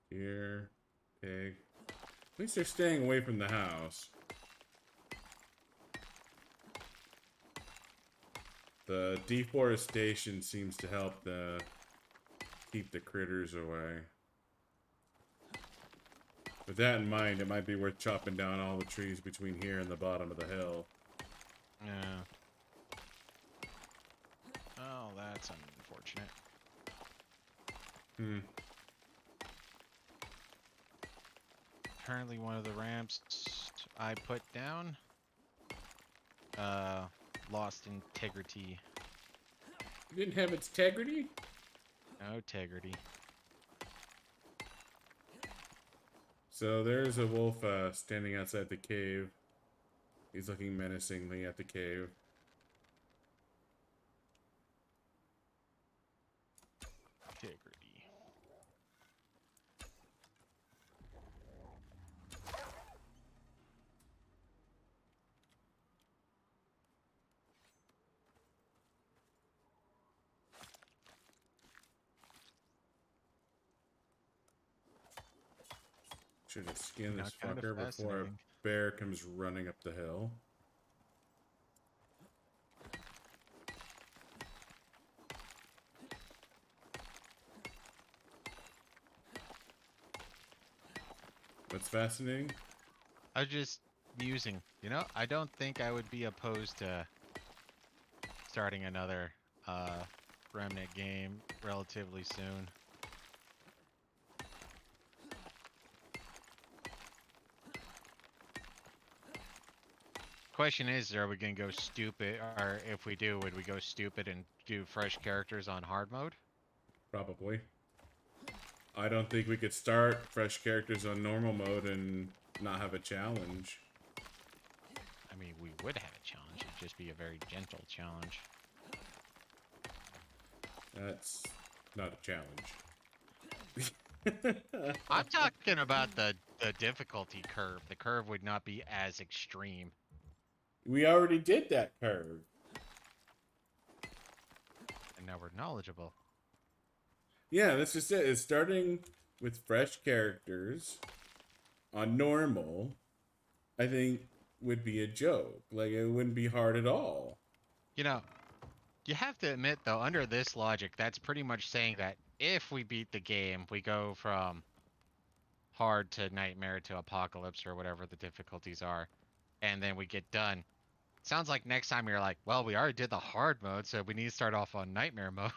Here, pig. At least they're staying away from the house. The deforestation seems to help keep the critters away. With that in mind, it might be worth chopping down all the trees between here and the bottom of the hill. Yeah. Oh, that's unfortunate. Hmm. Apparently one of the ramps I put down uh lost integrity. It didn't have its integrity? No integrity. So there's a wolf standing outside the cave. He's looking menacingly at the cave. Integrity. Should have skinned Now this kind of fucker before a fascinating. bear comes running up the hill. What's fascinating? I was just musing, I don't think I would be opposed to starting another Remnant game relatively soon. Question is, are we gonna go stupid, or if we do, would we go stupid and do fresh characters on hard mode? Probably. I don't think we could start fresh characters on normal mode and not have a challenge. I mean, we would have a challenge. It'd just be a very gentle challenge. That's not a challenge. I'm talking about the difficulty curve. The curve would not be as extreme. We already did that curve. And now we're knowledgeable. Yeah, that's just it. It's starting with fresh characters on normal, I think would be a joke. Like it wouldn't be hard at all. You know, you have to admit though, under this logic, that's pretty much saying that if we beat the game, we go from hard to nightmare to apocalypse or whatever the difficulties are, and then we get done. Sounds like next time you're like, well, we already did the hard mode, so we need to start off on nightmare mode.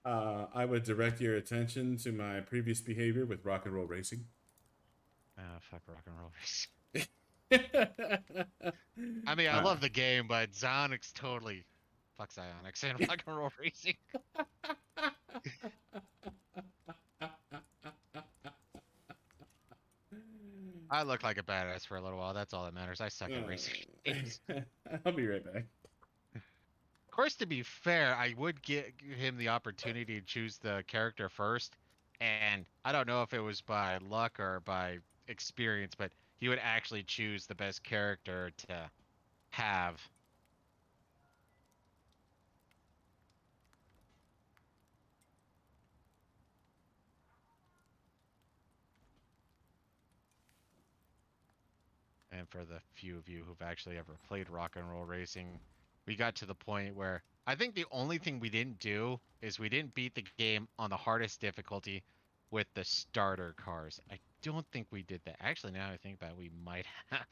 I would direct your attention to my previous behavior with rock and roll racing. Ah, fuck rock and roll racing. I mean, I love the game, but Zonix totally fuck Psionics and rock and roll racing. I look like a badass for a little while. That's all that matters. I suck at racing games. I'll be right back. Of course, to be fair, I would give him the opportunity to choose the character first, and I don't know if it was by luck or by experience, but he would actually choose the best character to have. And for the few of you who've actually ever played rock and roll racing, we got to the point where I think the only thing we didn't do is we didn't beat the game on the hardest difficulty with the starter cars. I don't think we did that. Actually, now I think about it, we might have.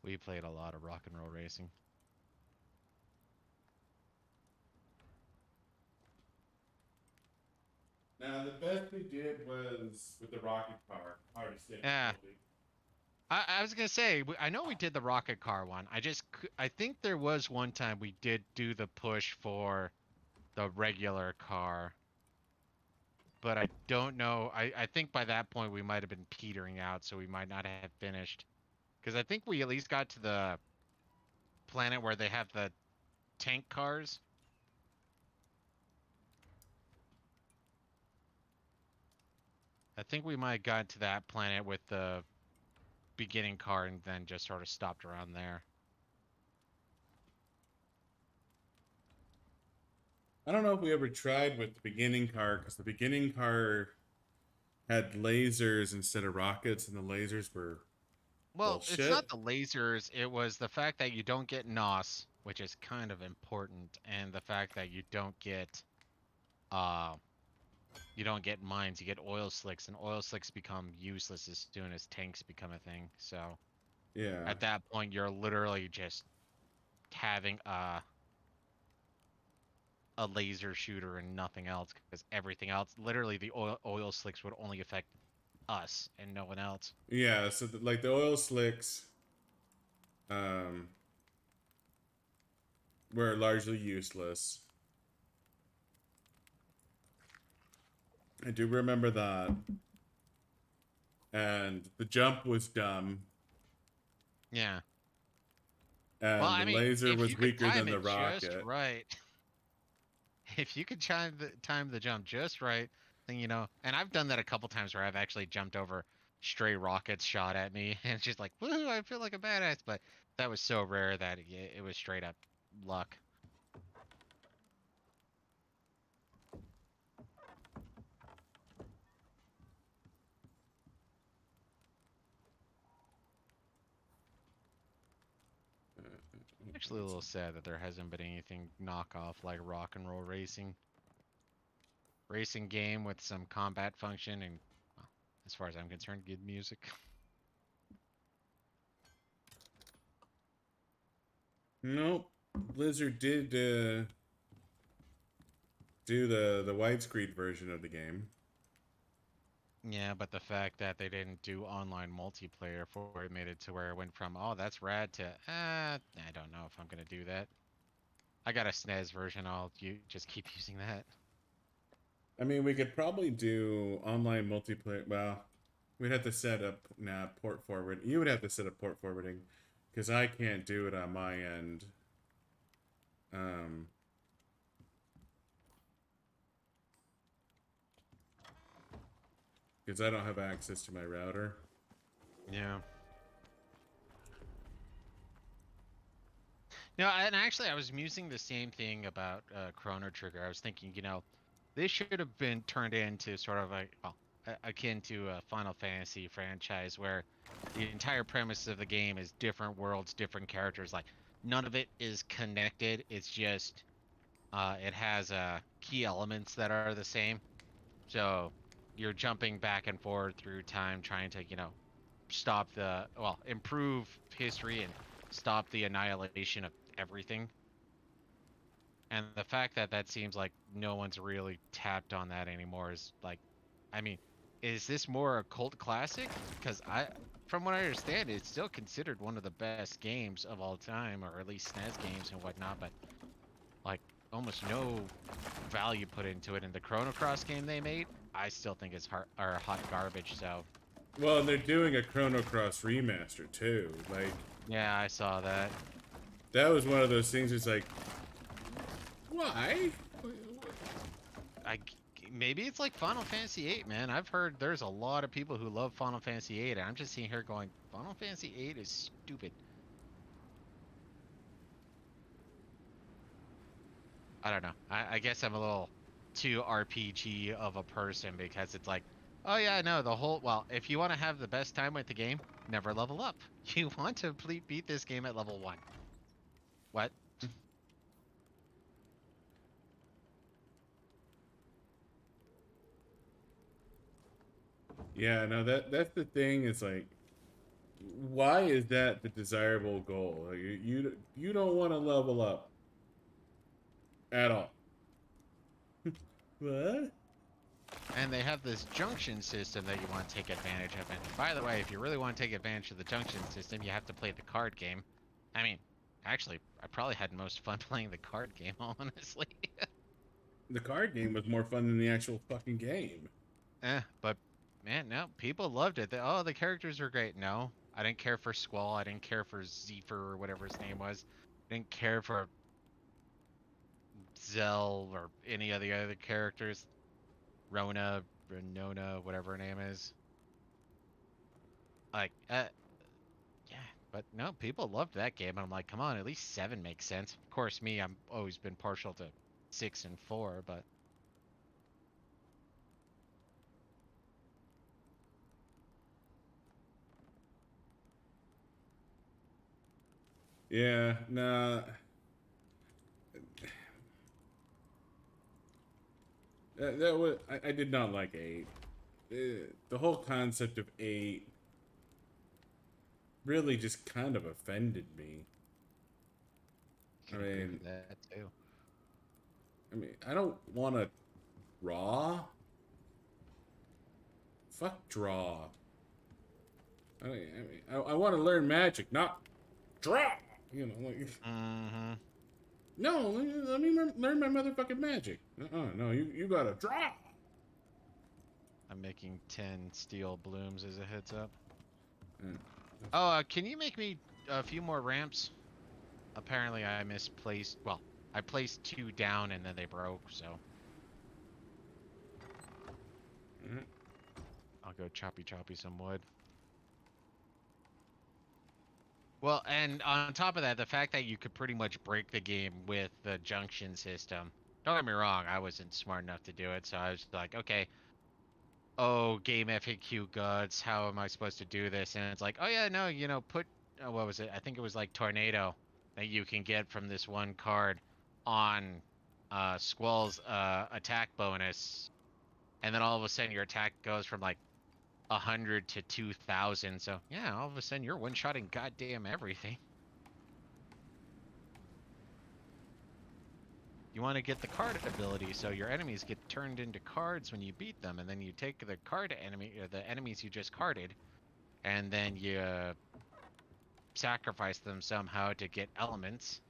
We played a lot of rock and roll racing. Now the best we did was with the rocket car, hardest Yeah, difficulty. I was gonna say I know we did the rocket car one. I think there was one time we did do the push for the regular car, but I don't know. I think by that point we might have been petering out, so we might not have finished. Because I think we at least got to the planet where they have the tank cars. I think we might have got to that planet with the beginning car and then just sort of stopped around there. I don't know if we ever tried with the beginning car because the beginning car had lasers instead of rockets, and the lasers were Well, it's not bullshit. the lasers, it was the fact that you don't get NOS, which is kind of important, and the fact that uh you don't get mines, you get oil slicks, and oil slicks become useless as soon as tanks become a thing. So Yeah, at that point you're literally just having a laser shooter and nothing else because everything else, literally the oil slicks would only affect us and no one else. yeah. So like the oil slicks, um, were largely useless. I do remember that, and the jump was dumb, Yeah. Well, and I the mean, laser if was you could weaker time than the it just rocket. right, if you could time the jump just right, then you know. And I've done that a couple times where I've actually jumped over stray rockets shot at me, and it's just like, woohoo! I feel like a badass. But that was so rare that it was straight up luck. Actually, a little sad that there hasn't been anything knockoff like rock and roll racing game with some combat function and, well, as far as I'm concerned, good music. Nope. Blizzard did do the widescreen version of the game. Yeah, but the fact that they didn't do online multiplayer for it made it to where it went from, oh, that's rad to, I don't know if I'm gonna do that. I got a SNES version. Just keep using that. I mean, we could probably do online multiplayer. Well, we'd have to set up port forward. You would have to set up port forwarding because I can't do it on my end. Um, because I don't have access to my router. Yeah. No, and actually, I was musing the same thing about Chrono Trigger. I was thinking, this should have been turned into sort of like, well, akin to a Final Fantasy franchise where the entire premise of the game is different worlds, different characters. Like, none of it is connected. It's just, it has key elements that are the same. So you're jumping back and forth through time trying to, stop improve history and stop the annihilation of everything. And the fact that that seems like no one's really tapped on that anymore is like, I mean, is this more a cult classic? Because from what I understand, it's still considered one of the best games of all time, or at least SNES games and whatnot. But like, almost no value put into it. In the Chrono Cross game they made, I still think it's hot garbage. So Well, and they're doing a Chrono Cross remaster too. Like, yeah, I saw that. that was one of those things. It's like, why? I maybe it's like Final Fantasy VIII, man. I've heard there's a lot of people who love Final Fantasy VIII, and I'm just sitting here going, Final Fantasy VIII is stupid. I don't know. I guess I'm a little too RPG of a person because it's like, oh yeah, no, if you want to have the best time with the game, never level up. You want to beat this game at level 1. What? Yeah, no, that's the thing. It's like, why is that the desirable goal? Like, you don't want to level up at all. What? And they have this junction system that you want to take advantage of. And by the way, if you really want to take advantage of the junction system, you have to play the card game. I mean, actually, I probably had most fun playing the card game, honestly. The card game was more fun than the actual fucking game. But man, no, people loved it. Oh, the characters are great. No, I didn't care for Squall. I didn't care for Zephyr or whatever his name was. I didn't care for Zell or any of the other characters. Renona, whatever her name is. Like, yeah, but no, people loved that game. And I'm like, come on, at least 7 makes sense. Of course, I'm always been partial to 6 and 4, but Yeah, nah. That was I did not like 8. The whole concept of 8 really just kind of offended me. I can agree mean, with that too. I don't want to draw. Fuck draw. I want to learn magic, not draw. You know, like, Mm-hmm. no, let me learn my motherfucking magic. No, you gotta draw. I'm making 10 steel blooms as a heads up. Mm. Oh, can you make me a few more ramps? Apparently I misplaced, well, I placed 2 down and then they broke, so Mm. I'll go choppy some wood. Well, and on top of that, the fact that you could pretty much break the game with the junction system. Don't get me wrong, I wasn't smart enough to do it, so I was like, okay, oh, game FAQ gods, how am I supposed to do this? And it's like, oh yeah, no, put, what was it? I think it was like Tornado that you can get from this one card on Squall's attack bonus. And then all of a sudden your attack goes from like 100 to 2,000. So yeah, all of a sudden you're one-shotting goddamn everything. You want to get the card ability, so your enemies get turned into cards when you beat them, and then you take the card enemy, or the enemies you just carded, and then you sacrifice them somehow to get elements.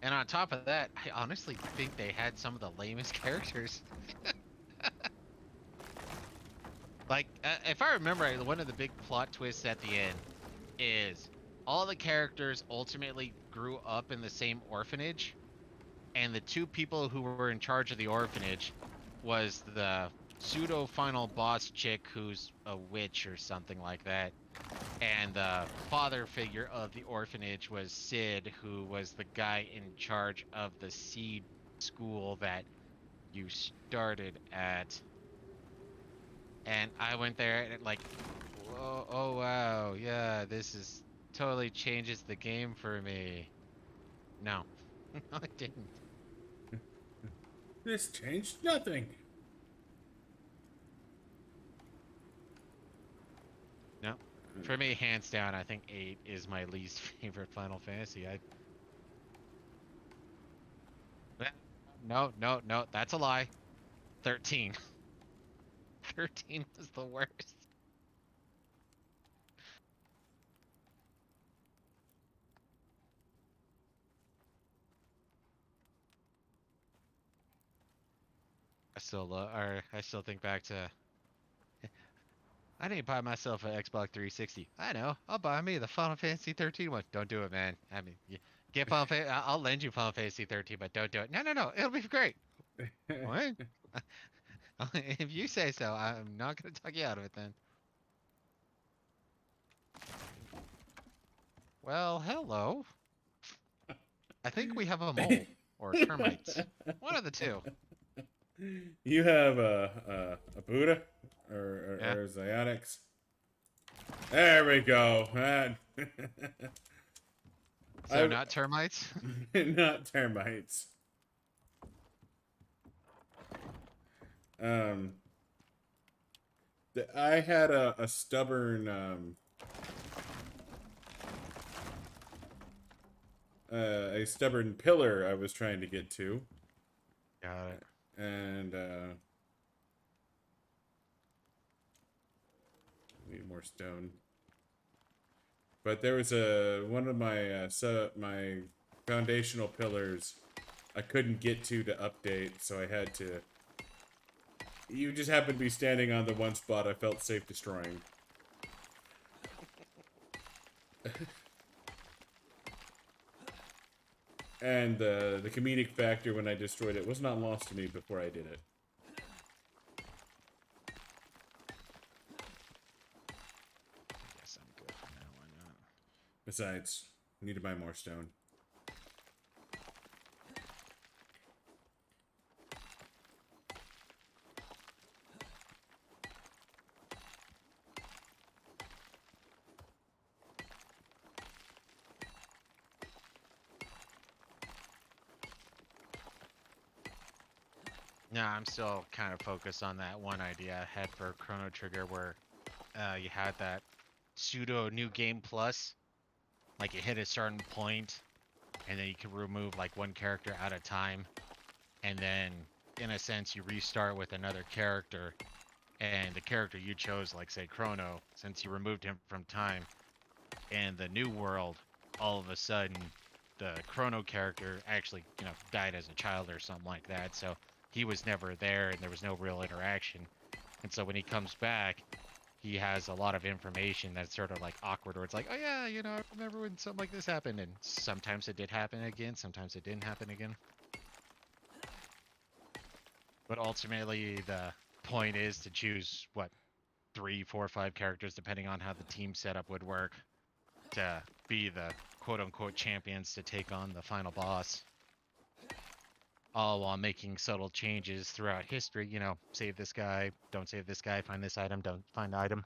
And on top of that, I honestly think they had some of the lamest characters. Like, if I remember right, one of the big plot twists at the end is all the characters ultimately grew up in the same orphanage, and the two people who were in charge of the orphanage was the pseudo final boss chick who's a witch or something like that, and the father figure of the orphanage was Sid, who was the guy in charge of the seed school that you started at. And I went there and whoa, oh wow, yeah, this is totally changes the game for me. No, no, it didn't. This changed nothing. No, for me, hands down, I think 8 is my least favorite Final Fantasy. Eh, no, no, no, that's a lie. 13. 13 was the worst. I still think back to. I need to buy myself an Xbox 360. I know. I'll buy me the Final Fantasy 13 one. Don't do it, man. I mean, get Final Fantasy. I'll lend you Final Fantasy 13, but don't do it. No, no, no. It'll be great. What? If you say so, I'm not gonna talk you out of it then. Well, hello. I think we have a mole or termites. One of the two. You have a Buddha Yeah. or Zyonics. There we go. So I not termites. not termites. Um, I had a stubborn a stubborn pillar I was trying to get to, Got it. and need more stone. But there was a one of my my foundational pillars I couldn't get to update, so I had to. You just happened to be standing on the one spot I felt safe destroying. And the comedic factor when I destroyed it was not lost to me before I did it. I guess I'm good for now. Why not? Besides, I need to buy more stone. No, I'm still kind of focused on that one idea I had for Chrono Trigger where you had that pseudo new game plus, like you hit a certain point, and then you can remove like one character at a time, and then in a sense you restart with another character, and the character you chose, like say Chrono, since you removed him from time, and the new world, all of a sudden the Chrono character actually, died as a child or something like that, so he was never there and there was no real interaction. And so when he comes back, he has a lot of information that's sort of like awkward, or it's like, oh yeah, I remember when something like this happened, and sometimes it did happen again, sometimes it didn't happen again. But ultimately, the point is to choose what, three, four, five characters, depending on how the team setup would work, to be the quote unquote champions to take on the final boss. All while making subtle changes throughout history. Save this guy, don't save this guy, find this item, don't find the item.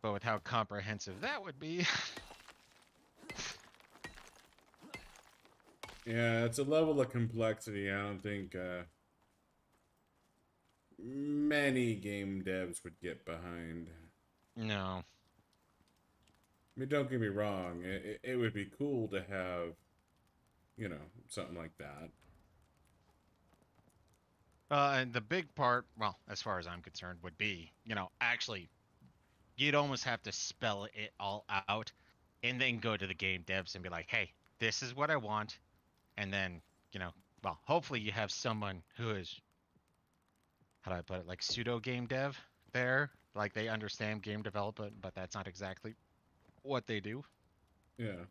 But with how comprehensive that would be. Yeah, it's a level of complexity I don't think many game devs would get behind. No. I mean, don't get me wrong, it would be cool to have, something like that. And the big part, well, as far as I'm concerned, would be, actually, you'd almost have to spell it all out and then go to the game devs and be like, hey, this is what I want. And then, well, hopefully you have someone who is, how do I put it, like pseudo game dev there. Like they understand game development, but that's not exactly what they do. Yeah.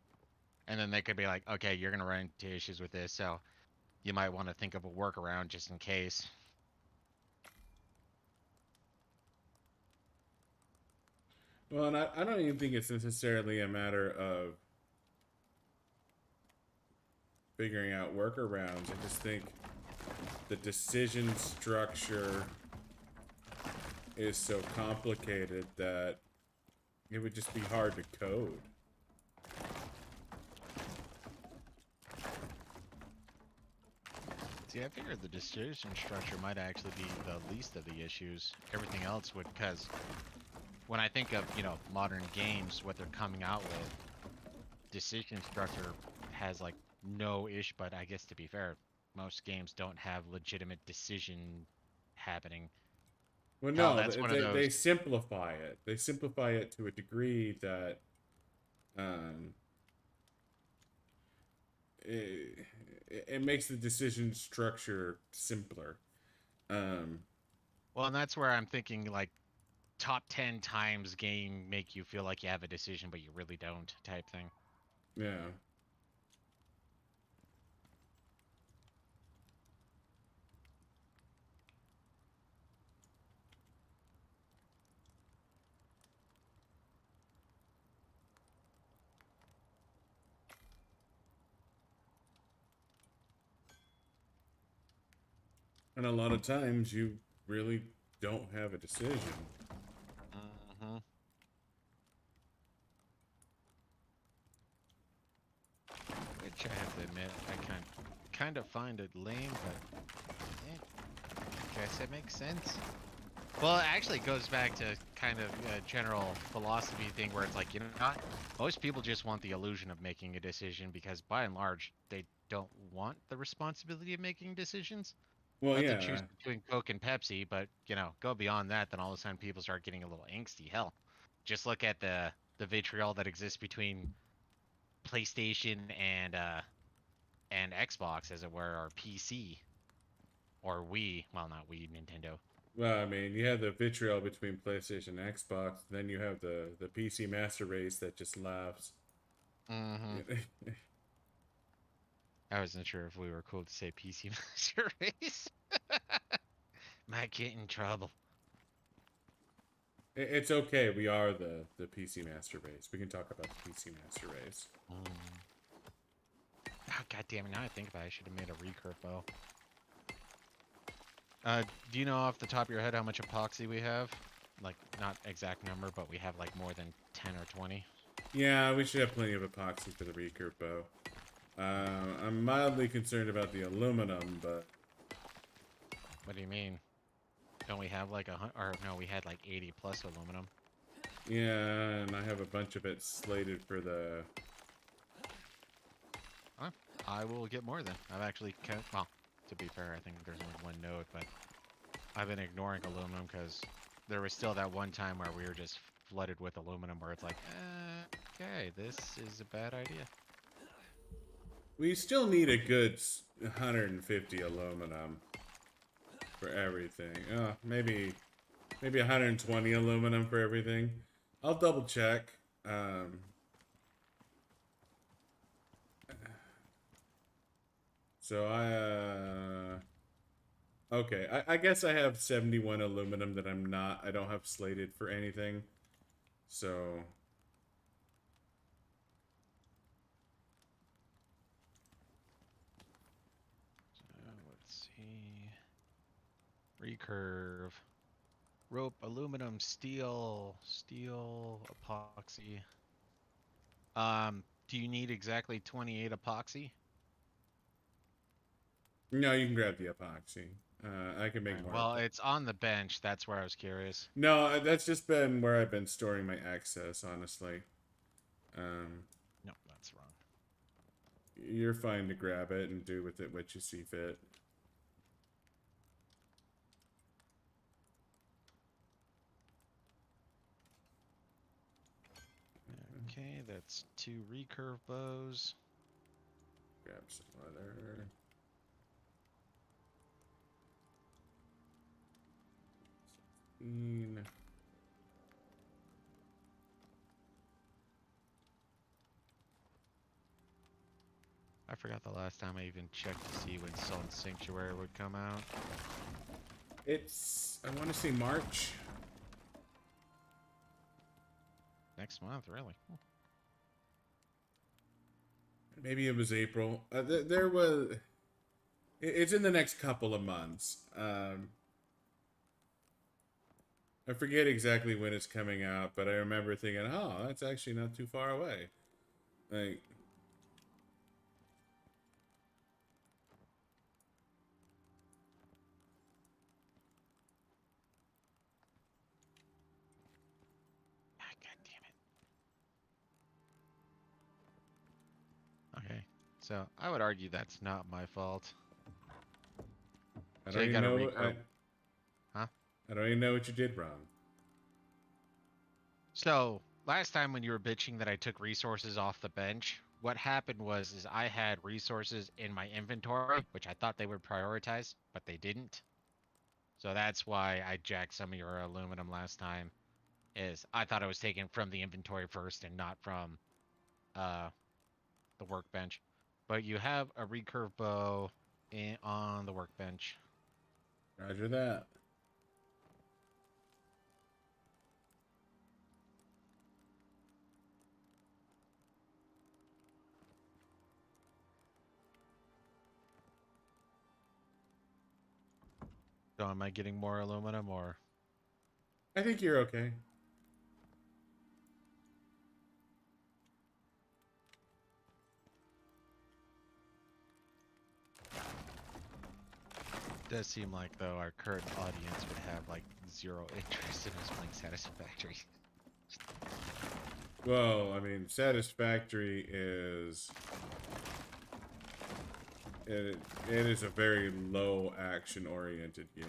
And then they could be like, okay, you're gonna run into issues with this, so you might want to think of a workaround just in case. Well, and I don't even think it's necessarily a matter of figuring out workarounds. I just think the decision structure is so complicated that it would just be hard to code. See, I figured the decision structure might actually be the least of the issues. Everything else would, because when I think of, modern games, what they're coming out with, decision structure has like no ish, but I guess to be fair, most games don't have legitimate decision happening. Well, Hell, no, that's one of those. they simplify it. They simplify it to a degree that um, it, it makes the decision structure simpler. Um, Well, and that's where I'm thinking like top 10 times game make you feel like you have a decision, but you really don't type thing. yeah. And a lot of times you really don't have a decision. Hmm. Which I have to admit, I kind of find it lame, but I guess it makes sense. Well, it actually goes back to kind of a general philosophy thing where it's like, not most people just want the illusion of making a decision because by and large, they don't want the responsibility of making decisions. Well, Let them choose yeah. between Coke and Pepsi, but go beyond that, then all of a sudden people start getting a little angsty. Hell, just look at the vitriol that exists between PlayStation and Xbox, as it were, or PC or Wii. Well, not Wii, Nintendo. Well, I mean, you have the vitriol between PlayStation and Xbox. Then you have the PC Master Race that just laughs. Hmm. I wasn't sure if we were cool to say PC Master Race. Might get in trouble. It's okay. We are the PC Master Race. We can talk about the PC Master Race. Mm. Oh, God damn it! Now I think about it, I should have made a recurve bow. Do you know off the top of your head how much epoxy we have? Like, not exact number, but we have like more than 10 or 20. Yeah, we should have plenty of epoxy for the recurve bow. I'm mildly concerned about the aluminum, but What do you mean? Don't we have like or no, we had like 80 plus aluminum. yeah, and I have a bunch of it slated for the. Huh? I will get more then. I've actually, well, to be fair, I think there's only one node, but I've been ignoring aluminum because there was still that one time where we were just flooded with aluminum where it's like, okay, this is a bad idea. We still need a good 150 aluminum for everything. Maybe 120 aluminum for everything. I'll double check. So okay, I guess I have 71 aluminum that I don't have slated for anything. So Let's see. Recurve. Rope, aluminum, steel, epoxy. Do you need exactly 28 epoxy? no, you can grab the epoxy. I can make Alright, more. well, it's on the bench. That's where I was curious. No, that's just been where I've been storing my excess, honestly. Um, No, that's wrong. you're fine to grab it and do with it what you see fit. Okay, that's 2 recurve bows. Grab some leather. Mm. I forgot the last time I even checked to see when Sultan Sanctuary would come out. It's, I want to say March. Next month, really? Maybe it was April. There was. It's in the next couple of months. I forget exactly when it's coming out, but I remember thinking, "Oh, that's actually not too far away." Like, Ah, God damn it. Okay, so I would argue that's not my fault. I So don't you even got to know. recurve, huh? I don't even know what you did wrong. So last time when you were bitching that I took resources off the bench, what happened was is I had resources in my inventory, which I thought they would prioritize, but they didn't. So that's why I jacked some of your aluminum last time. Is I thought I was taking from the inventory first and not from uh the workbench. But you have a recurve bow on the workbench. Roger that. So am I getting more aluminum or I think you're okay. does seem like though our current audience would have like zero interest in us playing Satisfactory. Well, I mean, Satisfactory is it is a very low action oriented game.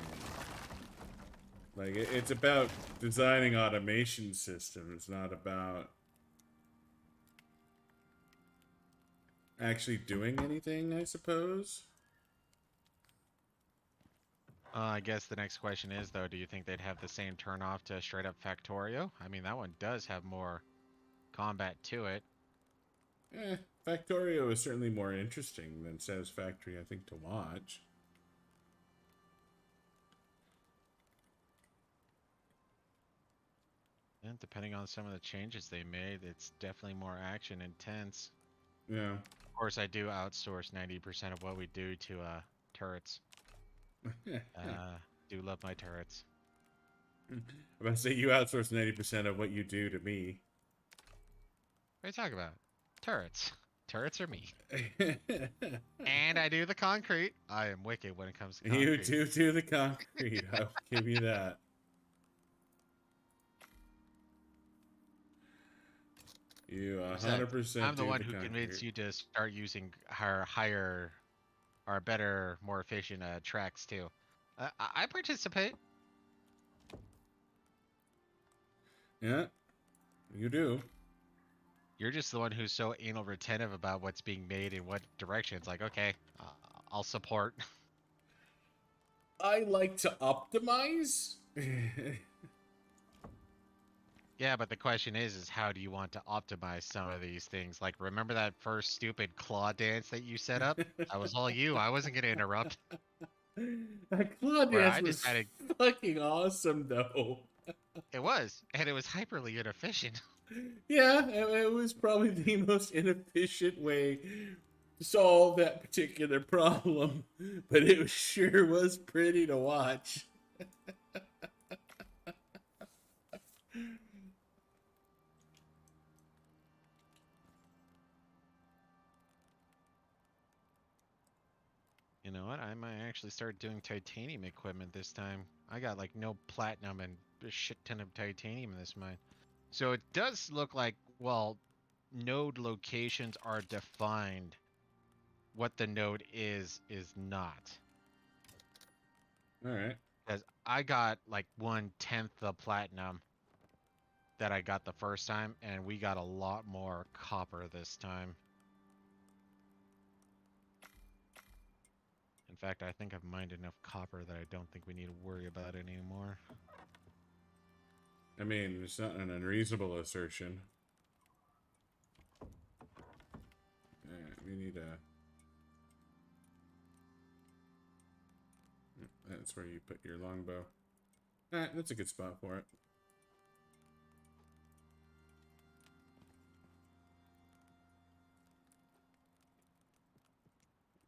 Like it's about designing automation systems, not about actually doing anything, I suppose. I guess the next question is though, do you think they'd have the same turn off to straight up Factorio? I mean, that one does have more combat to it. Factorio is certainly more interesting than Satisfactory, I think, to watch. And depending on some of the changes they made, it's definitely more action intense. Yeah. Of course, I do outsource 90% of what we do to turrets. Do love my turrets. I'm about to say you outsource 90% of what you do to me. What are you talking about? Turrets. Turrets are me. And I do the concrete. I am wicked when it comes to You concrete. do the concrete. I'll give you that. You Besides, 100% I'm the do one the who convinced concrete. you to start using our higher, or better, more efficient tracks too. I participate. Yeah, you do. You're just the one who's so anal retentive about what's being made in what direction. It's like, okay, I'll support. I like to optimize. Yeah, but the question is how do you want to optimize some of these things? Like, remember that first stupid claw dance that you set up? That was all you. I wasn't gonna interrupt. That claw Where dance I was decided fucking awesome, though. it was, and it was hyperly inefficient. Yeah, it was probably the most inefficient way to solve that particular problem, but it sure was pretty to watch. You know what? I might actually start doing titanium equipment this time. I got like no platinum and a shit ton of titanium in this mine. So it does look like, well, node locations are defined. What the node is not. All right. Because I got like 1/10 the platinum that I got the first time, and we got a lot more copper this time. In fact, I think I've mined enough copper that I don't think we need to worry about it anymore. I mean, it's not an unreasonable assertion. We need a That's where you put your longbow. That's a good spot for it.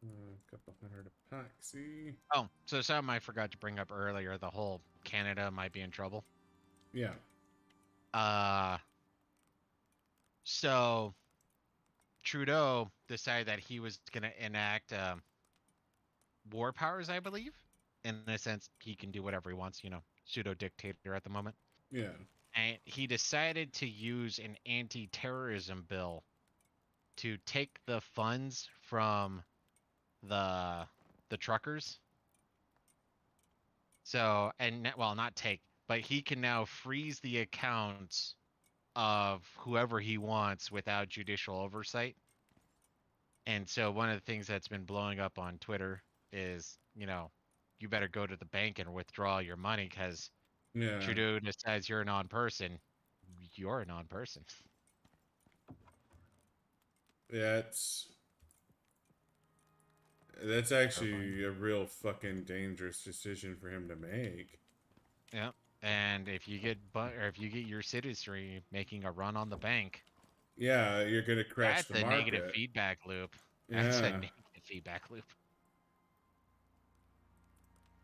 A couple hundred epoxy. Oh, so something I forgot to bring up earlier, the whole Canada might be in trouble. Yeah. Uh, so Trudeau decided that he was going to enact war powers, I believe. In a sense, he can do whatever he wants, pseudo dictator at the moment. Yeah. And he decided to use an anti-terrorism bill to take the funds from the truckers. So, and well, not take, but he can now freeze the accounts of whoever he wants without judicial oversight. And so one of the things that's been blowing up on Twitter is, you better go to the bank and withdraw your money because Yeah. Trudeau decides you're a non-person. You're a non-person. Yeah, that's So fun. actually a real fucking dangerous decision for him to make. Yeah. And if you get your citizenry making a run on the bank, Yeah, you're gonna crash that's the a negative market. feedback loop. That's a Yeah. negative feedback loop.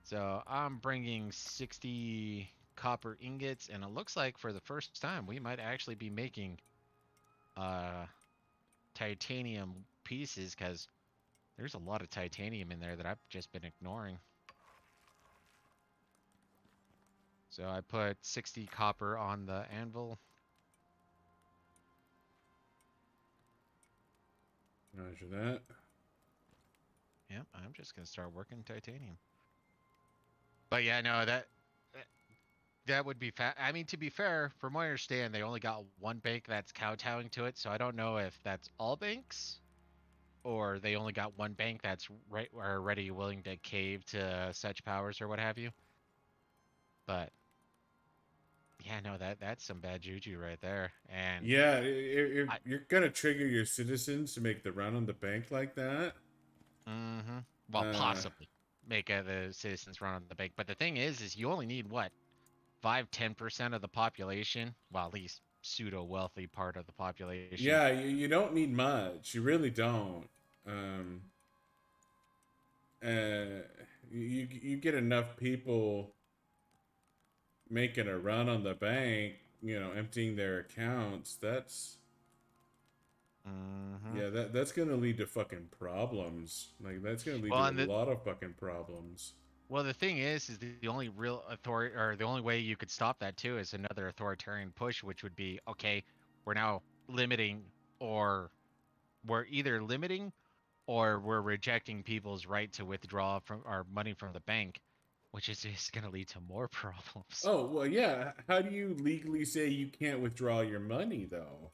So I'm bringing 60 copper ingots, and it looks like for the first time we might actually be making uh titanium pieces because there's a lot of titanium in there that I've just been ignoring. So I put 60 copper on the anvil. Roger that. Yep, I'm just gonna start working titanium. But yeah, no, that would be I mean, to be fair, from what I understand, they only got one bank that's kowtowing to it, so I don't know if that's all banks or they only got one bank that's right already willing to cave to such powers or what have you. But yeah, no, that's some bad juju right there. And Yeah, if I, you're gonna trigger your citizens to make the run on the bank like that, mm-hmm, well, uh, possibly make the citizens run on the bank. But the thing is you only need what 5-10% of the population, well, at least pseudo wealthy part of the population. yeah, you don't need much. You really don't. Um, uh, you get enough people making a run on the bank, emptying their accounts. Mm-hmm. Yeah, that's gonna lead to fucking problems. Like that's gonna lead Well, to a and lot of fucking problems. the thing is the only real authority or the only way you could stop that too is another authoritarian push, which would be okay. We're now limiting, or we're either limiting or we're rejecting people's right to withdraw from our money from the bank, which is just going to lead to more problems. Oh, well, yeah. How do you legally say you can't withdraw your money though?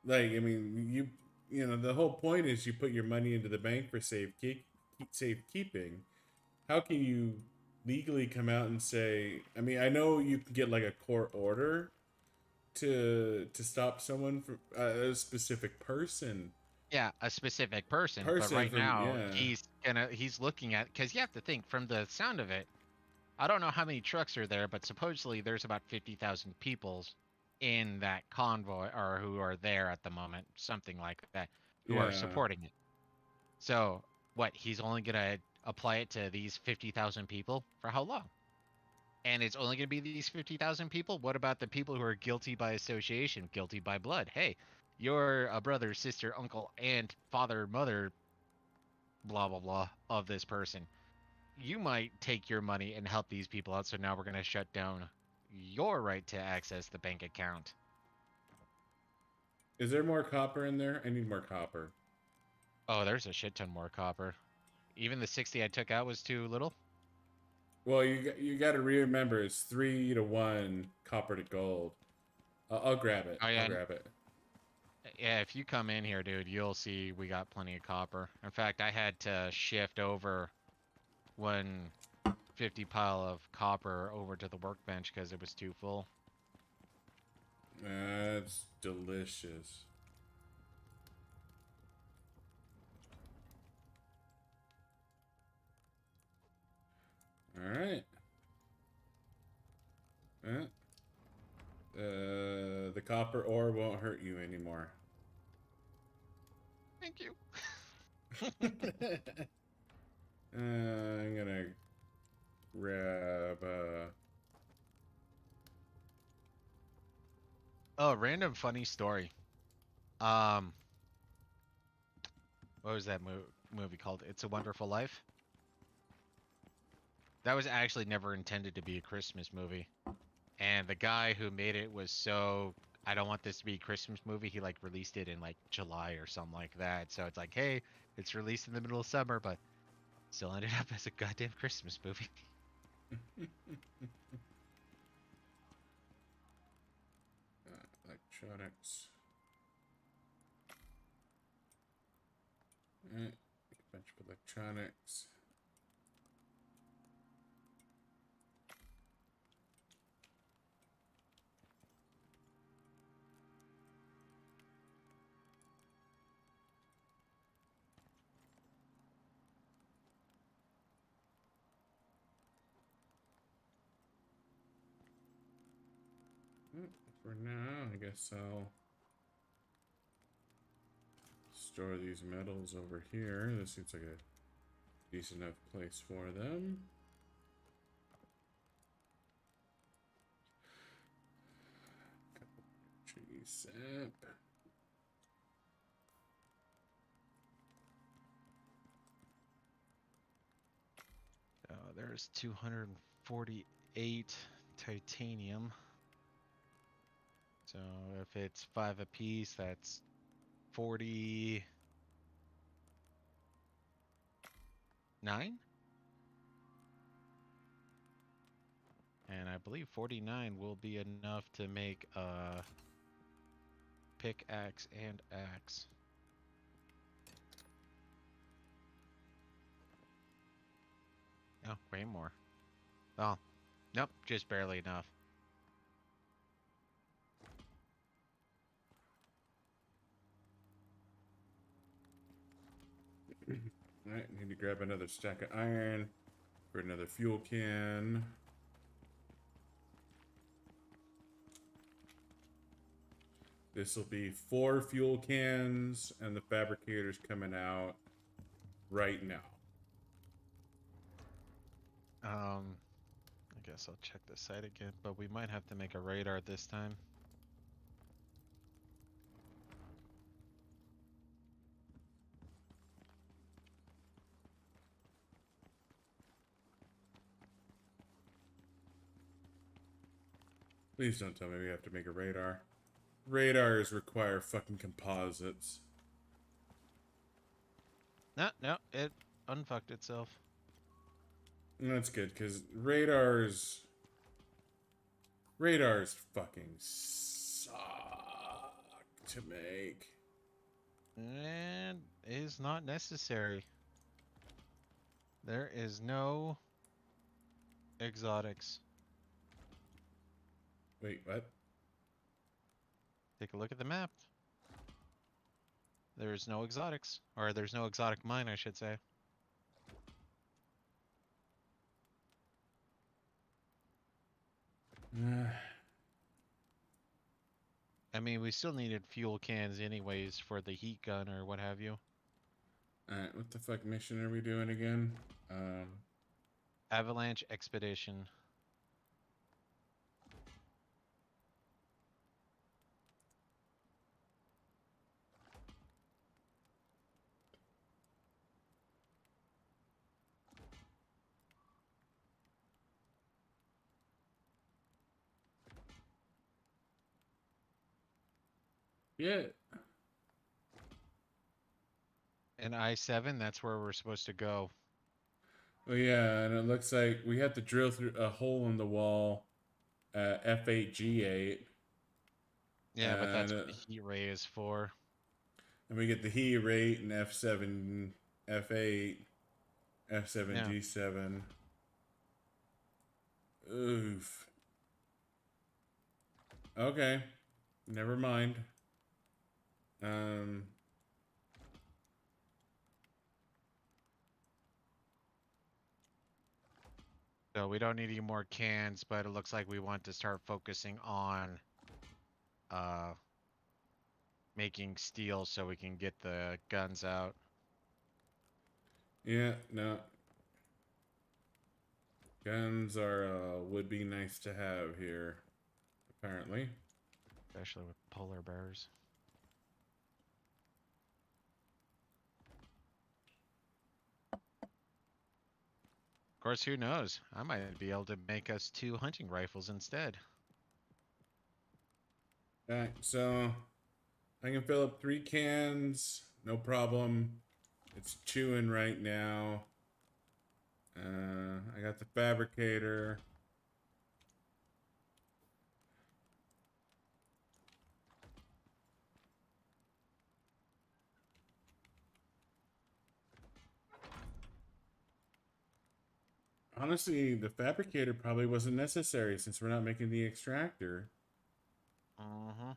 Like, I mean, the whole point is you put your money into the bank for safekeeping. How can you legally come out and say? I mean, I know you can get like a court order to stop someone from a specific Yeah, a specific person, but right from now yeah. he's looking at, because you have to think from the sound of it, I don't know how many trucks are there, but supposedly there's about 50,000 people in that convoy or who are there at the moment, something like that, who are Yeah. supporting it. So, what, he's only going to apply it to these 50,000 people for how long? And it's only going to be these 50,000 people? What about the people who are guilty by association, guilty by blood? Hey, you're a brother, sister, uncle, aunt, father, mother, blah, blah, blah, of this person. You might take your money and help these people out, so now we're going to shut down your right to access the bank account. Is there more copper in there? I need more copper. Oh, there's a shit ton more copper. Even the 60 I took out was too little. Well, you got to remember it's 3-to-1 copper to gold. I'll grab it. Oh, I'll yeah. grab it. Yeah, if you come in here, dude, you'll see we got plenty of copper. In fact, I had to shift over 150 pile of copper over to the workbench because it was too full. That's delicious. All right. The copper ore won't hurt you anymore. Thank you. I'm gonna grab. Oh, random funny story. Um, what was that movie called? It's a Wonderful Life. That was actually never intended to be a Christmas movie. And the guy who made it was so, I don't want this to be a Christmas movie. He like released it in like July or something like that. So it's like, hey, it's released in the middle of summer, but still ended up as a goddamn Christmas movie. Electronics. Alright, a bunch of electronics. For now, I guess I'll store these metals over here. This seems like a decent enough place for them. Tree sap. There's 248 titanium. So if it's 5 apiece, that's 49? And I believe 49 will be enough to make a pickaxe and axe. Oh, way more. Oh, nope, just barely enough. Alright, need to grab another stack of iron for another fuel can. This will be 4 fuel cans, and the fabricator's coming out right now. I guess I'll check the site again, but we might have to make a radar this time. Please don't tell me we have to make a radar. Radars require fucking composites. No, it unfucked itself. And that's good, because radars fucking suck to make. And is not necessary. There is no exotics. Wait, what? Take a look at the map. There's no exotics. Or there's no exotic mine, I should say. I mean, we still needed fuel cans anyways for the heat gun or what have you. Alright, what the fuck mission are we doing again? Avalanche expedition. Yeah. And I-7, that's where we're supposed to go. Oh yeah, and it looks like we have to drill through a hole in the wall at F8G8. Yeah, but that's And, what the heat ray is for. and we get the heat rate and F7, F8, Yeah. F7G7. Oof. Okay. Never mind. Um. So we don't need any more cans, but it looks like we want to start focusing on uh making steel so we can get the guns out. Yeah, no. Guns are would be nice to have here, apparently. Especially with polar bears. Of course, who knows? I might be able to make us 2 hunting rifles instead. Alright, so I can fill up 3 cans, no problem. It's chewing right now. I got the fabricator. Honestly, the fabricator probably wasn't necessary since we're not making the extractor. Uh-huh.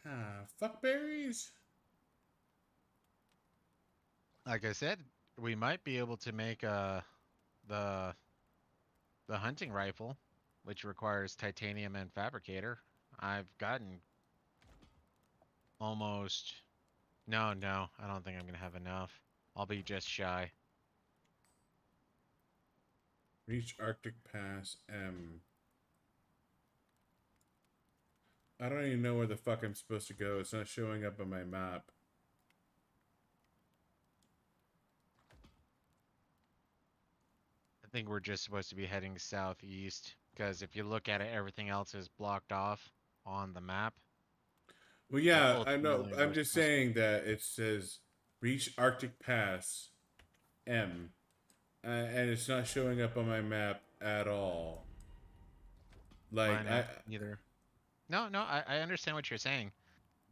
Ah, fuck berries. Like I said, we might be able to make the the hunting rifle, which requires titanium and fabricator. I've gotten almost no, I don't think I'm gonna have enough. I'll be just shy. Reach Arctic Pass M. I don't even know where the fuck I'm supposed to go. It's not showing up on my map. I think we're just supposed to be heading southeast because if you look at it, everything else is blocked off on the map. Well, But yeah, I know. ultimately, I'm we're just supposed to be. saying that it says reach Arctic Pass M, and it's not showing up on my map at all. Like Mine I, either. No, I understand what you're saying.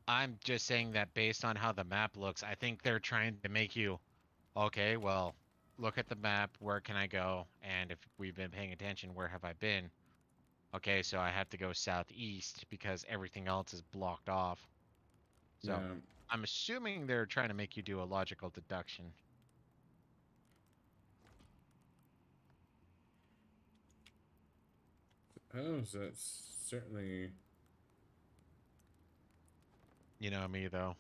I'm just saying that based on how the map looks, I think they're trying to make you, okay, well, look at the map, where can I go? And if we've been paying attention, where have I been? Okay, so I have to go southeast because everything else is blocked off. So yeah. I'm assuming they're trying to make you do a logical deduction. Oh, so that's certainly. You know me, though.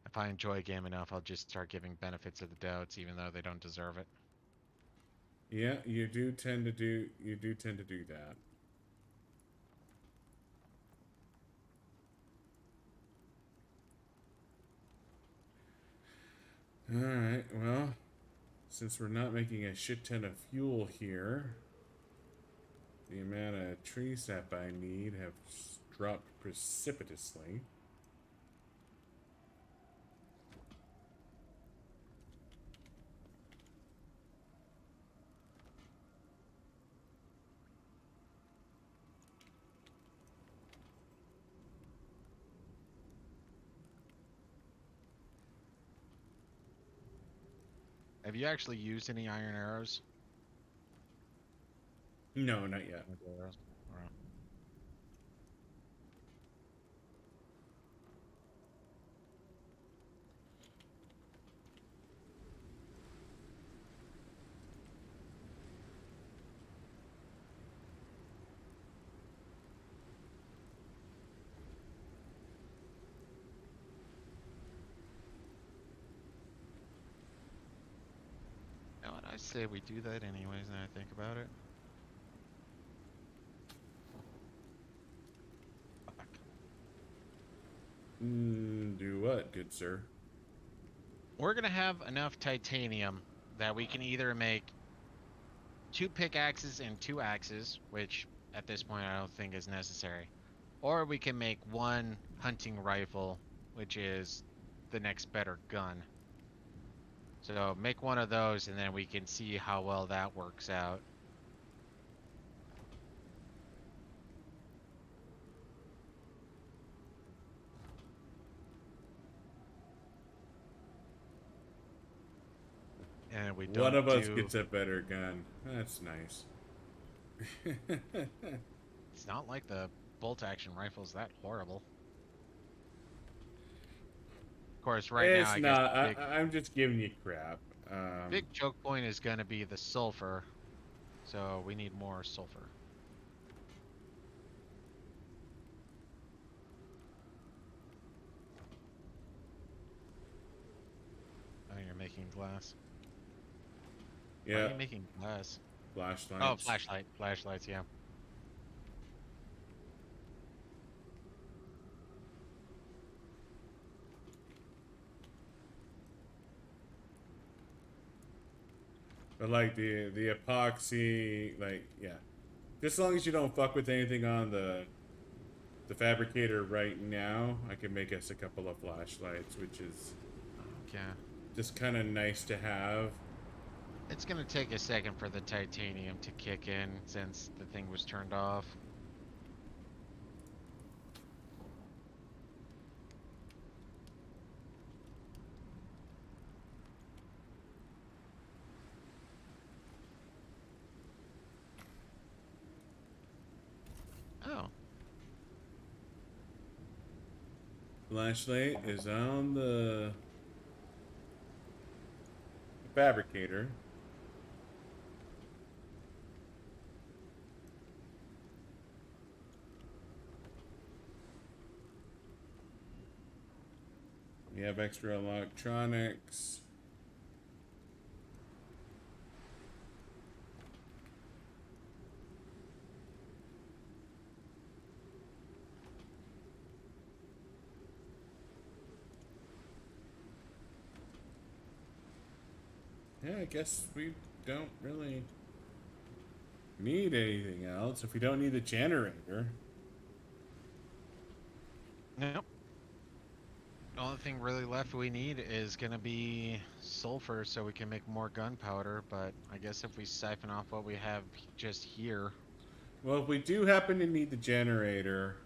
If I enjoy a game enough, I'll just start giving benefits of the doubts, even though they don't deserve it. Yeah, you do tend to do. You do tend to do that. All right. Well, since we're not making a shit ton of fuel here, the amount of tree sap I need have dropped precipitously. Have you actually used any iron arrows? No, not yet. With arrows? Or- You know what? I say we do that anyways, now I think about it. Fuck. Do what, good sir? We're gonna have enough titanium that we can either make 2 pickaxes and 2 axes, which at this point I don't think is necessary. Or we can make 1 hunting rifle, which is the next better gun. So make one of those and then we can see how well that works out. And we One don't of us do. gets a better gun. That's nice. It's not like the bolt action rifle's that horrible. Of course, right now It's I guess not. the big I'm just giving you crap. big choke point is gonna be the sulfur. So we need more sulfur. Oh, you're making glass. Why are Yeah, you making glass? Oh, flashlights. flashlight. Flashlights, yeah. But like the epoxy, like yeah. Just as long as you don't fuck with anything on the fabricator right now, I can make us a couple of flashlights, which is Okay. just kind of nice to have. It's gonna take a second for the titanium to kick in since the thing was turned off. Oh, Flashlight is on the fabricator. We have extra electronics. Yeah, I guess we don't really need anything else if we don't need the generator. nope. The only thing really left we need is gonna be sulfur so we can make more gunpowder, but I guess if we siphon off what we have just here. Well, if we do happen to need the generator,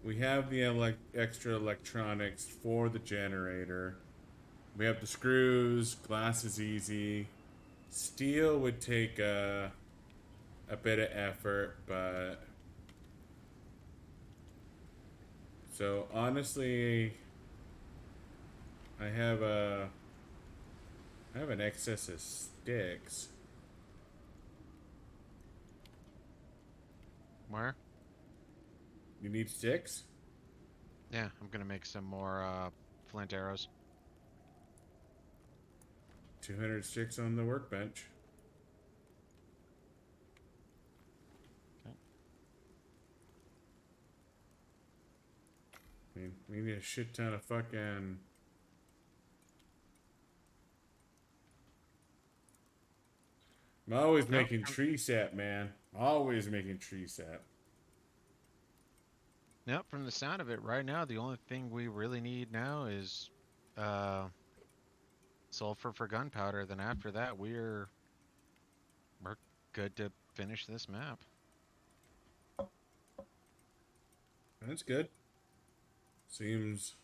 we have the extra electronics for the generator. We have the screws, glass is easy. Steel would take a bit of effort, but so honestly, I have a I have an excess of sticks. Where? You need sticks? Yeah, I'm gonna make some more flint arrows. 200 sticks on the workbench. Okay. I mean, we need a shit ton of fucking. I'm always No, making tree sap, man. Always making tree sap. no. From the sound of it, right now the only thing we really need now is uh, sulfur for gunpowder. Then after that, we're good to finish this map. That's good. Seems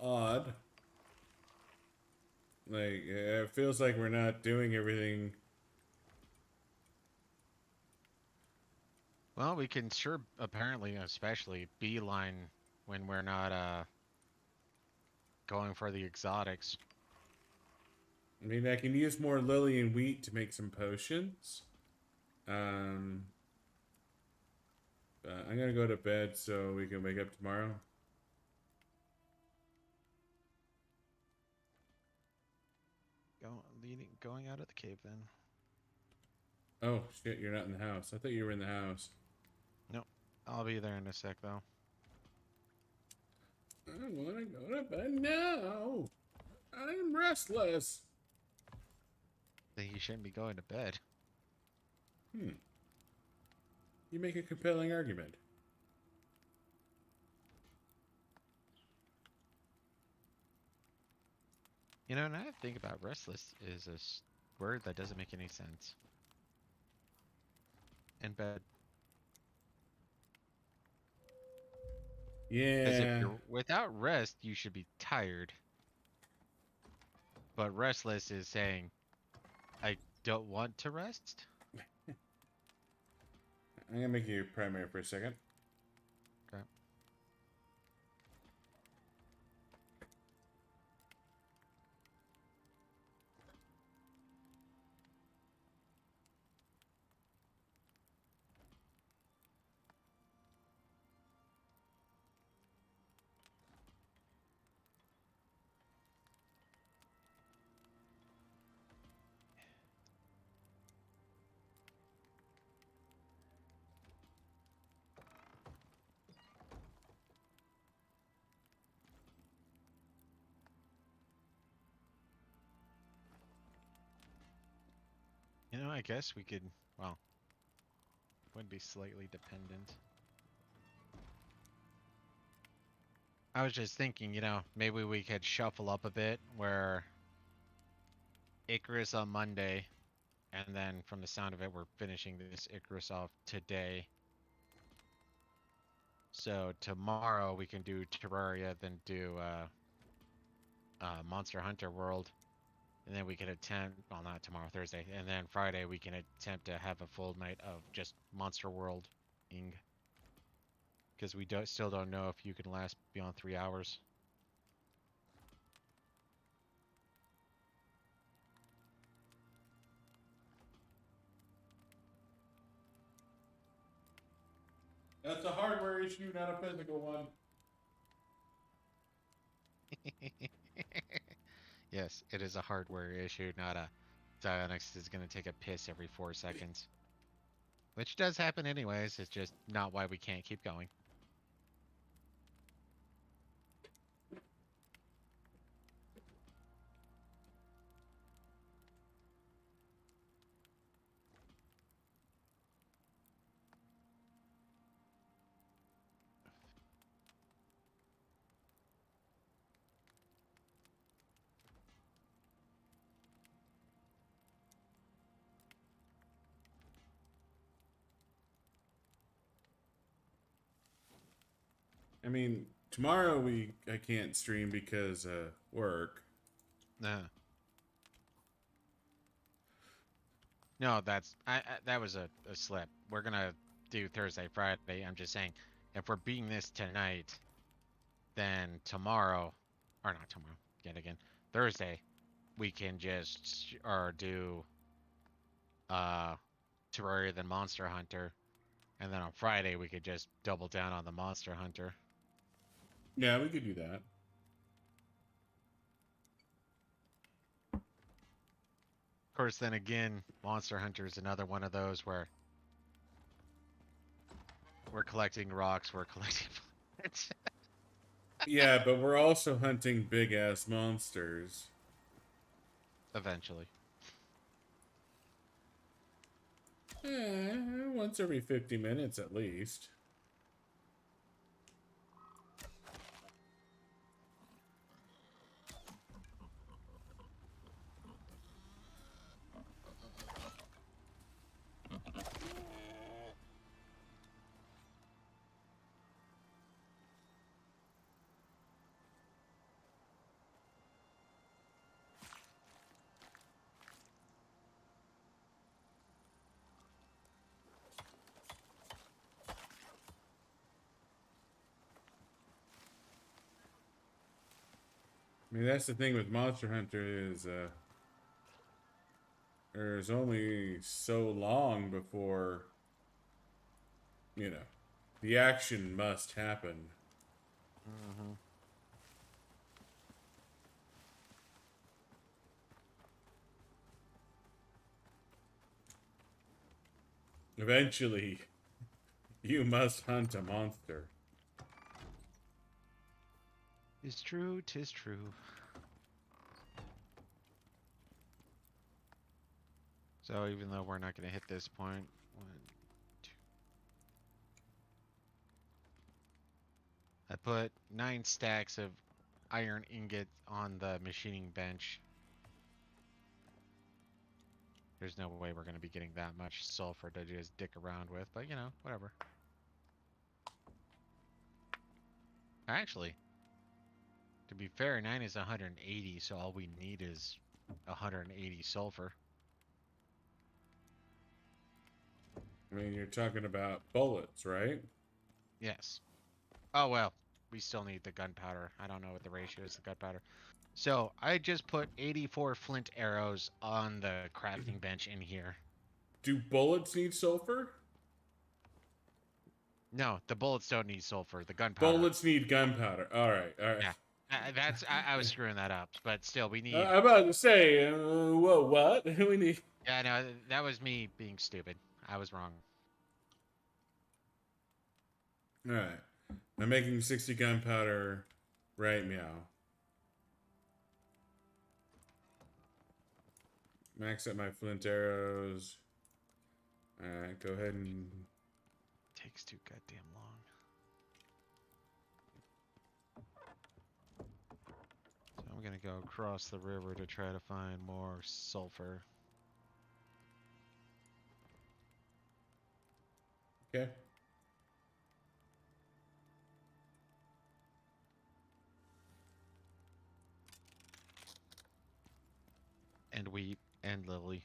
odd. Like, it feels like we're not doing everything. Well, we can sure apparently, especially beeline when we're not going for the exotics. I mean, I can use more lily and wheat to make some potions. Um, but I'm gonna go to bed so we can wake up tomorrow. Going out of the cave then. Oh shit, you're not in the house. I thought you were in the house. Nope. I'll be there in a sec though. I wanna go to bed now. I'm restless. Think you shouldn't be going to bed. Hmm. You make a compelling argument. You know, now that I think about restless is a word that doesn't make any sense. In bed. Because if Yeah. you're without rest, you should be tired. But restless is saying, I don't want to rest. I'm gonna make you primary for a second. Okay. I guess we could. Well, would be slightly dependent. I was just thinking, maybe we could shuffle up a bit where Icarus on Monday, and then from the sound of it, we're finishing this Icarus off today. So tomorrow we can do Terraria, then do Monster Hunter World, and then we can attempt. Well, not tomorrow, Thursday, and then Friday we can attempt to have a full night of just Monster World, ing, because we still don't know if you can last beyond 3 hours. That's a hardware issue, not a physical one. Yes, it is a hardware issue, not a Dionix is going to take a piss every 4 seconds. Which does happen anyways, it's just not why we can't keep going. I mean, tomorrow I can't stream because work. No. No, that was a slip. We're gonna do Thursday, Friday. I'm just saying, if we're beating this tonight, then tomorrow, or not tomorrow, yet again, Thursday, we can just or do uh Terraria then Monster Hunter, and then on Friday we could just double down on the Monster Hunter. Yeah, we could do that. Of course, then again, Monster Hunter is another one of those where we're collecting rocks, we're collecting plants. Yeah, but we're also hunting big ass monsters. Eventually. Once every 50 minutes at least. I mean, that's the thing with Monster Hunter is there's only so long before, you know, the action must happen. Mm-hmm. Eventually, you must hunt a monster. Tis true, tis true. So even though we're not going to hit this point, 1, 2. I put 9 stacks of iron ingot on the machining bench. There's no way we're going to be getting that much sulfur to just dick around with, but whatever. Actually, to be fair, 9 is 180, so all we need is 180 sulfur. I mean, you're talking about bullets, right? Yes. Oh, well, we still need the gunpowder. I don't know what the ratio is to gunpowder. So I just put 84 flint arrows on the crafting bench in here. Do bullets need sulfur? No, the bullets don't need sulfur. The gunpowder. Bullets need gunpowder. All right, all right. Yeah, I was screwing that up, but still, we need. I'm about to say, whoa, what? We need. Yeah, no, that was me being stupid. I was wrong. All right, I'm making 60 gunpowder right meow. Max up my flint arrows. All right, go ahead and. Takes too goddamn long. So I'm gonna go across the river to try to find more sulfur. Okay. And wheat and lily.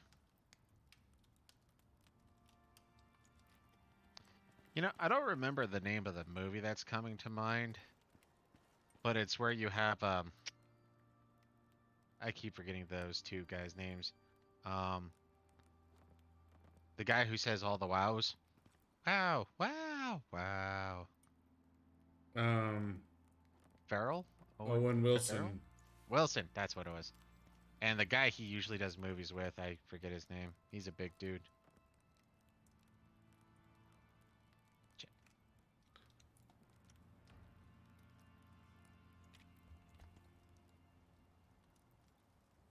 You know, I don't remember the name of the movie that's coming to mind, but it's where you have I keep forgetting those two guys' names. Um the guy who says all the wows. Wow, wow, wow. Um, Farrell? Owen Owen Farrell? Wilson. Wilson, that's what it was. And the guy he usually does movies with, I forget his name. He's a big dude.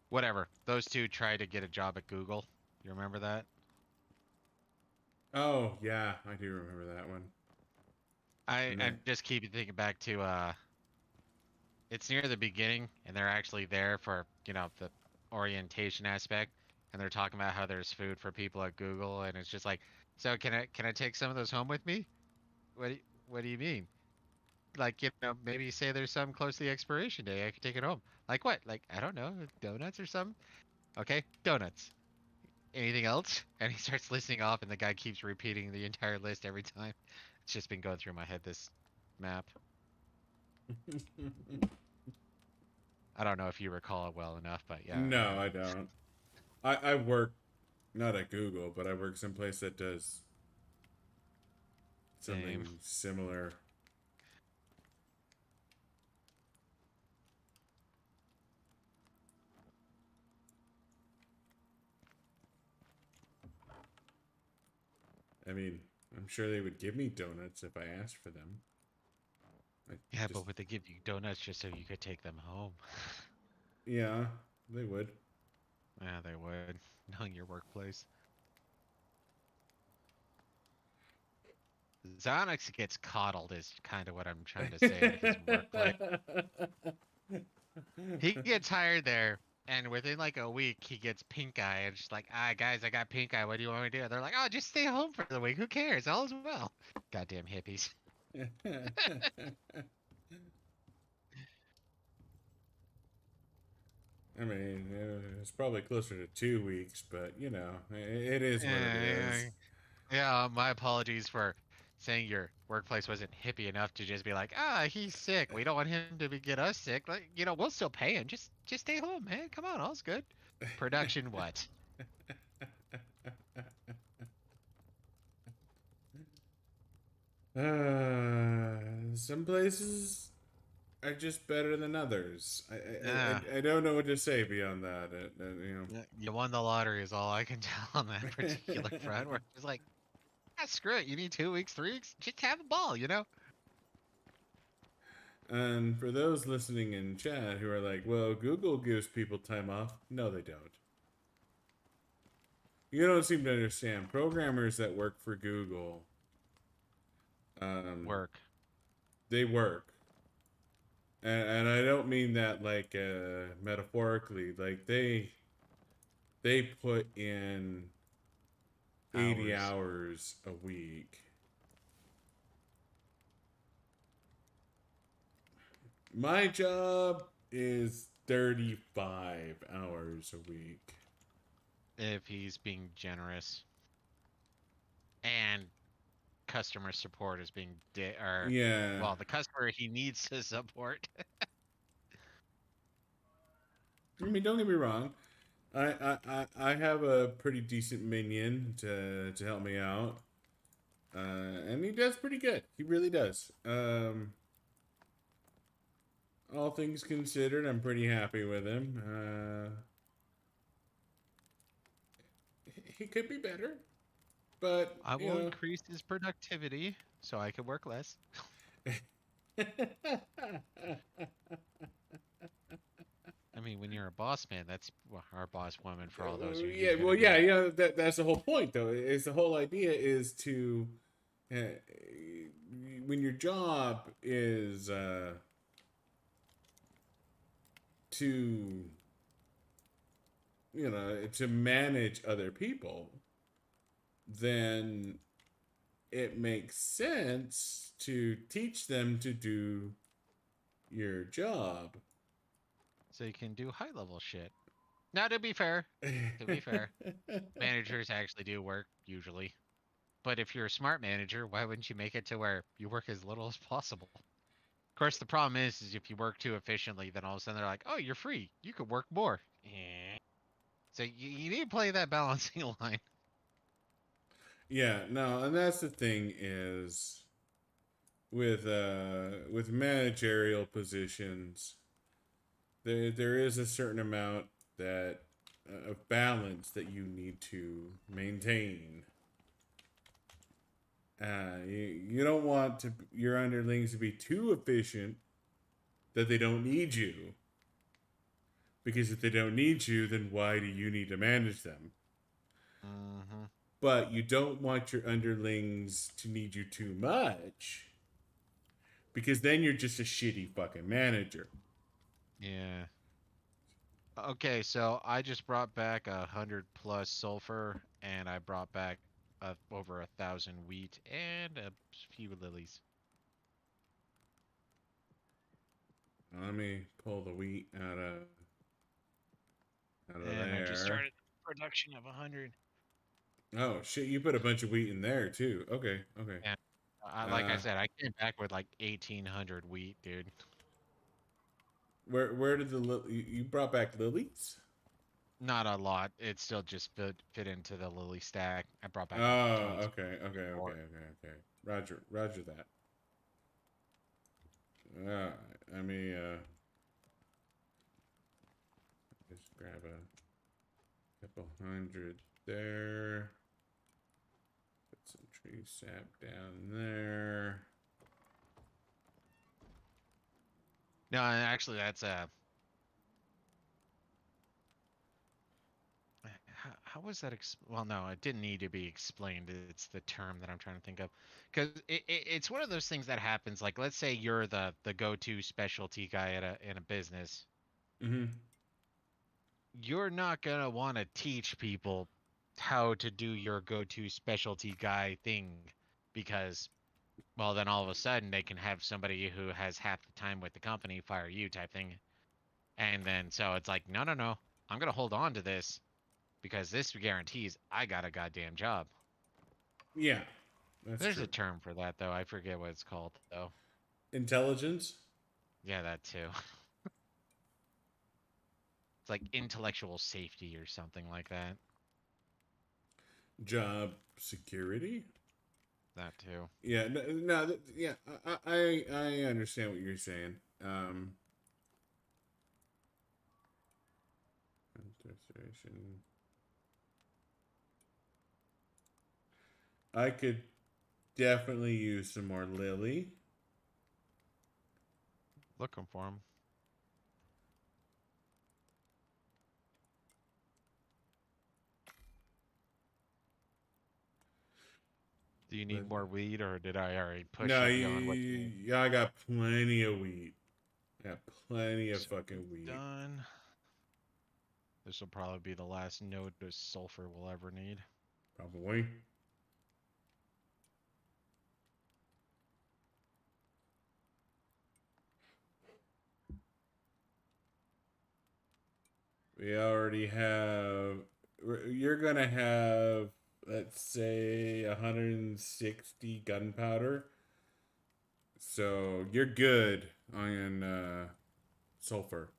Whatever. Those two tried to get a job at Google. You remember that? Oh yeah, I do remember that one. And I that. just keep thinking back to it's near the beginning and they're actually there for, you know, the orientation aspect and they're talking about how there's food for people at Google and it's just like, so can I take some of those home with me? What do you mean? Like, you know, maybe say there's some close to the expiration day, I could take it home. Like what? Like, I don't know, donuts or something? Okay, donuts. Anything else? And he starts listing off, and the guy keeps repeating the entire list every time. It's just been going through my head, this map. I don't know if you recall it well enough, but yeah, No, I don't. I work not at Google, but I work someplace that does same. something similar. I mean, I'm sure they would give me donuts if I asked for them. I Yeah, just, but would they give you donuts just so you could take them home? yeah, they would. Yeah, they would, knowing your workplace. Zonix gets coddled is kind of what I'm trying to say at his workplace. He gets hired there, and within like a week, he gets pink eye, and just like, ah, guys, I got pink eye. What do you want me to do? They're like, oh, just stay home for the week. Who cares? All is well. Goddamn hippies. I mean, it's probably closer to 2 weeks, but you know, it is what it Yeah, is. yeah, yeah. My apologies for saying your workplace wasn't hippie enough to just be like, ah, he's sick. We don't want him to be, get us sick. Like, you know, we'll still pay him. Just stay home, man. Come on, all's good. Production, what? Some places are just better than others. Ah, I don't know what to say beyond that. You know. you won the lottery is all I can tell on that particular front. Where it's like, ah, screw it. You need 2 weeks, 3 weeks. Just have a ball, you know. And for those listening in chat who are like, well, Google gives people time off. No, they don't. You don't seem to understand. Programmers that work for Google, um, Work. they work. And I don't mean that like metaphorically. Like they put in 80 Hours. hours a week. My job is 35 hours a week. If he's being generous. And customer support is being or Yeah. well, the customer he needs to support. I mean, don't get me wrong. I have a pretty decent minion to help me out. And he does pretty good. He really does. All things considered, I'm pretty happy with him. He could be better, but I you will increase his productivity so I can work less. know. I mean, when you're a boss man, that's well, our boss woman for all those years. Yeah, You're well, gonna yeah, be yeah. That's the whole point, though. Is the whole idea is to uh, when your job is to to manage other people, then it makes sense to teach them to do your job. so you can do high level shit. Now, to be fair, managers actually do work usually. But if you're a smart manager, why wouldn't you make it to where you work as little as possible? Of course, the problem is if you work too efficiently, then all of a sudden they're like, "Oh, you're free. You could work more." So you need to play that balancing line. Yeah, no, and that's the thing is with managerial positions, there is a certain amount that of balance that you need to maintain. You don't want your underlings to be too efficient that they don't need you. Because if they don't need you, then why do you need to manage them? Mm-hmm. But you don't want your underlings to need you too much because then you're just a shitty fucking manager. Yeah. Okay, so I just brought back 100 plus sulfur, and I brought back over 1,000 wheat and a few lilies. Let me pull the wheat out of And I just there. started production of 100. Oh shit! You put a bunch of wheat in there too. Okay, okay. And like I Uh, said, I came back with like 1,800 wheat, dude. where did you brought back lilies? Not a lot. It still just fit into the lily stack. I brought back like Oh, tons okay, okay, okay, more. okay, okay. Roger that. Uh, Let me just grab a couple hundred there. Put some tree sap down there. No, and actually, that's how was that? Well, no, it didn't need to be explained. It's the term that I'm trying to think of, because it's one of those things that happens. Like, let's say you're the go-to specialty guy at in a business. Mm-hmm. You're not gonna want to teach people how to do your go-to specialty guy thing, because well, then all of a sudden they can have somebody who has half the time with the company fire you type thing, and then so it's like, no, no, no, I'm gonna hold on to this because this guarantees I got a goddamn job. Yeah, that's There's a true. term for that though. I forget what it's called though. Intelligence, Yeah, that too. It's like intellectual safety or something like that. job security. That too. Yeah, no, no yeah, I understand what you're saying. Administration. I could definitely use some more lily. Looking for them. Do you need But more weed or did I already push no, it beyond what you need? yeah, I got plenty of wheat. I got plenty of So fucking wheat. done. This will probably be the last node of sulfur we'll ever need. Probably. We already have. You're gonna have, let's say, 160 gunpowder. So you're good on sulfur.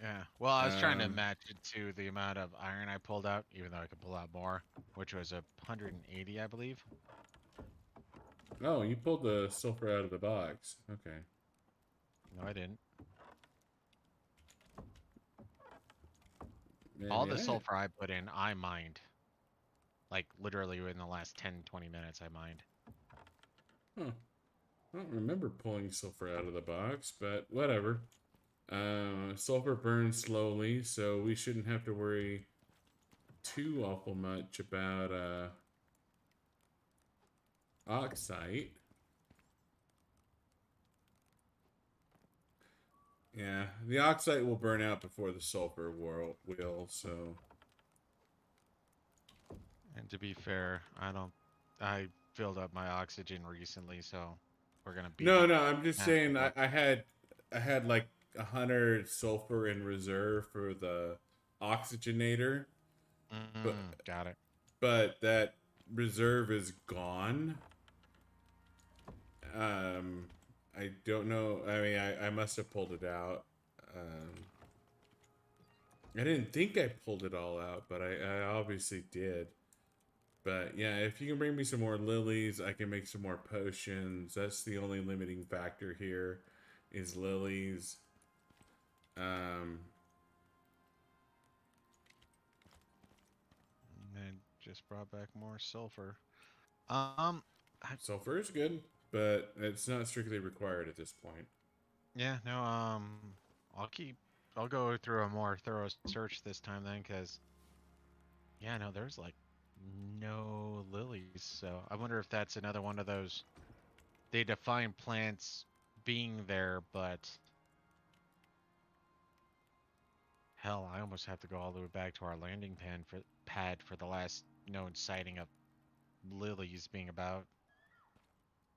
Yeah. Well, I was trying to Um, match it to the amount of iron I pulled out, even though I could pull out more, which was 180, I believe. oh, you pulled the sulfur out of the box. Okay. No, I didn't. I All mean, the sulfur I put in, I mined. Like literally in the last 10, 20 minutes, I mined. huh, I don't remember pulling sulfur out of the box, but whatever. Sulfur burns slowly, so we shouldn't have to worry too awful much about oxide. Yeah, the oxide will burn out before the sulfur will, so. And to be fair, I filled up my oxygen recently, so we're gonna No, be no, I'm just at saying full. I had like 100 sulfur in reserve for the oxygenator, but Got it. that reserve is gone. Um, I don't know. I mean, I must have pulled it out. Um, I didn't think I pulled it all out, but I obviously did. But yeah, if you can bring me some more lilies, I can make some more potions. That's the only limiting factor here is lilies. Um, And just brought back more sulfur. Um, I, Sulfur is good, but it's not strictly required at this point. yeah, no. I'll keep. I'll go through a more thorough search this time then, because yeah, no, there's like no lilies. So I wonder if that's another one of those. They define plants being there, but hell, I almost have to go all the way back to our landing pad for the last known sighting of lilies being about.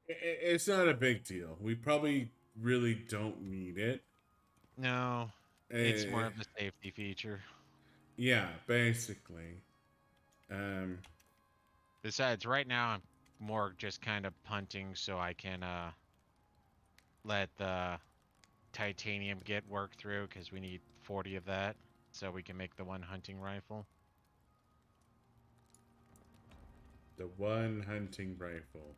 It's not a big deal. We probably really don't need it. No, it's more Eh, of a safety feature. yeah, basically. Um, Besides, right now I'm more just kind of punting so I can let the titanium get worked through because we need 40 of that so we can make the one hunting rifle. the one hunting rifle.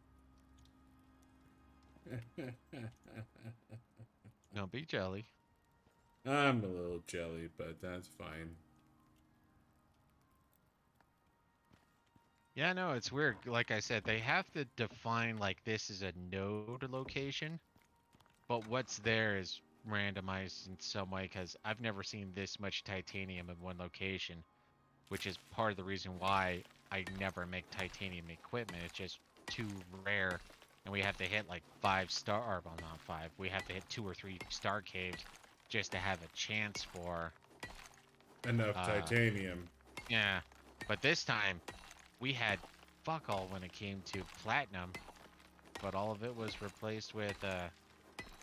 No, be jelly. I'm a little jelly, but that's fine. Yeah, no, it's weird. Like I said, they have to define like this is a node location, but what's there is randomized in some way because I've never seen this much titanium in one location, which is part of the reason why I never make titanium equipment. It's just too rare, and we have to hit like 5 star, or well, not five. We have to hit 2 or 3 star caves just to have a chance for, Enough uh, titanium. yeah. But this time we had fuck all when it came to platinum, but all of it was replaced with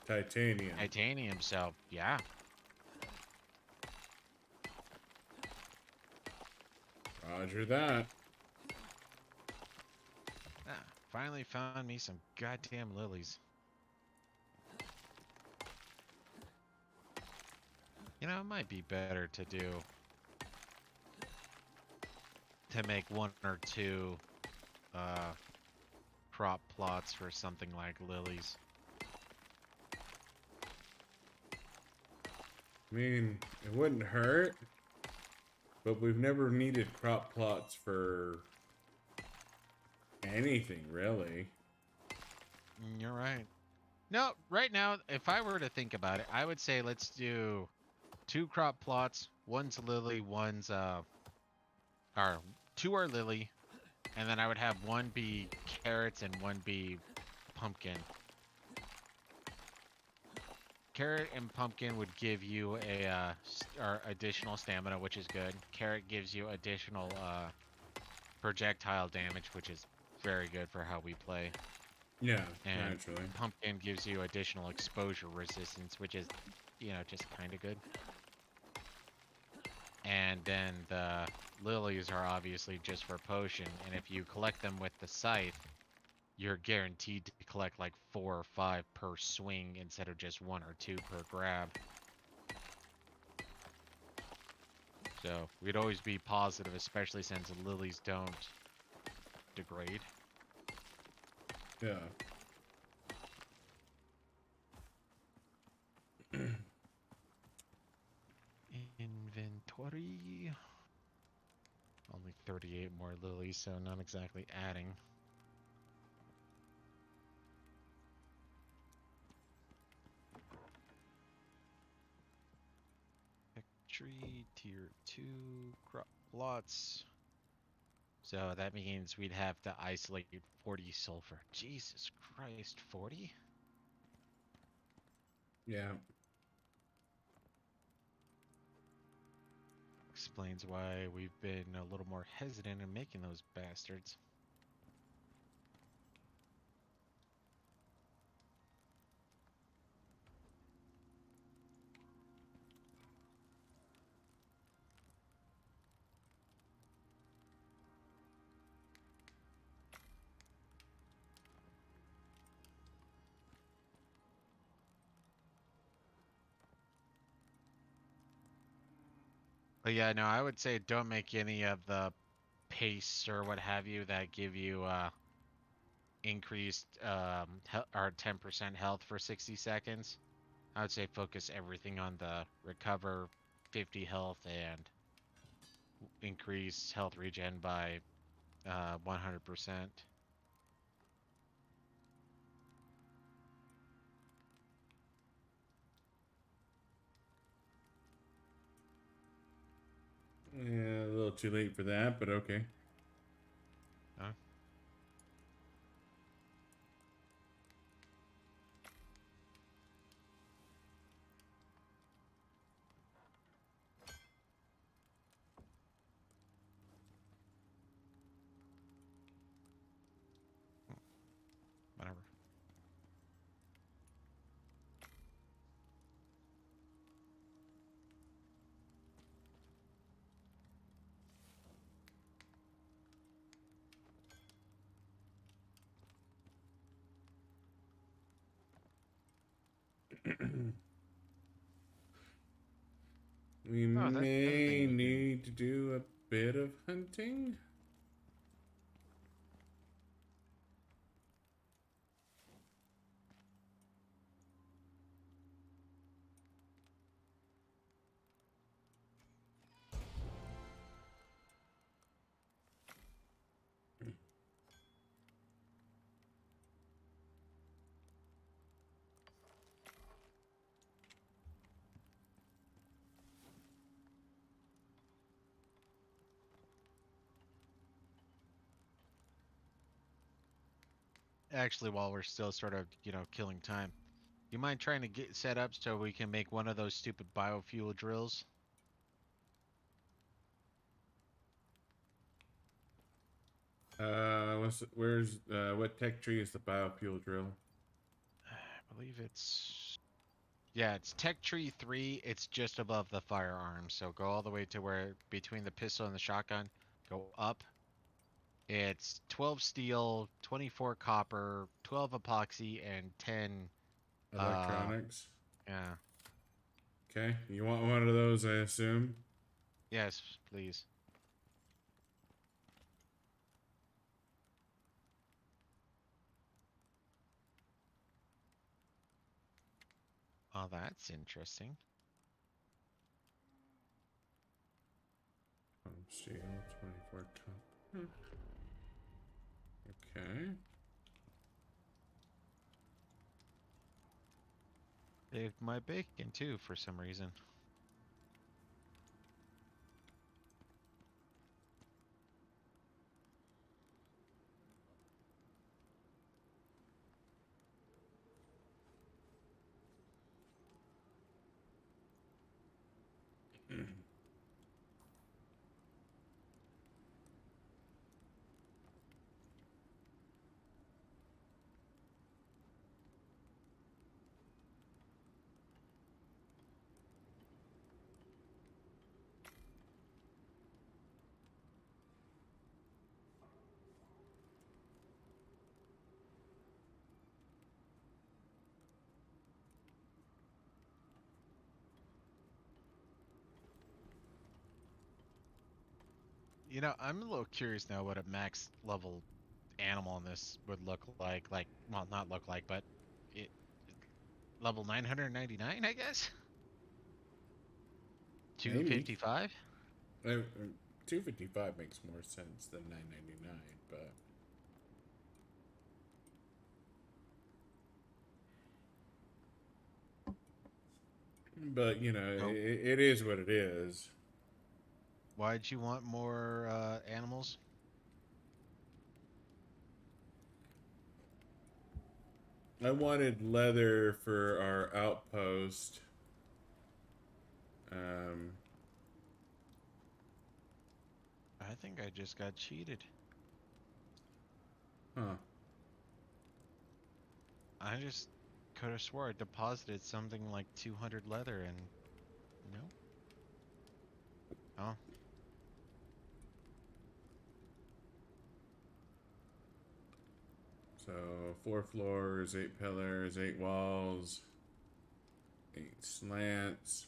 Titanium. titanium. So yeah, Roger that. ah, finally found me some goddamn lilies. You know, it might be better to make one or two uh, crop plots for something like lilies. I mean, it wouldn't hurt, but we've never needed crop plots for anything, really. You're right. No, right now, if I were to think about it, I would say let's do 2 crop plots. One's lily, one's or 2 are lily, and then I would have one be carrots and one be pumpkin. Carrot and pumpkin would give you a or additional stamina, which is good. Carrot gives you additional projectile damage, which is very good for how we play. Yeah, And naturally. pumpkin gives you additional exposure resistance, which is, you know, just kind of good. And then the lilies are obviously just for potion, and if you collect them with the scythe, you're guaranteed to collect like 4 or 5 per swing instead of just 1 or 2 per grab. So we'd always be positive, especially since lilies don't degrade. Yeah. Inventory. Only 38 more lilies, so not exactly adding. tree, tier 2, crop plots. So that means we'd have to isolate 40 sulfur. Jesus Christ, 40? Yeah. Explains why we've been a little more hesitant in making those bastards. But yeah, no, I would say don't make any of the pastes or what have you that give you increased or 10% health for 60 seconds. I would say focus everything on the recover 50 health and increase health regen by 100%. Yeah, a little too late for that, but okay. Huh? Whatever. We Oh, that the other thing may we can. need to do a bit of hunting. Actually, while we're still sort of, killing time, you mind trying to get set up so we can make one of those stupid biofuel drills? What tech tree is the biofuel drill? I believe it's. Yeah, it's Tech Tree 3. It's just above the firearm. So go all the way to where between the pistol and the shotgun, go up. It's 12 steel, 24 copper, 12 epoxy, and 10. Uh, Electronics. yeah. Okay, you want one of those, I assume? Yes, please. Oh, that's interesting. Steel, 24 copper. Okay. Saved my bacon too for some reason. I'm a little curious now what a max level animal in this would look like. Like, well, not look like, but it level 999, I guess. Maybe. 255. 255 makes more sense than 999, but But Oh, it is what it is. why'd you want more animals? I wanted leather for our outpost. Um, I think I just got cheated. huh. I just could have swore I deposited something like 200 leather and no. Oh, So 4 floors, 8 pillars, 8 walls, 8 slants,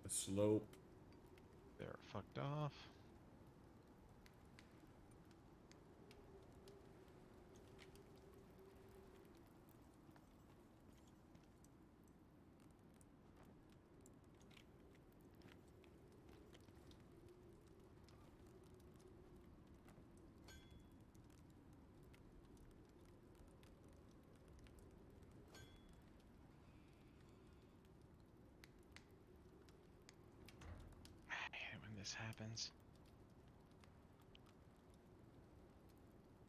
a slope. they're fucked off. I hate it when this happens.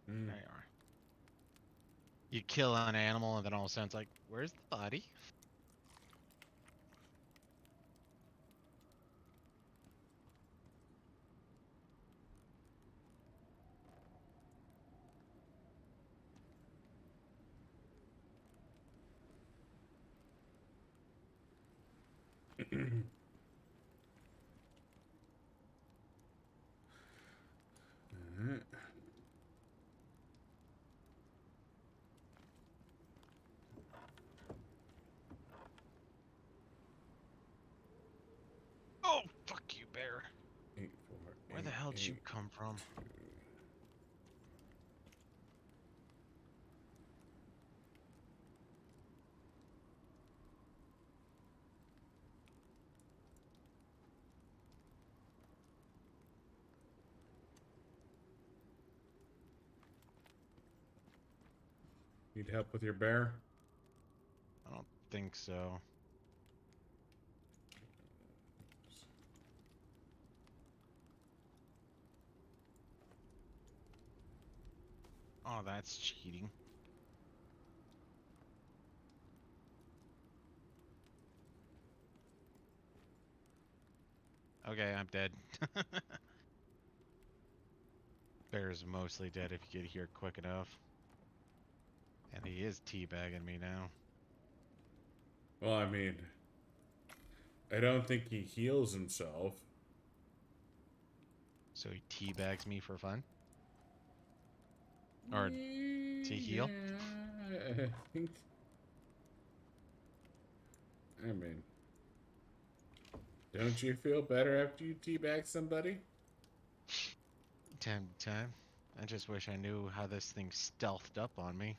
Mm. There you are. You kill an animal and then all of a sudden it's like, where's the body? Alright. Oh, fuck you, bear. 8, 4, Where the 8, hell did you 8, come from? 2. Need help with your bear? I don't think so. Oh, that's cheating. Okay, I'm dead. Bear's mostly dead if you get here quick enough. And he is teabagging me now. Well, I mean, I don't think he heals himself. So he teabags me for fun? Or to Yeah, heal? I think. I mean, don't you feel better after you teabag somebody? Time to time. I just wish I knew how this thing stealthed up on me.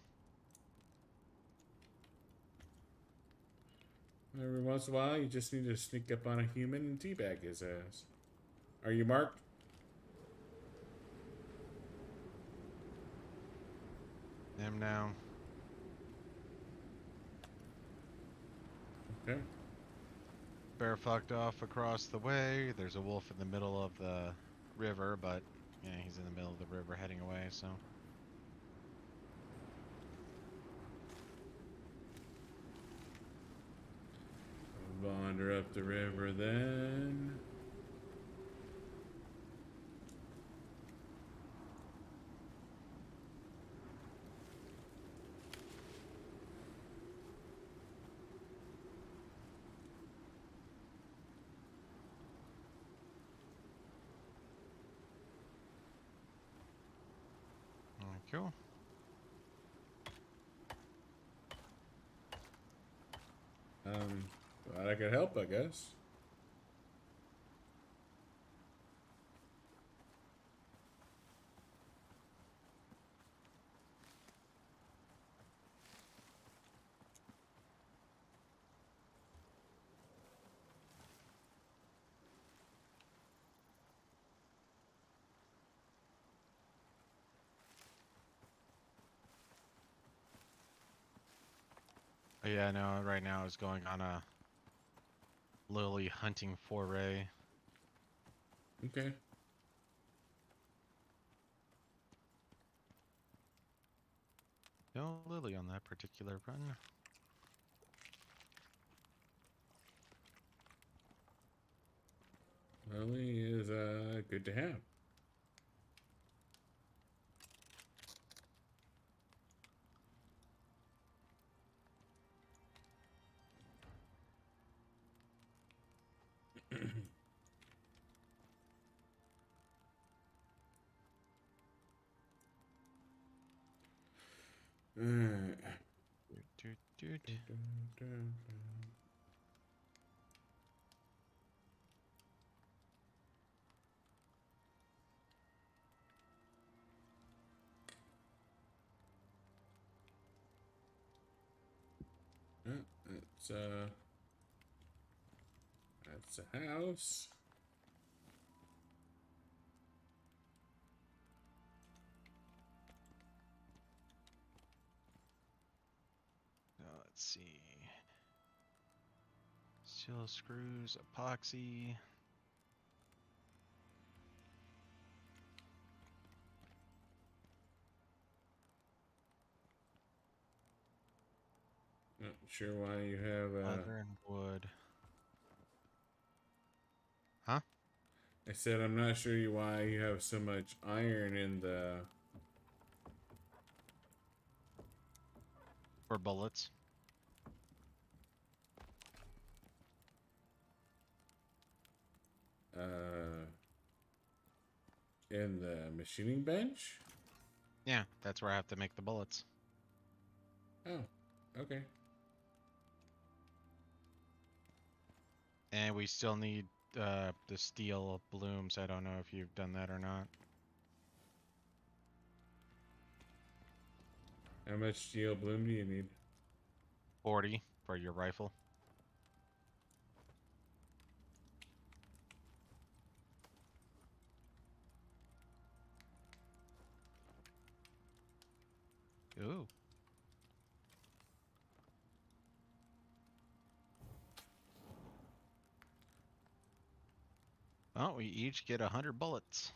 Every once in a while, you just need to sneak up on a human and teabag his ass. Are you marked? Am now. Okay. Bear fucked off across the way. There's a wolf in the middle of the river, but yeah, he's in the middle of the river heading away, so. Wander up the river then. Alright, cool. Glad I could help, I guess. Yeah, no, right now is going on a lily hunting foray. Okay. No lily on that particular run. Lily is good to have. Alright. Doot, doot, doot. That's that's a house. Let's see. Steel screws, epoxy. Not sure why you have Leather and wood. Huh? I said I'm not sure why you have so much iron For bullets. uh in the machining bench. Yeah, that's where I have to make the bullets. Oh, okay. And we still need the steel blooms. I don't know if you've done that or not. How much steel bloom do you need? 40 for your rifle. Ooh. Oh, we each get 100 bullets.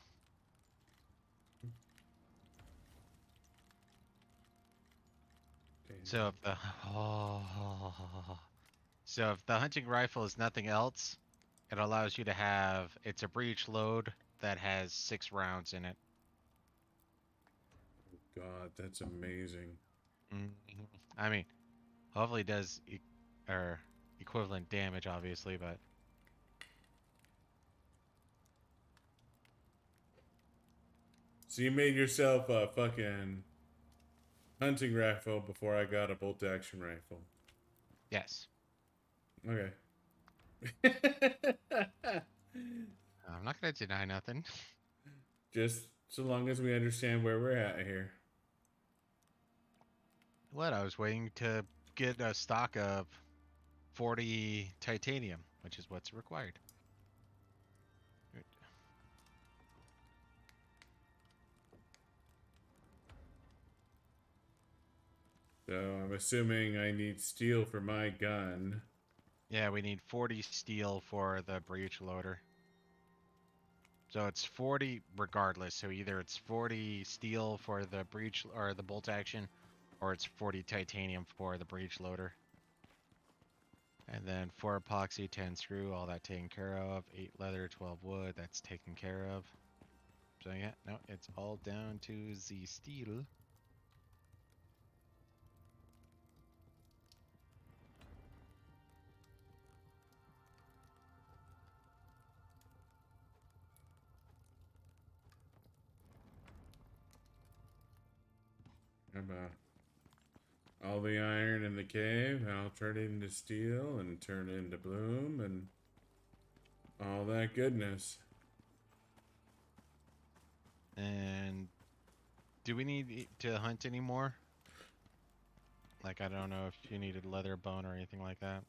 Okay. So if the oh, so if the hunting rifle is nothing else, it allows you to have it's a breech load that has 6 rounds in it. God, that's amazing. Mhm. I mean, hopefully it does or equivalent damage, obviously, but So you made yourself a fucking hunting rifle before I got a bolt action rifle. yes, Okay. I'm not gonna deny nothing. Just so long as we understand where we're at here. What? I was waiting to get a stock of 40 titanium, which is what's required. Good. So I'm assuming I need steel for my gun. Yeah, we need 40 steel for the breech loader. So it's 40 regardless. So either it's 40 steel for the breech or the bolt action, or it's 40 titanium for the breech loader. And then 4 epoxy, 10 screw, all that taken care of. 8 leather, 12 wood, that's taken care of. So yeah, no, it's all down to the steel. How about all the iron in the cave? I'll turn it into steel and turn it into bloom and all that goodness. And do we need to hunt anymore? Like, I don't know if you needed leather bone or anything like that.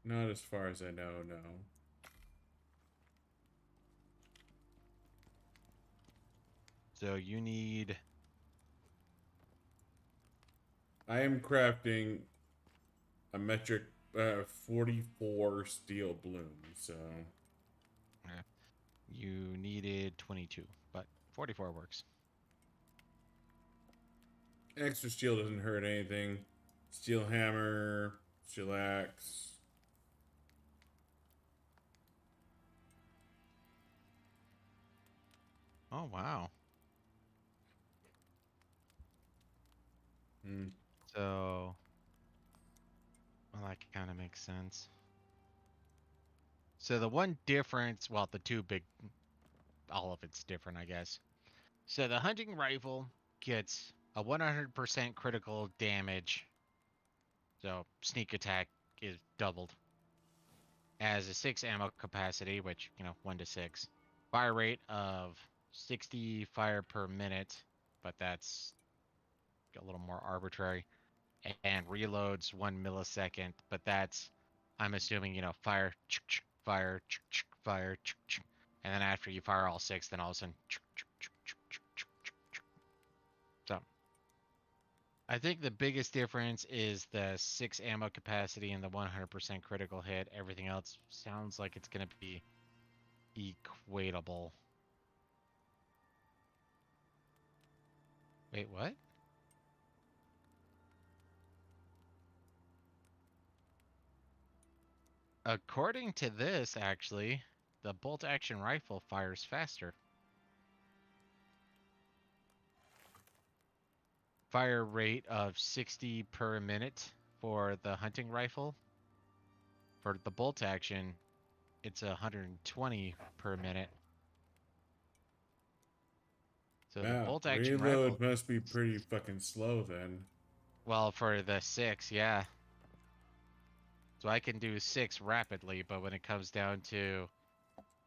Not as far as I know, no. So you need I am crafting a metric 44 steel bloom, so Yeah. You needed 22, but 44 works. extra steel doesn't hurt anything. Steel hammer, steel axe. Oh, wow. Hmm. So, well, that kind of makes sense. So the one difference, well, the two big, all of it's different, I guess. So the hunting rifle gets a 100% critical damage. So sneak attack is doubled. Has a 6 ammo capacity, which, 1 to 6. Fire rate of 60 fire per minute, but that's a little more arbitrary. And reloads 1 millisecond, but that's, I'm assuming, fire, fire, fire, and then after you fire all 6, then all of a sudden, so I think the biggest difference is the 6 ammo capacity and the 100% critical hit. Everything else sounds like it's going to be equatable. Wait, what? According to this, actually, the bolt action rifle fires faster. Fire rate of 60 per minute for the hunting rifle. For the bolt action, it's 120 per minute. So the Wow, bolt action rifle, reload must be pretty fucking slow then. well, for the 6, yeah. So I can do 6 rapidly, but when it comes down to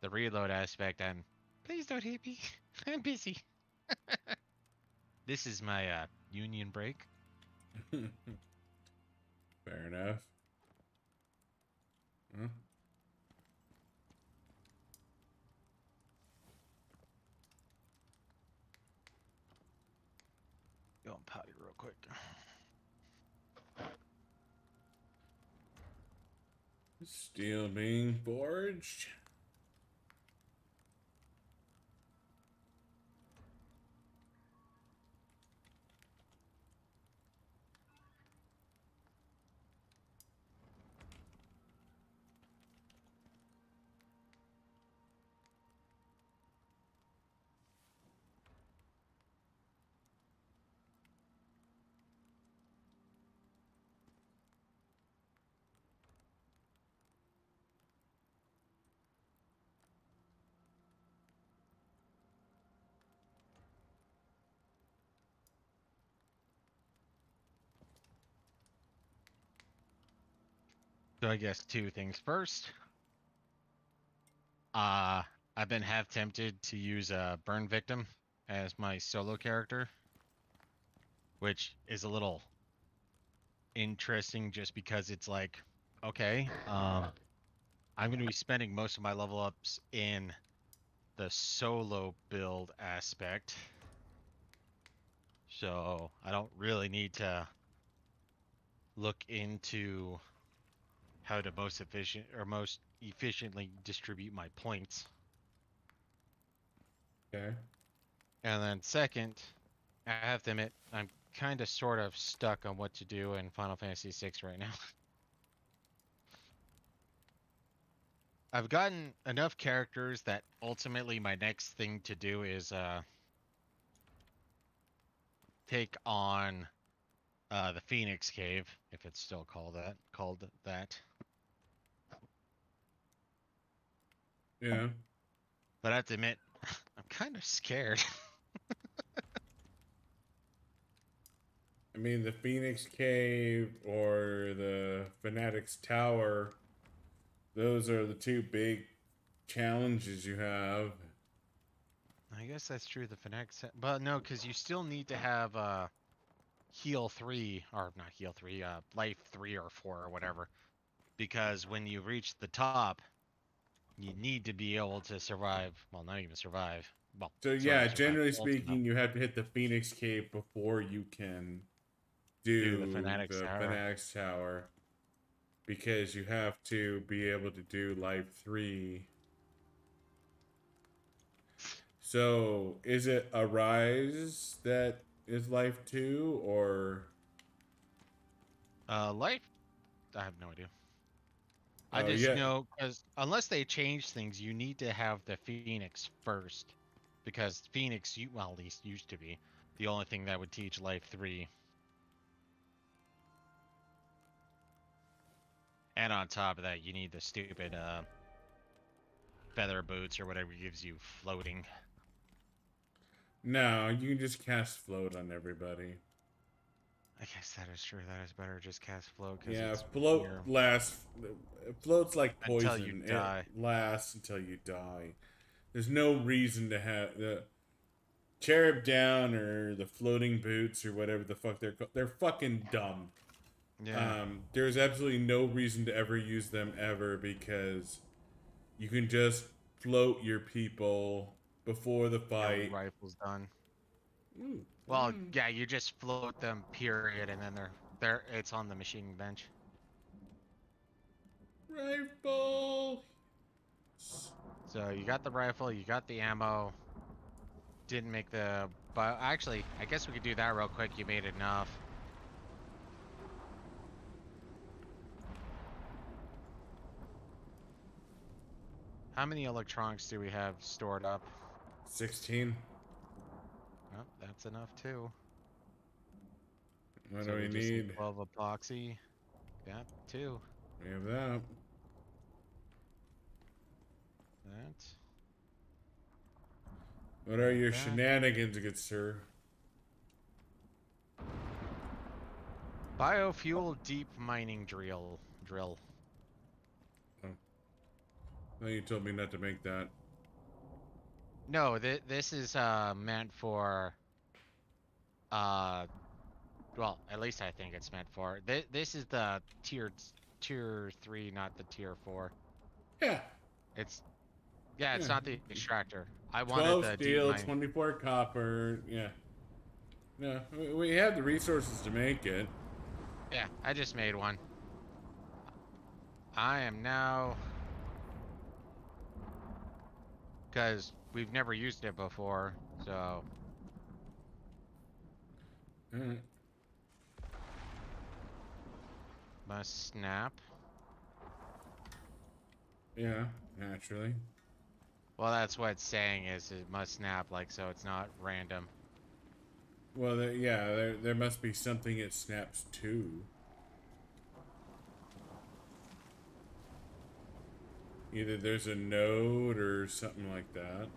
the reload aspect, please don't hit me. I'm busy. This is my union break. Fair enough. Huh? Go and potty real quick. Steel being forged. So I guess two things. First, uh, I've been half tempted to use a burn victim as my solo character, which is a little interesting just because it's like, okay, I'm going to be spending most of my level ups in the solo build aspect. So I don't really need to look into how to most efficiently distribute my points. Okay. And then second, I have to admit, I'm kind of sort of stuck on what to do in Final Fantasy VI right now. I've gotten enough characters that ultimately my next thing to do is take on the Phoenix Cave, if it's still called that. Yeah. But I have to admit, I'm kind of scared. I mean, the Phoenix Cave or the Fanatic's Tower, those are the two big challenges you have. I guess that's true. The Fnatic, but no, because you still need to have heal 3, or not heal 3, life 3 or 4 or whatever. Because when you reach the top, you need to be able to survive. Well, not even survive. Well, So sort yeah, of survive generally Ultima. speaking, you have to hit the Phoenix Cave before you can Do the do Fanatics the Tower. Fanatics Tower because you have to be able to do Life 3. So, is it Arise that is Life 2 or Life. I have no idea. I oh just yeah. know because unless they change things, you need to have the Phoenix first, because Phoenix, well, at least used to be the only thing that would teach Life 3. And on top of that, you need the stupid feather boots or whatever gives you floating. No, you can just cast float on everybody. I guess that is true. That is better. Just cast float because Yeah, it's float here lasts. Float's like until you poison. It die. lasts until you die. There's no reason to have the cherub down or the floating boots or whatever the fuck they're called. They're fucking dumb. Yeah, There's absolutely no reason to ever use them ever because you can just float your people before the your fight. rifle's done. Ooh, Well, yeah, you just float them, period, and then they're it's on the machine bench. rifle. So you got the rifle, you got the ammo. Didn't make the, but actually, I guess we could do that real quick. You made enough. How many electronics do we have stored up? 16. Oh, that's enough too. What do So we we just need need? 12 epoxy. Got two. We have that. That. What are Got your that. shenanigans, good sir? Biofuel deep mining drill. Oh, no, you told me not to make that. No, this is meant for uh well, at least I think it's meant for. This is the tier 3, not the tier 4. Yeah, It's yeah, it's yeah. not the extractor. I wanted 12 the deep steel, mine. 24 copper. Yeah. No, we have the resources to make it. Yeah, I just made one. I am now because we've never used it before, so Alright. must snap. Yeah, naturally. Well, that's what it's saying is it must snap, like, so it's not random. Well, yeah, there must be something it snaps to. Either there's a node or something like that.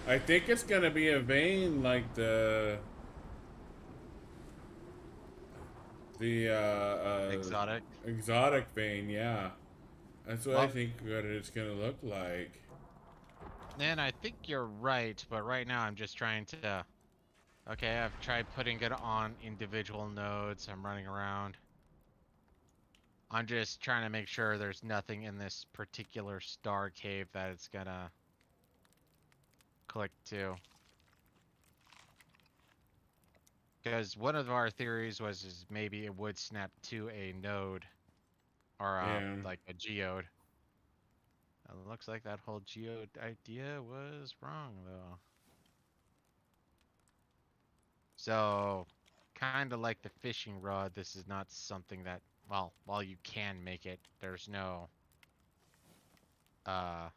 I think it's gonna be a vein like the Exotic. exotic vein. Yeah, that's what I Well, think what it's gonna look like. then I think you're right, but right now I'm just trying to. Okay, I've tried putting it on individual nodes. I'm running around. I'm just trying to make sure there's nothing in this particular star cave that it's gonna click to. Because one of our theories was is maybe it would snap to a node or Yeah, like a geode. It looks like that whole geode idea was wrong though. So, kind of like the fishing rod, this is not something that, well, while you can make it, there's no uh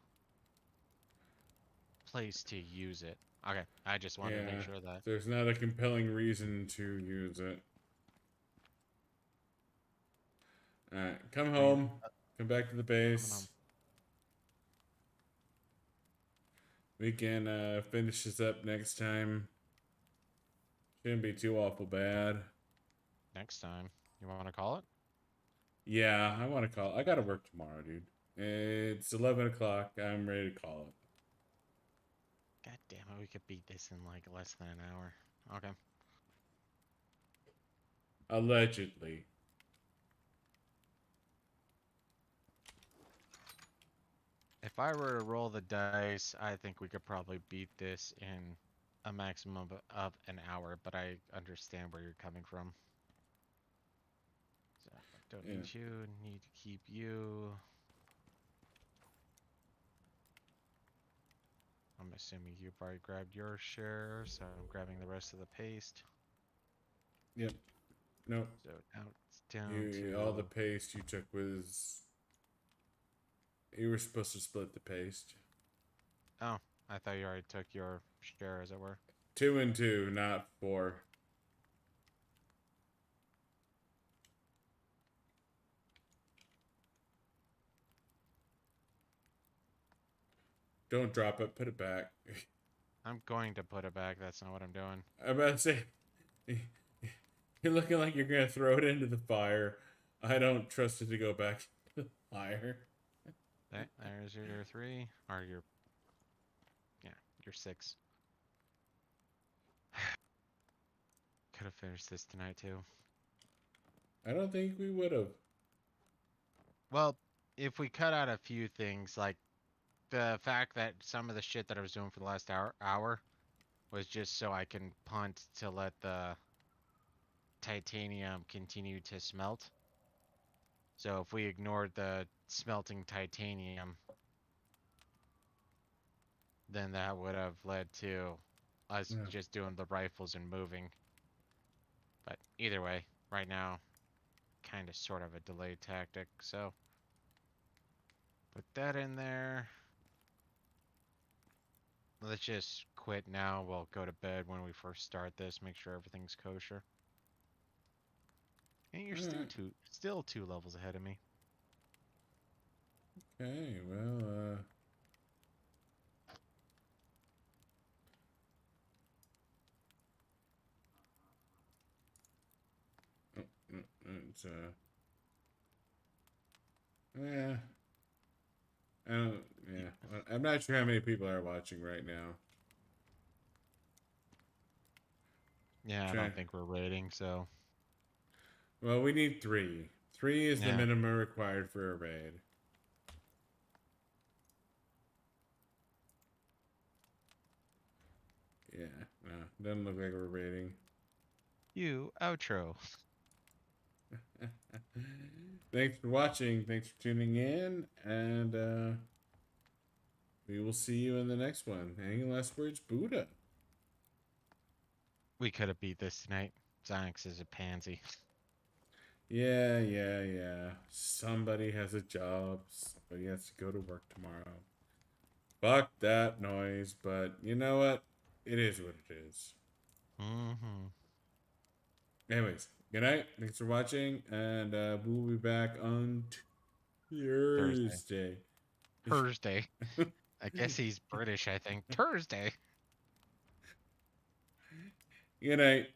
place to use it. Okay, I just wanted to make yeah. sure that. There's not a compelling reason to use it. All right, come I mean, home. Come back to the coming base. home We can finish this up next time. Shouldn't be too awful bad. next time. You want to call it? Yeah, I want to call. I gotta work tomorrow, dude. It's 11 o'clock. I'm ready to call it. God damn it, we could beat this in like less than an hour. Okay. Allegedly. If I were to roll the dice, I think we could probably beat this in a maximum of an hour, but I understand where you're coming from. So, don't Yeah. need you, need to keep you. I'm assuming you've already grabbed your share, so I'm grabbing the rest of the paste. Yep. Nope. So now it's down All the to. paste you took was. You were supposed to split the paste. Oh, I thought you already took your share, as it were. 2 and 2, not 4. Don't drop it. Put it back. I'm going to put it back. That's not what I'm doing. I'm about to say. You're looking like you're gonna throw it into the fire. I don't trust it to go back to the fire. There's your 3, or yeah, your 6. Could have finished this tonight too. I don't think we would have. Well, if we cut out a few things, like the fact that some of the shit that I was doing for the last hour was just so I can punt to let the titanium continue to smelt. So if we ignored the smelting titanium, then that would have led to us Yeah. just doing the rifles and moving. But either way, right now, kind of sort of a delayed tactic. So put that in there. Let's just quit now. We'll go to bed when we first start this. Make sure everything's kosher. And you're Alright. still 2 levels ahead of me. Okay, well, it's, yeah. I don't, yeah. I'm not sure how many people are watching right now. Yeah, I Try. don't think we're raiding, so Well, we need 3. 3 is the yeah. minimum required for a raid. Yeah, no, doesn't look like we're raiding. You outro. Thanks for watching. Thanks for tuning in, and we will see you in the next one. Any last words, Buddha? We could have beat this tonight. Zonix is a pansy. Yeah, yeah, yeah. Somebody has a job. Somebody has to go to work tomorrow. Fuck that noise, but you know what? It is what it is. Mm-hmm. Anyways, good night. Thanks for watching, and we'll be back on Thursday. Thursday. Thursday. I guess he's British, I think. Thursday. Good night.